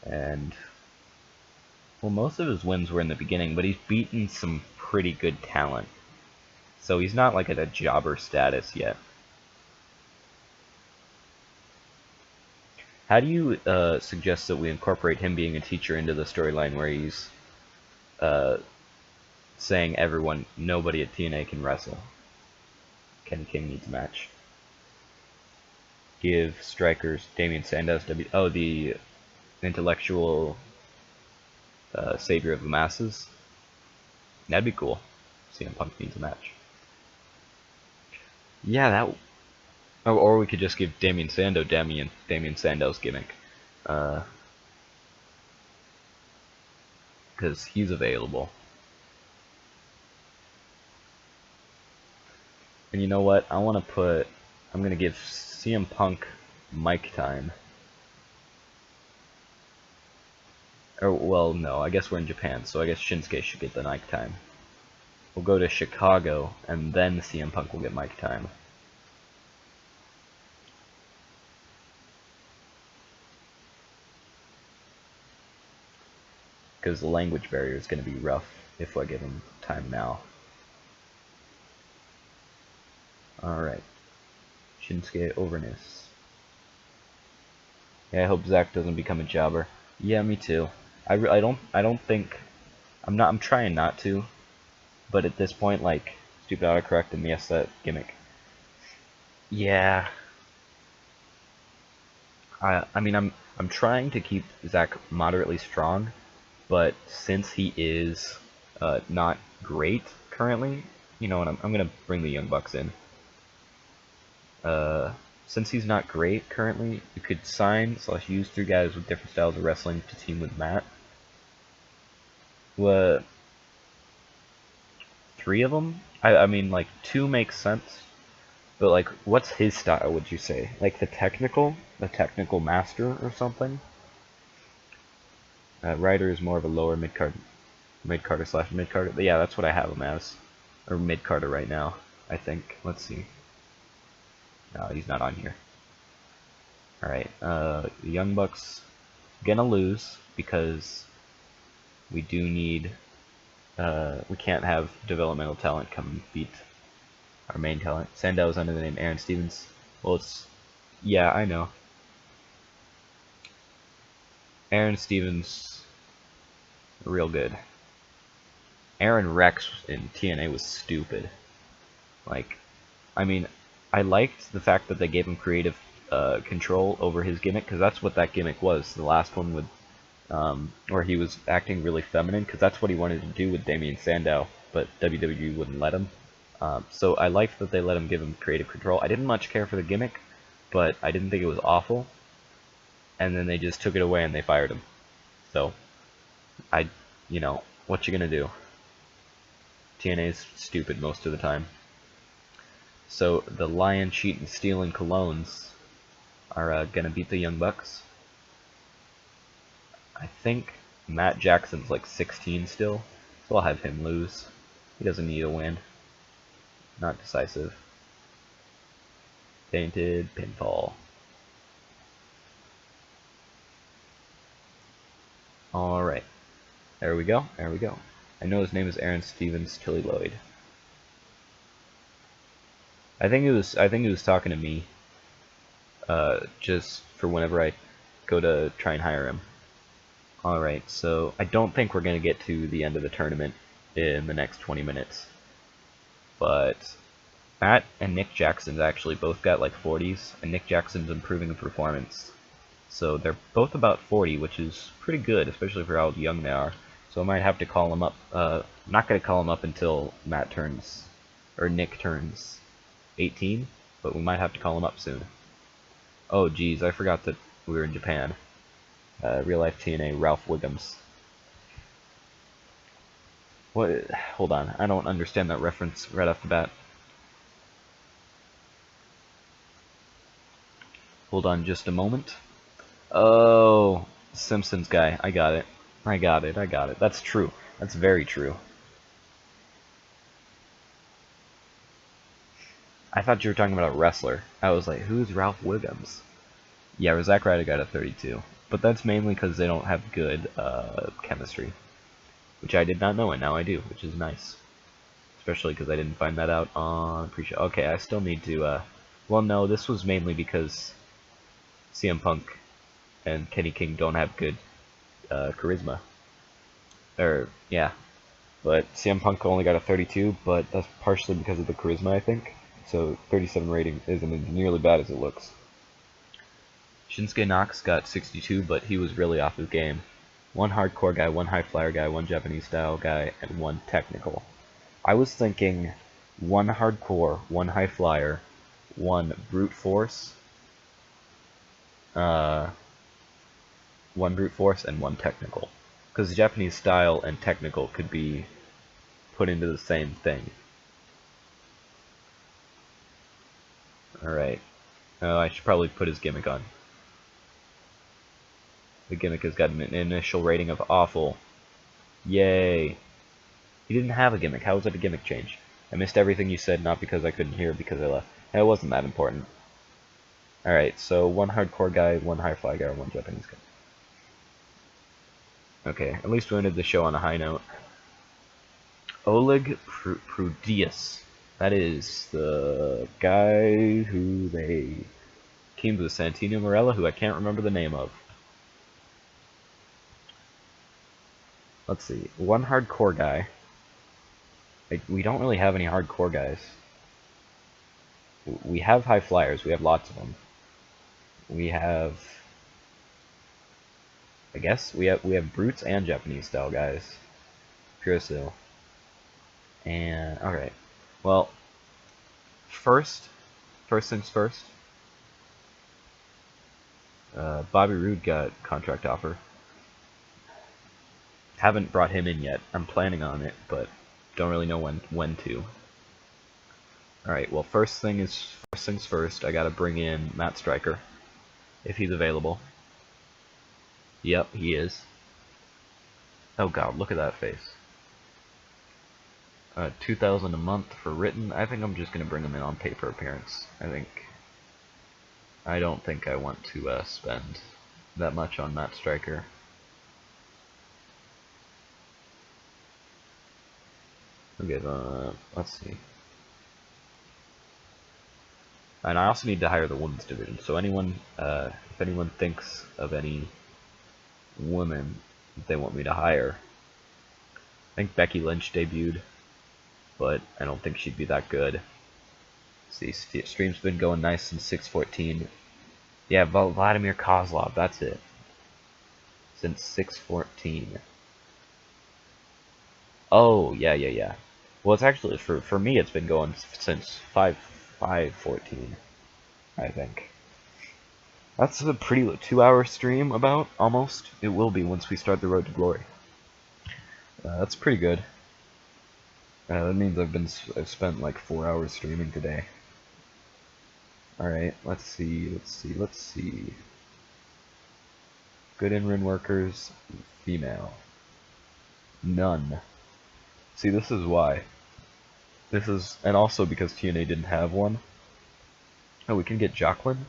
And, well, most of his wins were in the beginning, but he's beaten some pretty good talent. So he's not, like, at a jobber status yet. How do you suggest that we incorporate him being a teacher into the storyline where he's saying nobody at TNA can wrestle? Kenny King needs a match. Give strikers Damian Sandoz the intellectual savior of the masses. That'd be cool. CM Punk needs a match. Yeah, Oh, or we could just give Damien Sandow's gimmick. Because he's available. And you know what? I'm going to give CM Punk mic time. Or, well, no, I guess we're in Japan, so I guess Shinsuke should get the mic time. We'll go to Chicago, and then CM Punk will get mic time. Because the language barrier is going to be rough if I give him time now. Alright. Shinsuke overness. Yeah, I hope Zack doesn't become a jobber. Yeah, me too. I don't think I'm trying not to, but at this point, like, stupid autocorrect and yes, that gimmick. Yeah. I mean, I'm trying to keep Zack moderately strong, but since he is not great currently, you know, and I'm gonna bring the Young Bucks in. Since he's not great currently, you could sign / use 3 guys with different styles of wrestling to team with Matt. 3 of them? I mean, like, 2 makes sense, but like, what's his style? Would you say like the technical master or something? Ryder is more of a lower mid carder / mid carder. But yeah, that's what I have him as, or mid carder right now. I think. Let's see. No, he's not on here. All right, the Young Bucks gonna lose because we do need. We can't have developmental talent come and beat our main talent. Sandow's under the name Aaron Stevens. Well, it's yeah, I know. Aaron Stevens, real good. Aaron Rex in TNA was stupid. Like, I mean, I liked the fact that they gave him creative control over his gimmick, because that's what that gimmick was. The last one with, where he was acting really feminine, because that's what he wanted to do with Damien Sandow, but WWE wouldn't let him. So I liked that they let him give him creative control. I didn't much care for the gimmick, but I didn't think it was awful. And then they just took it away and they fired him. So, you know, what you gonna do? TNA is stupid most of the time. So the Lion, Cheat, and Stealing Colognes are gonna beat the Young Bucks. I think Matt Jackson's like 16 still, so I'll have him lose. He doesn't need a win. Not decisive. Tainted pinfall. Alright. There we go. There we go. I know his name is Aaron Stevens Tilly Lloyd. I think he was talking to me. Just for whenever I go to try and hire him. Alright, so I don't think we're gonna get to the end of the tournament in the next 20 minutes. But Matt and Nick Jackson's actually both got like 40s, and Nick Jackson's improving in performance. So they're both about 40, which is pretty good, especially for how young they are. So I might have to call him up. I'm not going to call him up until Nick turns 18, but we might have to call him up soon. Oh geez, I forgot that we were in Japan. Real life TNA Ralph Wiggums. What? Hold on, I don't understand that reference right off the bat. Hold on just a moment. Oh, Simpsons guy. I got it. I got it. That's true. That's very true. I thought you were talking about a wrestler. I was like, who's Ralph Wiggums? Yeah, Zack Ryder got a 32. But that's mainly because they don't have good chemistry. Which I did not know, and now I do, which is nice. Especially because I didn't find that out on pre-show. Okay, I still need to, well, no, this was mainly because CM Punk and Kenny King don't have good charisma. Yeah. But CM Punk only got a 32, but that's partially because of the charisma, I think. So 37 rating isn't as nearly bad as it looks. Shinsuke Knox got 62, but he was really off his game. One hardcore guy, one high flyer guy, one Japanese style guy, and one technical. I was thinking one hardcore, one high flyer, one brute force, one brute force, and one technical. Because Japanese style and technical could be put into the same thing. Alright. I should probably put his gimmick on. The gimmick has got an initial rating of awful. Yay. He didn't have a gimmick. How was it a gimmick change? I missed everything you said, not because I couldn't hear, because I left. It wasn't that important. Alright, so one hardcore guy, one high fly guy, one Japanese guy. Okay, at least we ended the show on a high note. Oleg Prudius. That is the guy who they teamed with Santino Marella, who I can't remember the name of. Let's see. One hardcore guy. We don't really have any hardcore guys. We have high flyers. We have lots of them. We have... I guess we have brutes and Japanese style guys. Pure Seal. And alright. Well, first things first. Bobby Roode got contract offer. Haven't brought him in yet. I'm planning on it, but don't really know when to. Alright, well first things first, I gotta bring in Matt Striker. If he's available. Yep, he is. Oh god, look at that face. 2,000 a month for written. I think I'm just gonna bring him in on paper appearance. I don't think I want to spend that much on Matt Striker. Okay, let's see. And I also need to hire the women's division. So anyone, if anyone thinks of any women that they want me to hire, I think Becky Lynch debuted, but I don't think she'd be that good. See, stream's been going nice since 6:14. Yeah, Vladimir Kozlov, that's it. Since 6:14. Oh, yeah. Well, it's actually, for me, it's been going since 5:14, I think. That's a pretty 2-hour stream, about, almost. It will be once we start the Road to Glory. That's pretty good. That means I've spent like 4 hours streaming today. Alright, let's see. Good in-ring workers, female. None. See, this is why. And also because TNA didn't have one. Oh, we can get Jacqueline?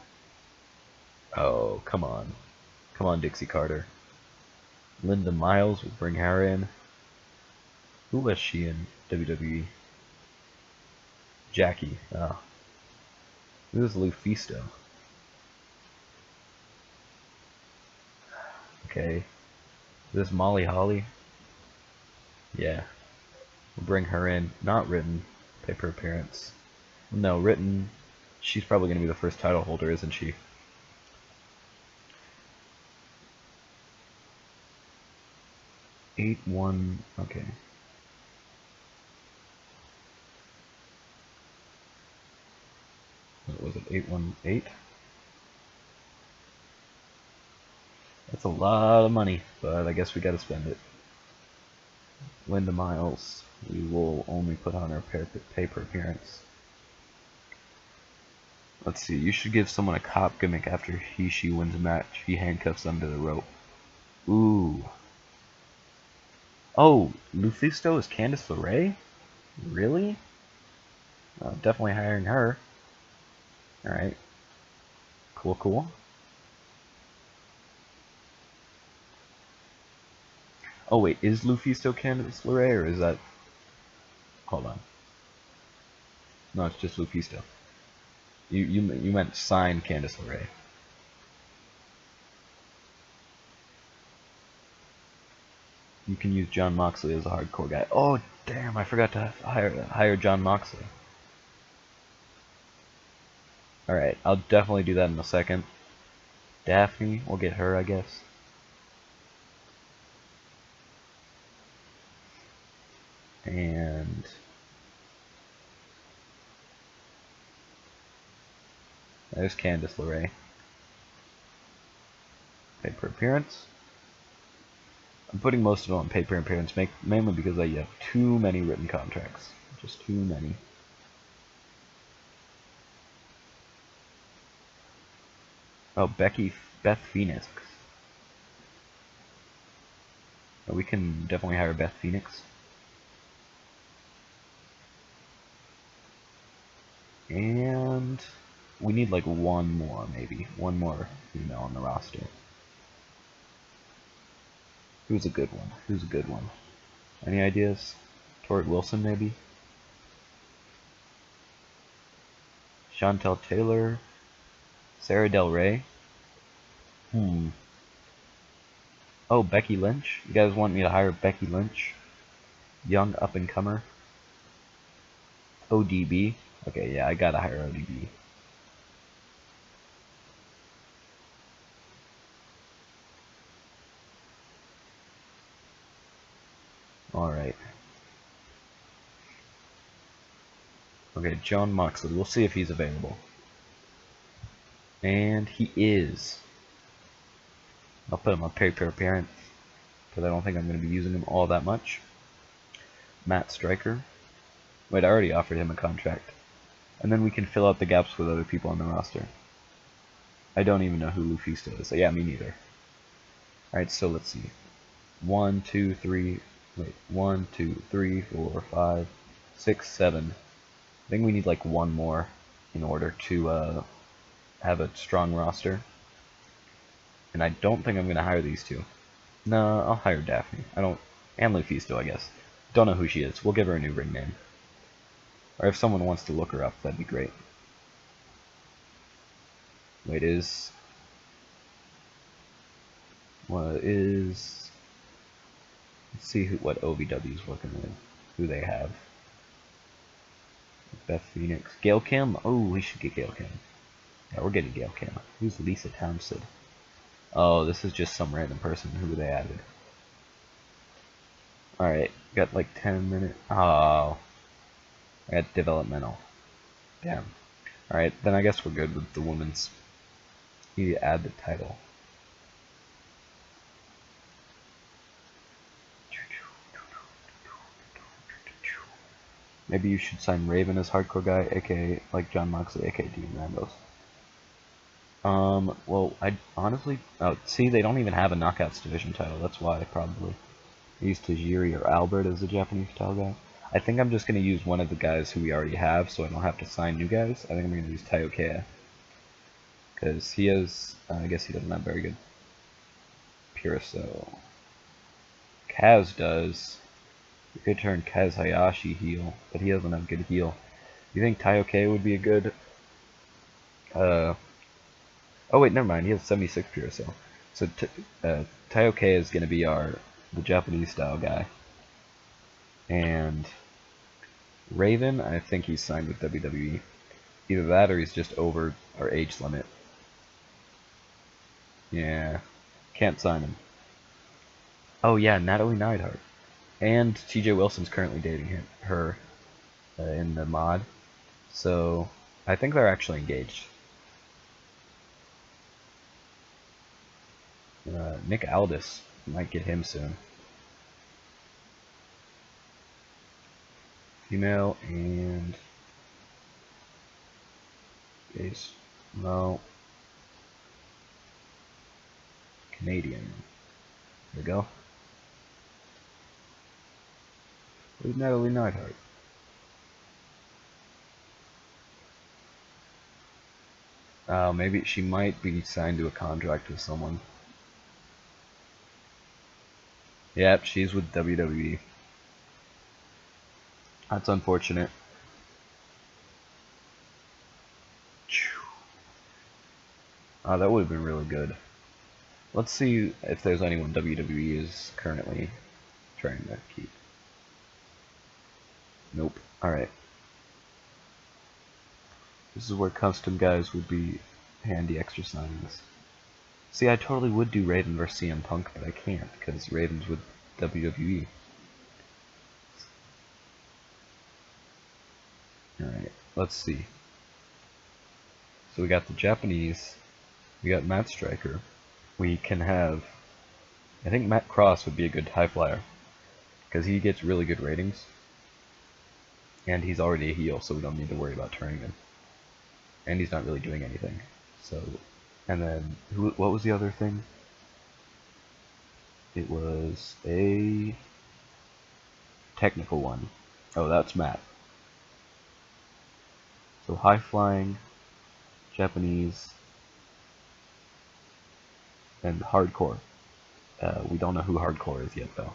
Oh, come on. Come on, Dixie Carter. Linda Miles, we'll bring her in. Who was she in WWE? Jackie. Oh. Who was Lufisto? Okay. Is this Molly Holly? Yeah. We'll bring her in. Not written. Paper appearance. No, written. She's probably going to be the first title holder, isn't she? Okay. What was it, 818? That's a lot of money, but I guess we gotta spend it. Linda Miles, we will only put on her paper appearance. Let's see, you should give someone a cop gimmick after she wins a match. He handcuffs them to the rope. Ooh. Oh, Lufisto is Candice LeRae? Really? Definitely hiring her. Alright. Cool. Oh wait, is Lufisto Candice LeRae, or is that... Hold on. No, it's just Lufisto. You meant sign Candice LeRae. You can use John Moxley as a hardcore guy. Oh damn, I forgot to hire John Moxley. Alright, I'll definitely do that in a second. Daphne, we'll get her, I guess. And There's Candice LeRae. Pay per appearance. I'm putting most of them on pay per appearance, mainly because I have too many written contracts. Just too many. Oh, Beth Phoenix. Oh, we can definitely hire Beth Phoenix. And we need like one more, maybe. One more female on the roster. Who's a good one? Who's a good one? Any ideas? Torrid Wilson, maybe? Chantel Taylor? Sarah Del Rey? Oh, Becky Lynch? You guys want me to hire Becky Lynch? Young up-and-comer? ODB? Okay, yeah, I gotta hire ODB. Alright. Okay, John Moxley. We'll see if he's available. And he is. I'll put him on pay per appearance, because I don't think I'm going to be using him all that much. Matt Stryker. Wait, I already offered him a contract. And then we can fill out the gaps with other people on the roster. I don't even know who Lufisto is. Yeah, me neither. Alright, so let's see. 1, 2, 3, 4, 5, 6, 7. I think we need like one more in order to have a strong roster. And I don't think I'm going to hire these two. No, I'll hire Daphne. And Lufisto, I guess. Don't know who she is. We'll give her a new ring name. Or if someone wants to look her up, that'd be great. Wait, let's see what OVW is working with. Who they have. Beth Phoenix. Gail Kim? Oh, we should get Gail Kim. Yeah, we're getting Gail Kim. Who's Lisa Townsend? Oh, this is just some random person who they added. Alright, got like 10 minutes. Oh. I got developmental. Damn. Alright, then I guess we're good with the women's. You add the title. Maybe you should sign Raven as hardcore guy, aka like John Moxley, aka Dean Rambos. Well, I honestly, see, they don't even have a Knockouts division title. That's why probably. I used Tajiri or Albert as a Japanese style guy. I think I'm just gonna use one of the guys who we already have, so I don't have to sign new guys. I think I'm gonna use Taiyokea, because he has, I guess he doesn't have very good Puriso. Kaz does. You could turn Kaz Hayashi heel, but he doesn't have good heel. You think Taiyokea would be a good, oh wait, never mind, he has 76 Puriso. So Taiyokea is gonna be the Japanese style guy. And Raven, I think he's signed with WWE. Either that or he's just over our age limit. Yeah, can't sign him. Oh yeah, Natalie Neidhart. And TJ Wilson's currently dating her in the mod. So I think they're actually engaged. Nick Aldis, might get him soon. Female and gays. No. Canadian. There we go. Who's Natalie Neidhart? Maybe she might be signed to a contract with someone. Yep, she's with WWE. That's unfortunate. Oh, that would have been really good. Let's see if there's anyone WWE is currently trying to keep. Nope. Alright. This is where custom guys would be handy extra signings. See, I totally would do Raven vs. CM Punk, but I can't, because Raven's with WWE. Alright, let's see. So we got the Japanese, we got Matt Striker, we can have, I think Matt Cross would be a good high flyer, because he gets really good ratings, and he's already a heel, so we don't need to worry about turning him. And he's not really doing anything. So, and then, what was the other thing? It was a technical one. Oh, that's Matt. So high flying, Japanese, and hardcore. We don't know who hardcore is yet, though.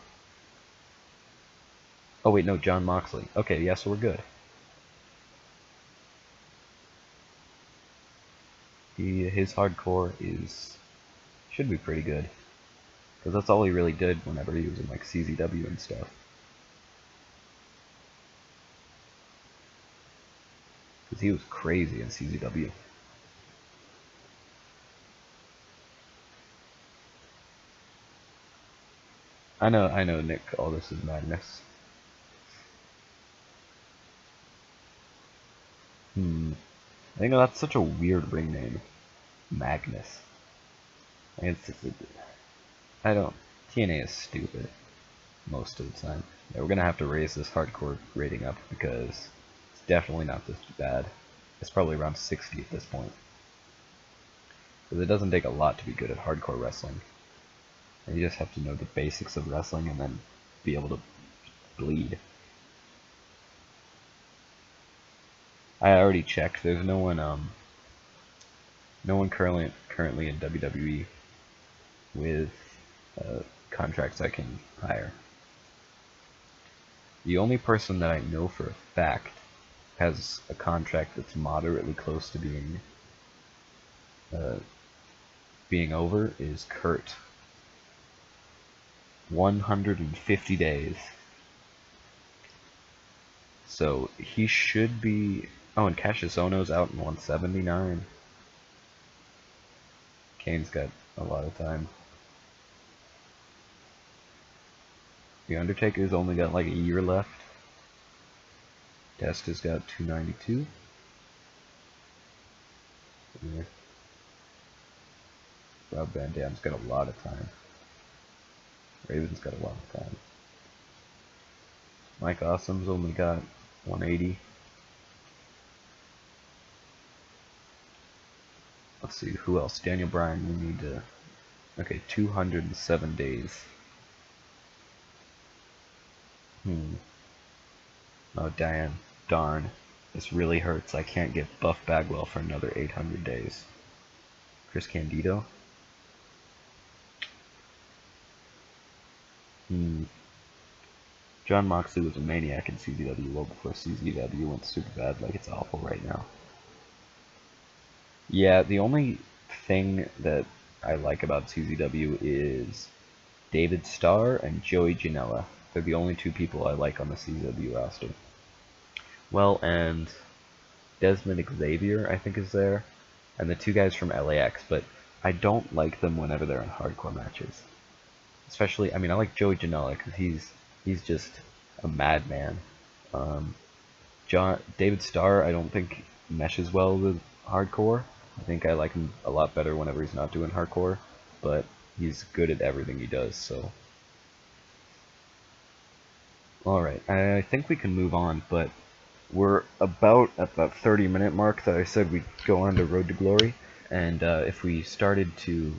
Oh wait, no, John Moxley. Okay, yeah, so we're good. His hardcore should be pretty good, because that's all he really did whenever he was in like CZW and stuff. Because he was crazy in CZW. I know, Nick, all this is madness. I think that's such a weird ring name. Magnus. I don't. TNA is stupid. Most of the time. Yeah, we're gonna have to raise this hardcore rating up because it's definitely not this bad. It's probably around 60 at this point. Because it doesn't take a lot to be good at hardcore wrestling. And you just have to know the basics of wrestling and then be able to bleed. I already checked. There's no one currently in WWE with contracts I can hire. The only person that I know for a fact has a contract that's moderately close to being over is Kurt. 150 days. So he should be. Oh, and Cassius Ohno's out in 179. Kane's got a lot of time. The Undertaker's only got like a year left. Testa's got 292. Yeah. Rob Van Dam's got a lot of time. Raven's got a lot of time. Mike Awesome's only got 180. Let's see, who else? Daniel Bryan, we need to... Okay, 207 days. Oh, Diane. Darn. This really hurts. I can't get Buff Bagwell for another 800 days. Chris Candido? John Moxley was a maniac in CZW well before CZW went super bad. Like, it's awful right now. Yeah, the only thing that I like about CZW is David Starr and Joey Janela. They're the only two people I like on the CZW roster. Well, and Desmond Xavier, I think, is there. And the two guys from LAX, but I don't like them whenever they're in hardcore matches. Especially, I mean, I like Joey Janela because he's just a madman. David Starr, I don't think meshes well with hardcore. I think I like him a lot better whenever he's not doing hardcore, but he's good at everything he does, so. Alright, I think we can move on, but we're about at that 30-minute mark that I said we'd go on to Road to Glory, and if we started to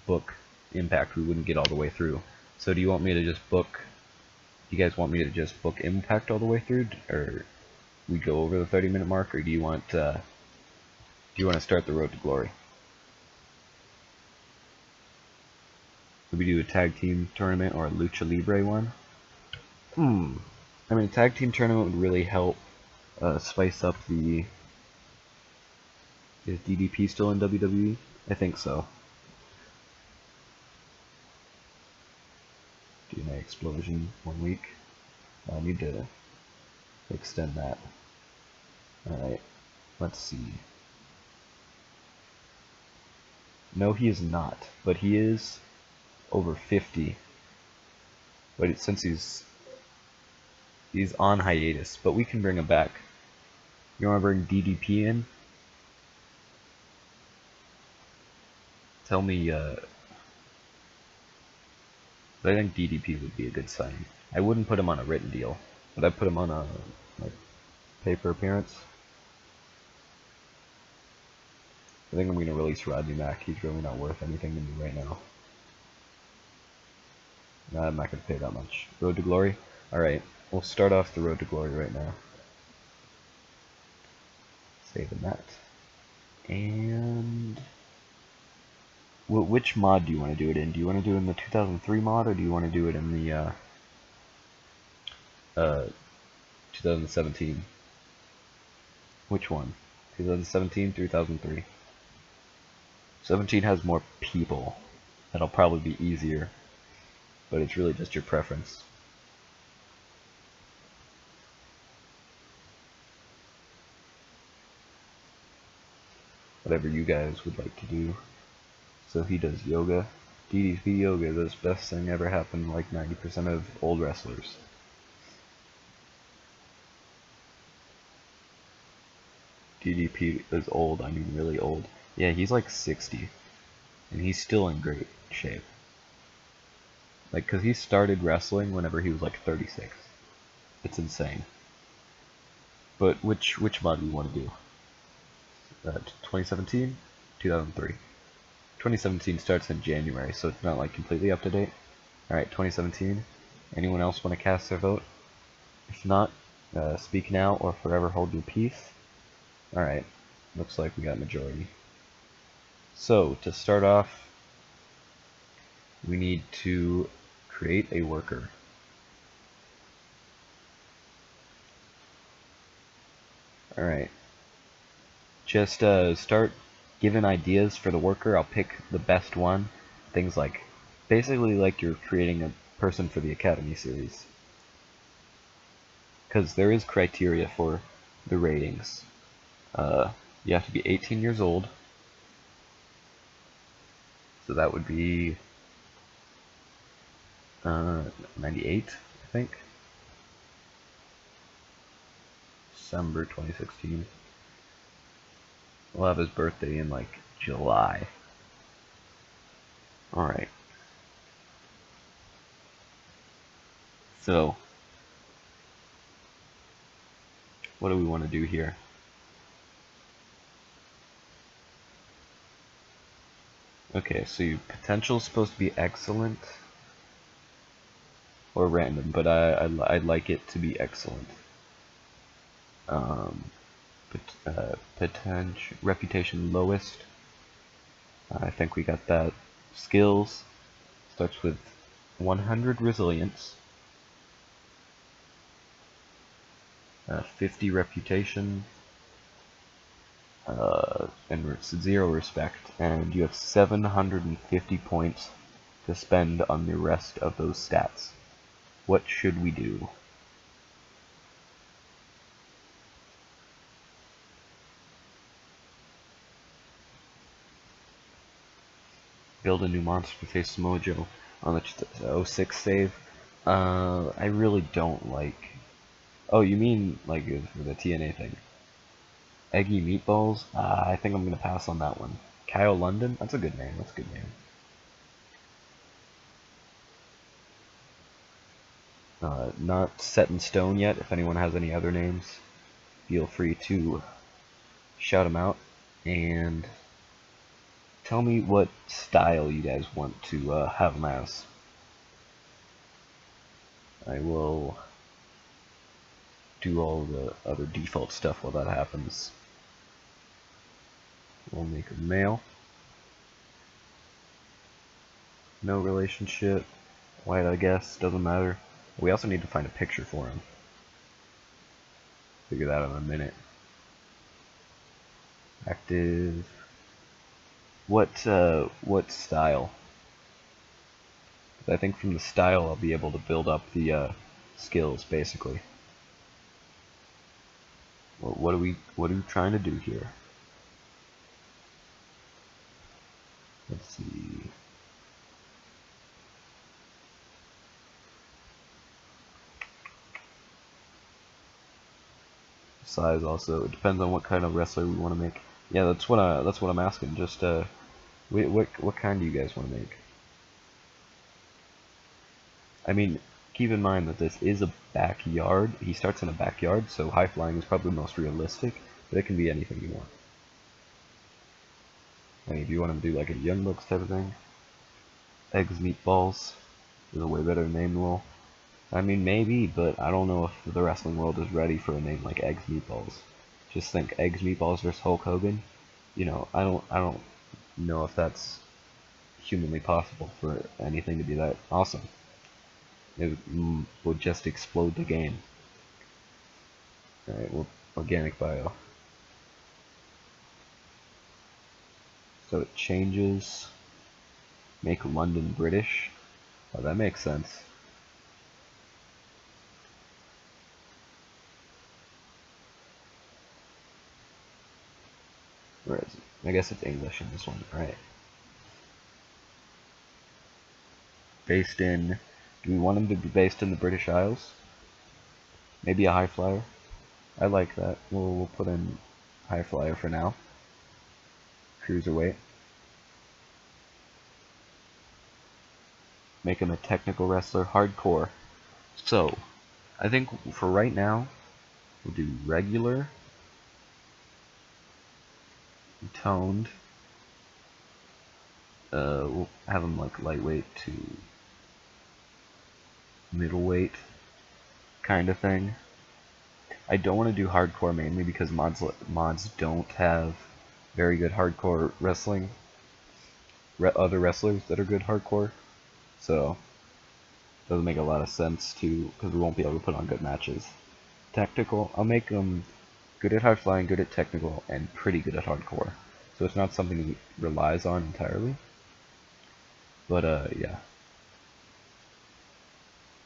book Impact, we wouldn't get all the way through. So do you want me to just book... Do you guys want me to just book Impact all the way through, or we go over the 30-minute mark, or do you want to start the Road to Glory? Would we do a tag team tournament or a Lucha Libre one? I mean, a tag team tournament would really help spice up the... Is DDP still in WWE? I think so. DNA Explosion 1 week. I need to extend that. Alright, let's see. No, he is not, but he is over 50. But since he's on hiatus, but we can bring him back. You want to bring DDP in? Tell me, but I think DDP would be a good signing. I wouldn't put him on a written deal, but I'd put him on a like paper appearance. I think I'm going to release Rodney Mack. He's really not worth anything to me right now. Nah, I'm not going to pay that much. Road to Glory? Alright, we'll start off the Road to Glory right now. Saving that. And which mod do you want to do it in? Do you want to do it in the 2003 mod, or do you want to do it in the 2017? Which one? 2017 through 2003. 17 has more people. That'll probably be easier, but it's really just your preference. Whatever you guys would like to do. So he does yoga. DDP yoga is the best thing ever happened to like 90% of old wrestlers. DDP is old, I mean really old. Yeah, he's like 60. And he's still in great shape. Like, cause he started wrestling whenever he was like 36. It's insane. But which mod do you want to do? 2017? 2003. 2017 starts in January, so it's not like completely up to date. Alright, 2017. Anyone else want to cast their vote? If not, speak now or forever hold your peace. Alright, looks like we got majority. So, to start off, we need to create a worker. Alright. Just start giving ideas for the worker. I'll pick the best one. Things like, basically like you're creating a person for the Academy series. Because there is criteria for the ratings. You have to be 18 years old. So that would be 98, I think. December 2016. We'll have his birthday in like July. Alright. So, what do we want to do here? Okay, so your potential is supposed to be excellent or random, but I'd like it to be excellent. Potential reputation lowest. I think we got that. Skills starts with 100 resilience, 50 reputation, and 0 respect, and you have 750 points to spend on the rest of those stats. What should we do? Build a new monster to face Samoa Joe on the 06 save. I really don't like... Oh, you mean like for the TNA thing? Eggy Meatballs? I think I'm going to pass on that one. Kyle London? That's a good name. That's a good name. Not set in stone yet. If anyone has any other names, feel free to shout them out. And tell me what style you guys want to have them as. I will do all the other default stuff while that happens. We'll make a male. No relationship. White, I guess. Doesn't matter. We also need to find a picture for him. Figure that out in a minute. Active. What style? I think from the style I'll be able to build up the skills, basically. Well, what are we trying to do here? Let's see. Size also, it depends on what kind of wrestler we want to make. Yeah, that's what I'm asking. Just What kind do you guys want to make? I mean, keep in mind that this is a backyard. He starts in a backyard, so high flying is probably the most realistic, but it can be anything you want. I mean, if you want to do like a Young Bucks type of thing, Eggs Meatballs is a way better name, lol. I mean, maybe, but I don't know if the wrestling world is ready for a name like Eggs Meatballs. Just think Eggs Meatballs versus Hulk Hogan. You know, I don't know if that's humanly possible for anything to be that awesome. It would just explode the game. Alright, well, organic bio. So it changes. Make London British. Oh, that makes sense. Where is it? I guess it's English in this one. Alright. Based in... Do we want him to be based in the British Isles? Maybe a high flyer? I like that. We'll put in high flyer for now. Cruiserweight. Make him a technical wrestler. Hardcore. So, I think for right now, we'll do regular, toned. We'll have him like lightweight to middleweight kind of thing. I don't want to do hardcore mainly because mods don't have very good hardcore wrestling. Other wrestlers that are good hardcore, so it doesn't make a lot of sense to, because we won't be able to put on good matches. Tactical, I'll make them good at high flying, good at technical, and pretty good at hardcore. So it's not something he relies on entirely. But yeah.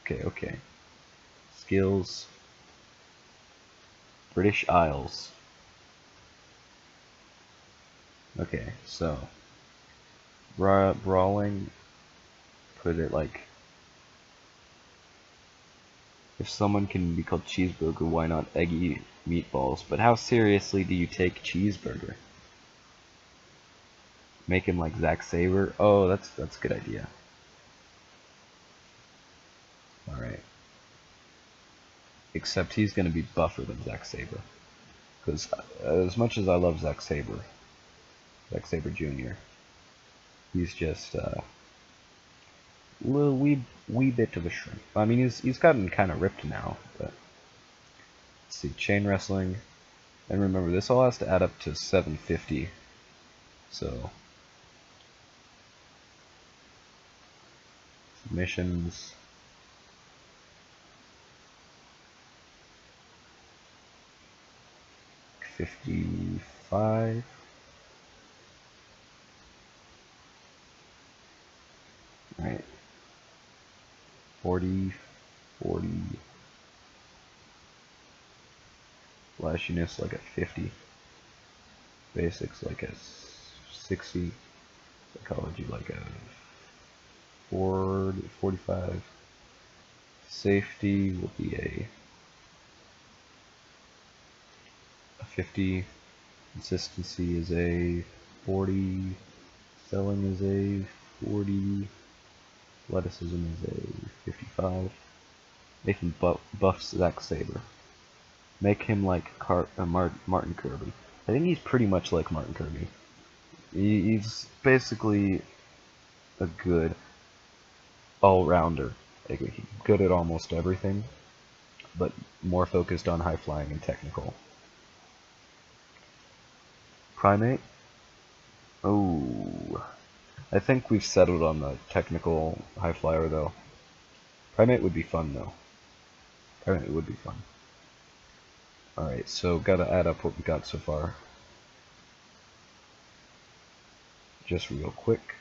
Okay. Skills. British Isles. Okay, so brawling, put it like, if someone can be called Cheeseburger, why not Eggy Meatballs? But how seriously do you take Cheeseburger? Make him like Zack Sabre? Oh, that's a good idea. Alright. Except he's gonna be buffer than Zack Sabre. Because as much as I love Zack Sabre Jr., he's just a little wee bit of a shrimp. I mean, he's gotten kind of ripped now, but let's see, chain wrestling, and remember this all has to add up to 750. So submissions. $55. Alright. 40. Flashiness like a 50. Basics like a 60. Psychology like a 45. Safety will be a 50. Consistency is a 40. Selling is a 40. Athleticism is a 55. Make him buff Zack Sabre. Make him like Martin Kirby. I think he's pretty much like Martin Kirby. He's basically a good all-rounder. Like, he's good at almost everything, but more focused on high flying and technical. Primate? Oh, I think we've settled on the technical high flyer though. Primate would be fun though. Primate would be fun. Alright, so gotta add up what we got so far. Just real quick.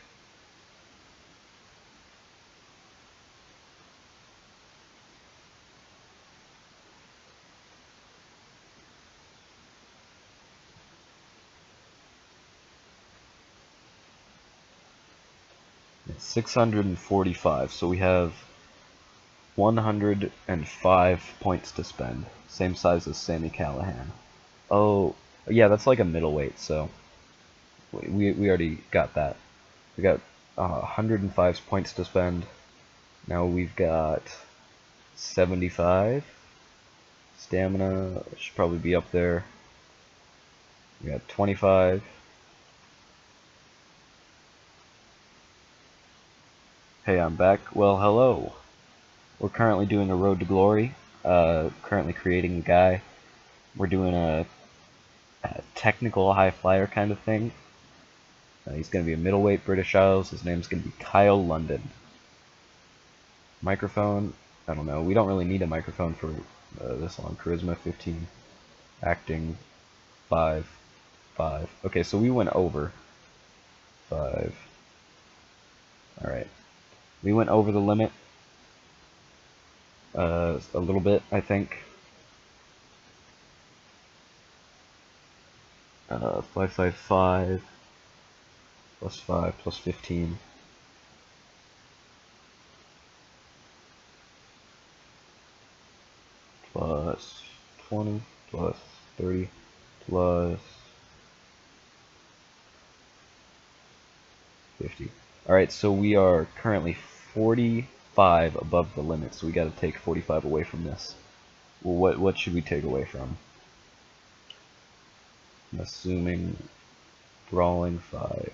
It's 645, so we have 105 points to spend. Same size as Sami Callihan. Oh, yeah, that's like a middleweight, so we already got that. We got 105 points to spend. Now we've got 75. Stamina should probably be up there. We got 25. Hey, I'm back. Well, hello. We're currently doing a Road to Glory. Currently creating the guy. We're doing a technical high flyer kind of thing. He's going to be a middleweight British Isles. His name's going to be Kyle London. Microphone, I don't know. We don't really need a microphone for this long. Charisma 15. Acting 5. 5. Okay, so we went over 5. Alright. We went over the limit a little bit, I think. 555 plus 5 plus 15. Plus 20 plus 30 plus 50. Alright, so we are currently 45 above the limit, so we gotta take 45 away from this. Well, what should we take away from? I'm assuming brawling 5.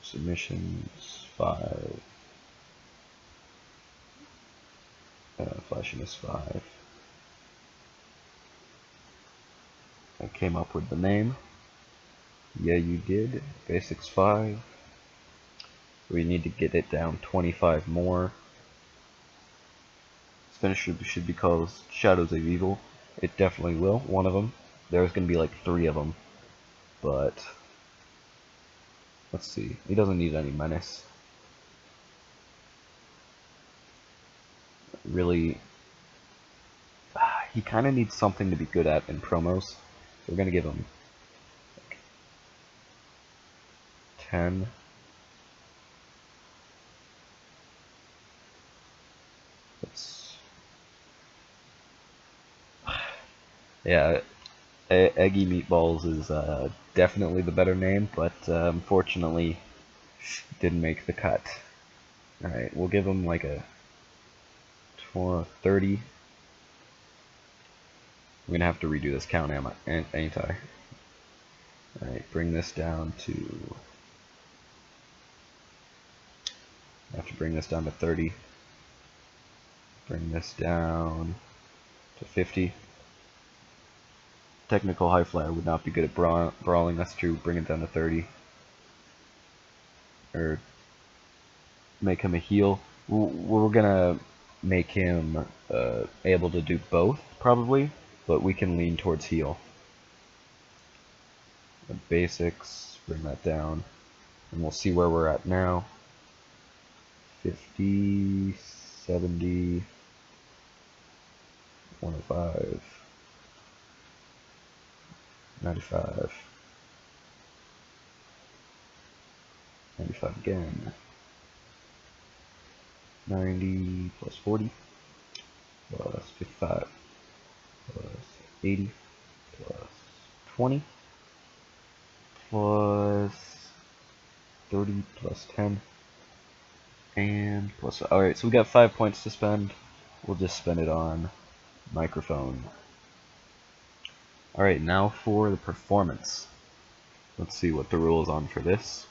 Submissions 5. Flashiness 5. I came up with the name. Yeah, you did. Basics 5. We need to get it down 25 more. This finish should be called Shadows of Evil. It definitely will. One of them. There's going to be like 3 of them. But let's see. He doesn't need any menace. Really, he kind of needs something to be good at in promos. We're going to give him 10. Yeah, Eggy Meatballs is definitely the better name, but unfortunately didn't make the cut. Alright, we'll give him like a 30. We're going to have to redo this count anytime. Alright, bring this down to... I have to bring this down to 30. Bring this down to 50. Technical high flyer would not be good at brawling, that's true. Bring it down to 30. Or make him a heel. We're gonna make him able to do both, probably, but we can lean towards heel. The basics, bring that down, and we'll see where we're at now. 50, 70, 105, 95, 95 again, 90 plus 40 plus 55 plus 80 plus 20 plus 30 plus 10 and plus... Alright, so we got 5 points to spend. We'll just spend it on microphone. Alright, now for the performance. Let's see what the rules on for this.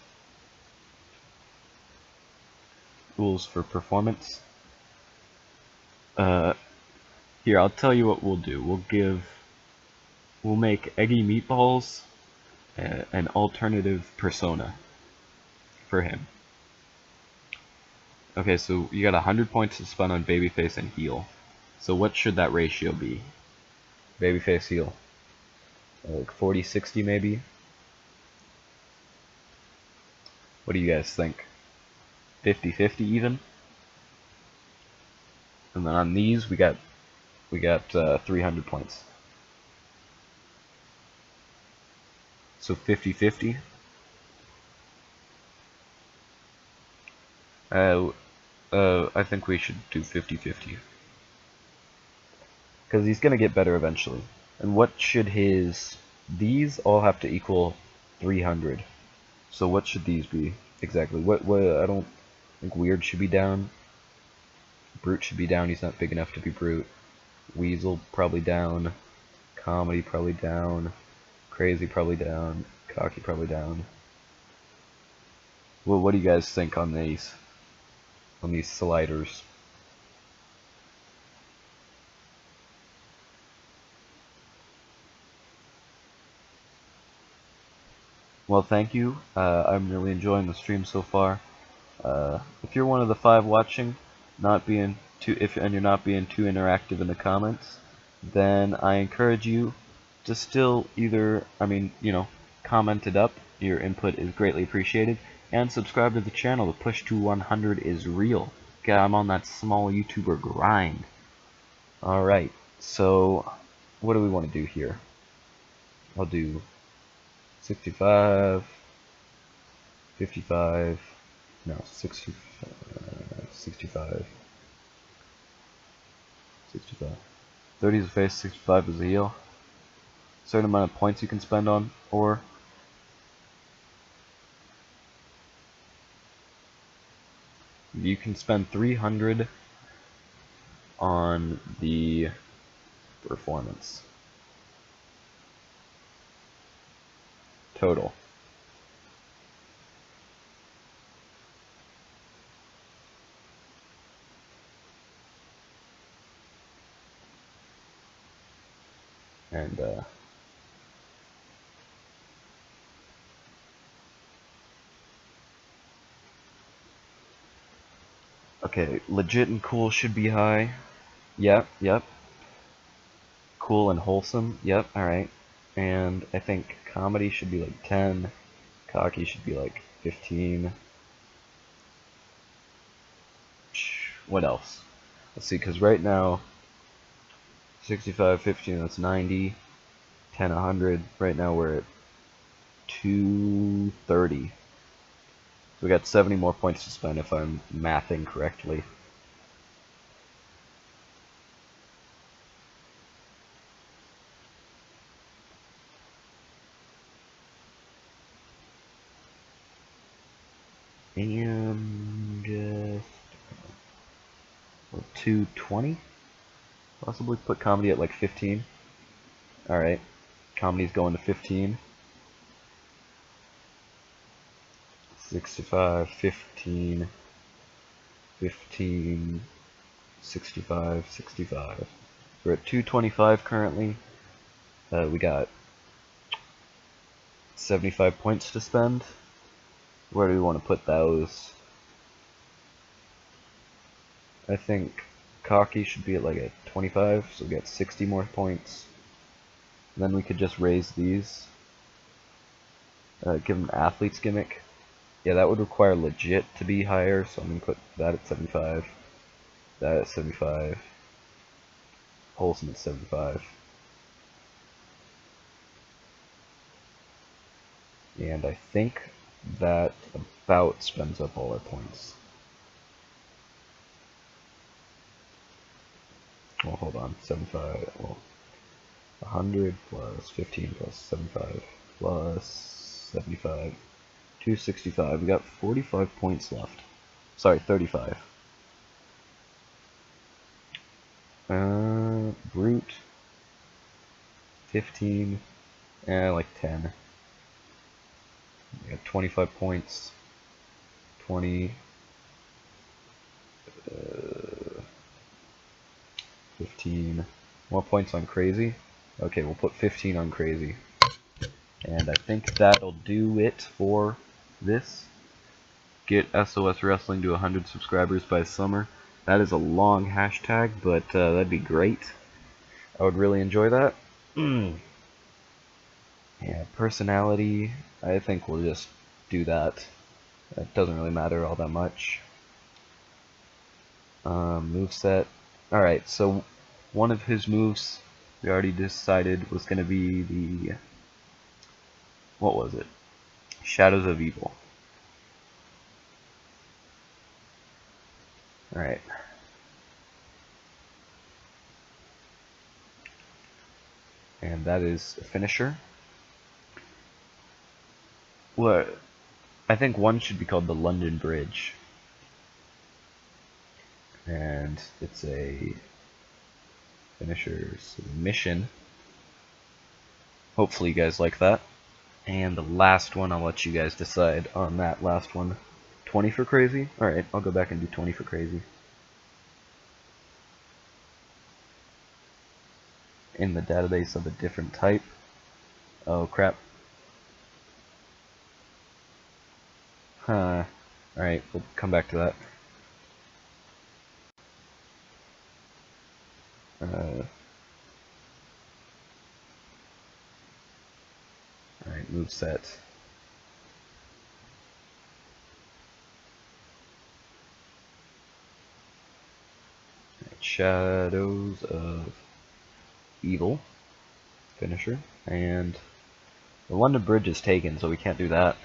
Rules for performance. Here, I'll tell you what we'll do. We'll make Eggy Meatballs an alternative persona for him. Okay, so you got 100 points to spend on babyface and heel. So what should that ratio be? Babyface, heel. Like 40-60 maybe? What do you guys think? 50-50 even? And then on these we got 300 points. So 50-50. I think we should do 50-50. Because he's gonna get better eventually. And what should his these all have to equal 300. So what should these be exactly? What I don't think Weird should be down. Brute should be down. He's not big enough to be Brute. Weasel probably down. Comedy probably down. Crazy probably down. Cocky probably down. Well, what do you guys think on these? On these sliders? Well, thank you. I'm really enjoying the stream so far. If you're one of the 5 watching, and you're not being too interactive in the comments, then I encourage you to still either, comment it up. Your input is greatly appreciated, and subscribe to the channel. The push to 100 is real. God, I'm on that small YouTuber grind. All right, so what do we want to do here? I'll do 65, 55. No, 65. 30 is a face, 65 is a heal. Certain amount of points you can spend on, or you can spend 300 on the performance. Total. And okay, legit and cool should be high. Yep. Cool and wholesome. Yep, alright. And I think comedy should be like 10. Cocky should be like 15. What else? Let's see, because right now 65, 15, that's 90. 10, 100. Right now we're at 230. So we got 70 more points to spend if I'm mathing correctly. And just 220. Possibly put comedy at like 15. Alright. Comedy's going to 15. 65, 15, 15, 65, 65. We're at 225 currently. We got 75 points to spend. Where do we want to put those? I think Cocky should be at like a 25, so we get 60 more points. And then we could just raise these. Give them Athlete's Gimmick. Yeah, that would require legit to be higher, so I'm going to put that at 75. That at 75. Wholesome at 75. And I think that about spends up all our points. Well, hold on. 75. Well, 100 plus 15 plus 75 plus 75. 265. We got 45 points left. Sorry, 35. Brute. 15. Like 10. We got 25 points. 20. 15. More points on Crazy. Okay, we'll put 15 on Crazy. And I think that'll do it for this. Get SOS Wrestling to 100 subscribers by summer. That is a long hashtag, but that'd be great. I would really enjoy that. Yeah, personality, I think we'll just do that. It doesn't really matter all that much. Moveset. Alright, so one of his moves we already decided was going to be the... What was it? Shadows of Evil. Alright. And that is a finisher. Well, I think one should be called the London Bridge. And it's a finisher submission. Hopefully you guys like that. And the last one, I'll let you guys decide on that last one. 20 for crazy? Alright, I'll go back and do 20 for crazy. In the database of a different type. Oh crap. Huh. Alright, we'll come back to that. Alright, move set. Shadows of Evil finisher, and the London Bridge is taken, so we can't do that.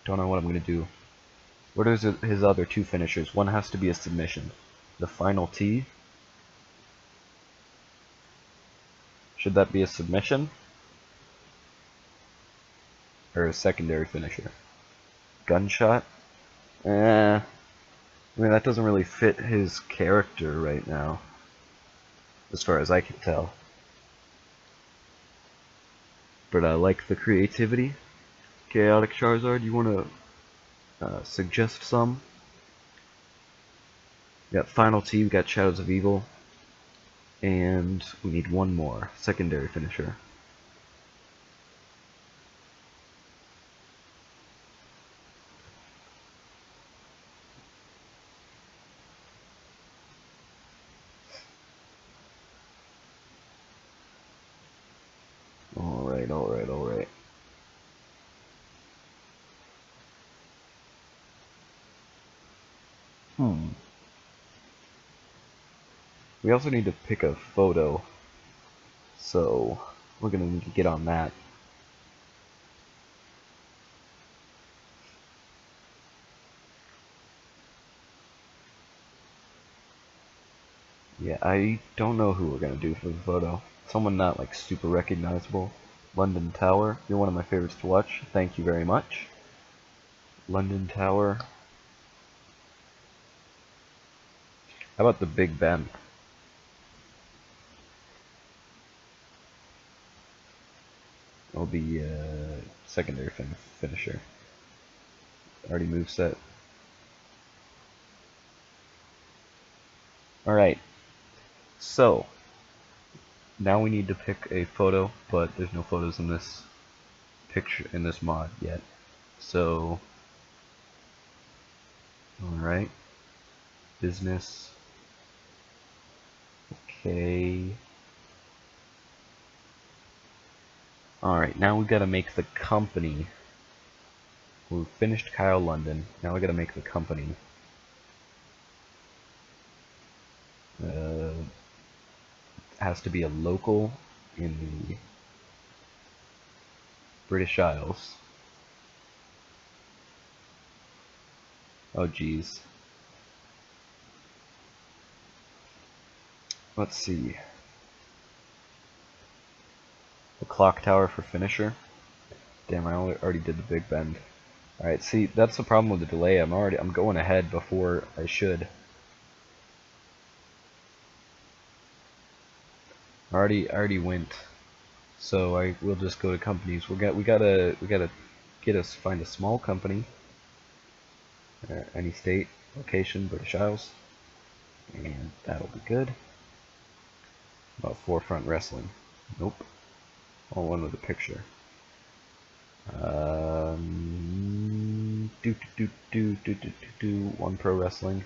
Don't know what I'm gonna do. What are his other two finishers? One has to be a submission. The final T. Should that be a submission? Or a secondary finisher? Gunshot? I mean, that doesn't really fit his character right now, as far as I can tell. But I like the creativity. Chaotic Charizard, you want to suggest some? We got Final T, we got Shadows of Evil, and we need one more, secondary finisher. Alright. We also need to pick a photo, so we're gonna need to get on that. Yeah, I don't know who we're gonna do for the photo. Someone not like super recognizable. London Tower, you're one of my favorites to watch. Thank you very much. London Tower. How about the Big Ben? I'll be secondary finisher. Already move set. Alright. So now we need to pick a photo, but there's no photos in this picture in this mod yet. So alright. Business. Okay. Alright, now we gotta make the company. We finished Kyle London. Now we gotta make the company. Has to be a local in the British Isles. Oh geez. Let's see. The clock tower for finisher. Damn, I already did the Big Bend. Alright, see, that's the problem with the delay. I'm going ahead before I should. I already went. So I will just go to companies. We gotta find a small company. Any state, location, British Isles. And that'll be good. About Forefront Wrestling. Nope. All one with a picture. One Pro Wrestling.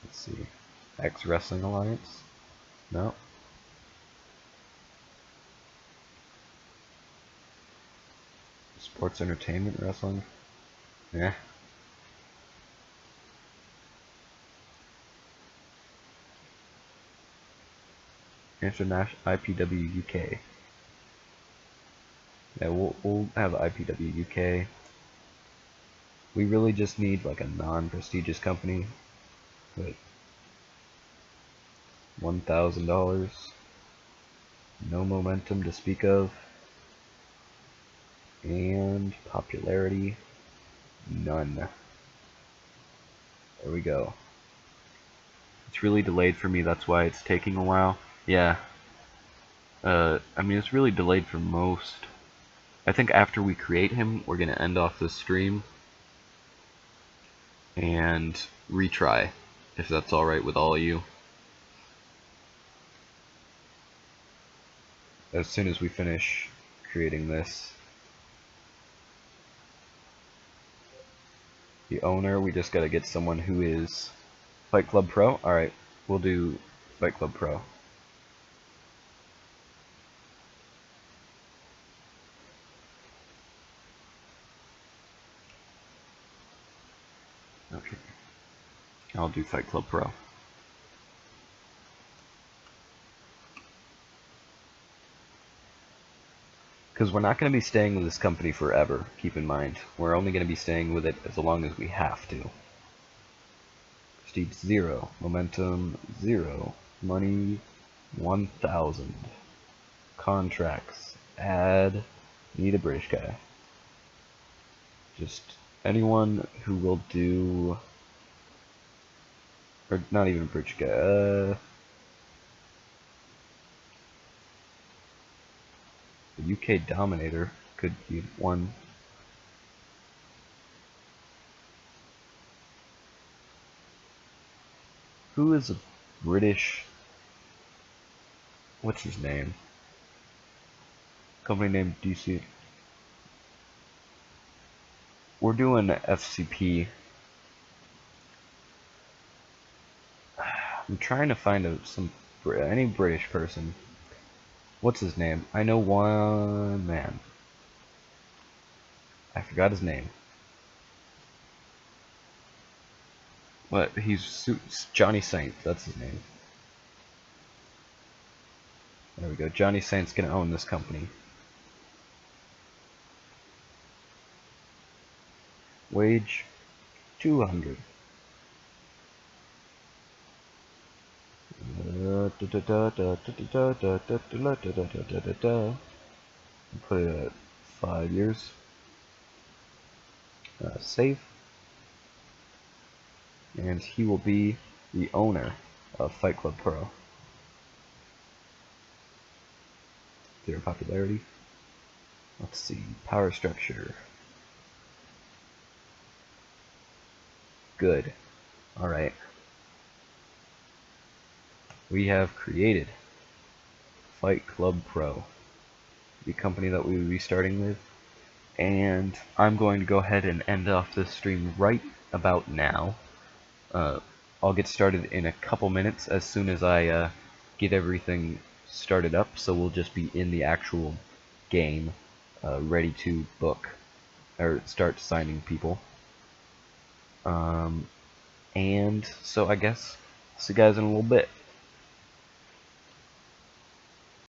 Let's see. X Wrestling Alliance. No. Sports Entertainment Wrestling. Yeah. International IPW UK. Yeah, we'll have IPW UK. We really just need like a non-prestigious company, but $1,000. No momentum to speak of. And popularity, none. There we go. It's really delayed for me, that's why it's taking a while. Yeah. I mean, it's really delayed for most. I think after we create him, we're going to end off this stream and retry, if that's alright with all of you. As soon as we finish creating this. The owner, we just gotta get someone who is Fight Club Pro. Alright, we'll do Fight Club Pro. Okay. I'll do Fight Club Pro. Because we're not going to be staying with this company forever, keep in mind. We're only going to be staying with it as long as we have to. Prestige 0. Momentum 0. Money 1,000. Contracts. Add. Need a British guy. Just anyone who will do... Or not even a British guy. The UK Dominator could be one. Who is a British... What's his name? Company name DC. We're doing FCP. I'm trying to find any British person. What's his name? I know one man. I forgot his name. What? He's Johnny Saint. That's his name. There we go. Johnny Saint's gonna own this company. Wage 200. Put it at 5 years. Save. And he will be the owner of Fight Club Pro. Their popularity. Let's see. Power structure. Good. Alright. We have created Fight Club Pro, the company that we will be starting with, and I'm going to go ahead and end off this stream right about now. I'll get started in a couple minutes as soon as I get everything started up, so we'll just be in the actual game, ready to book or start signing people. And so I guess see you guys in a little bit.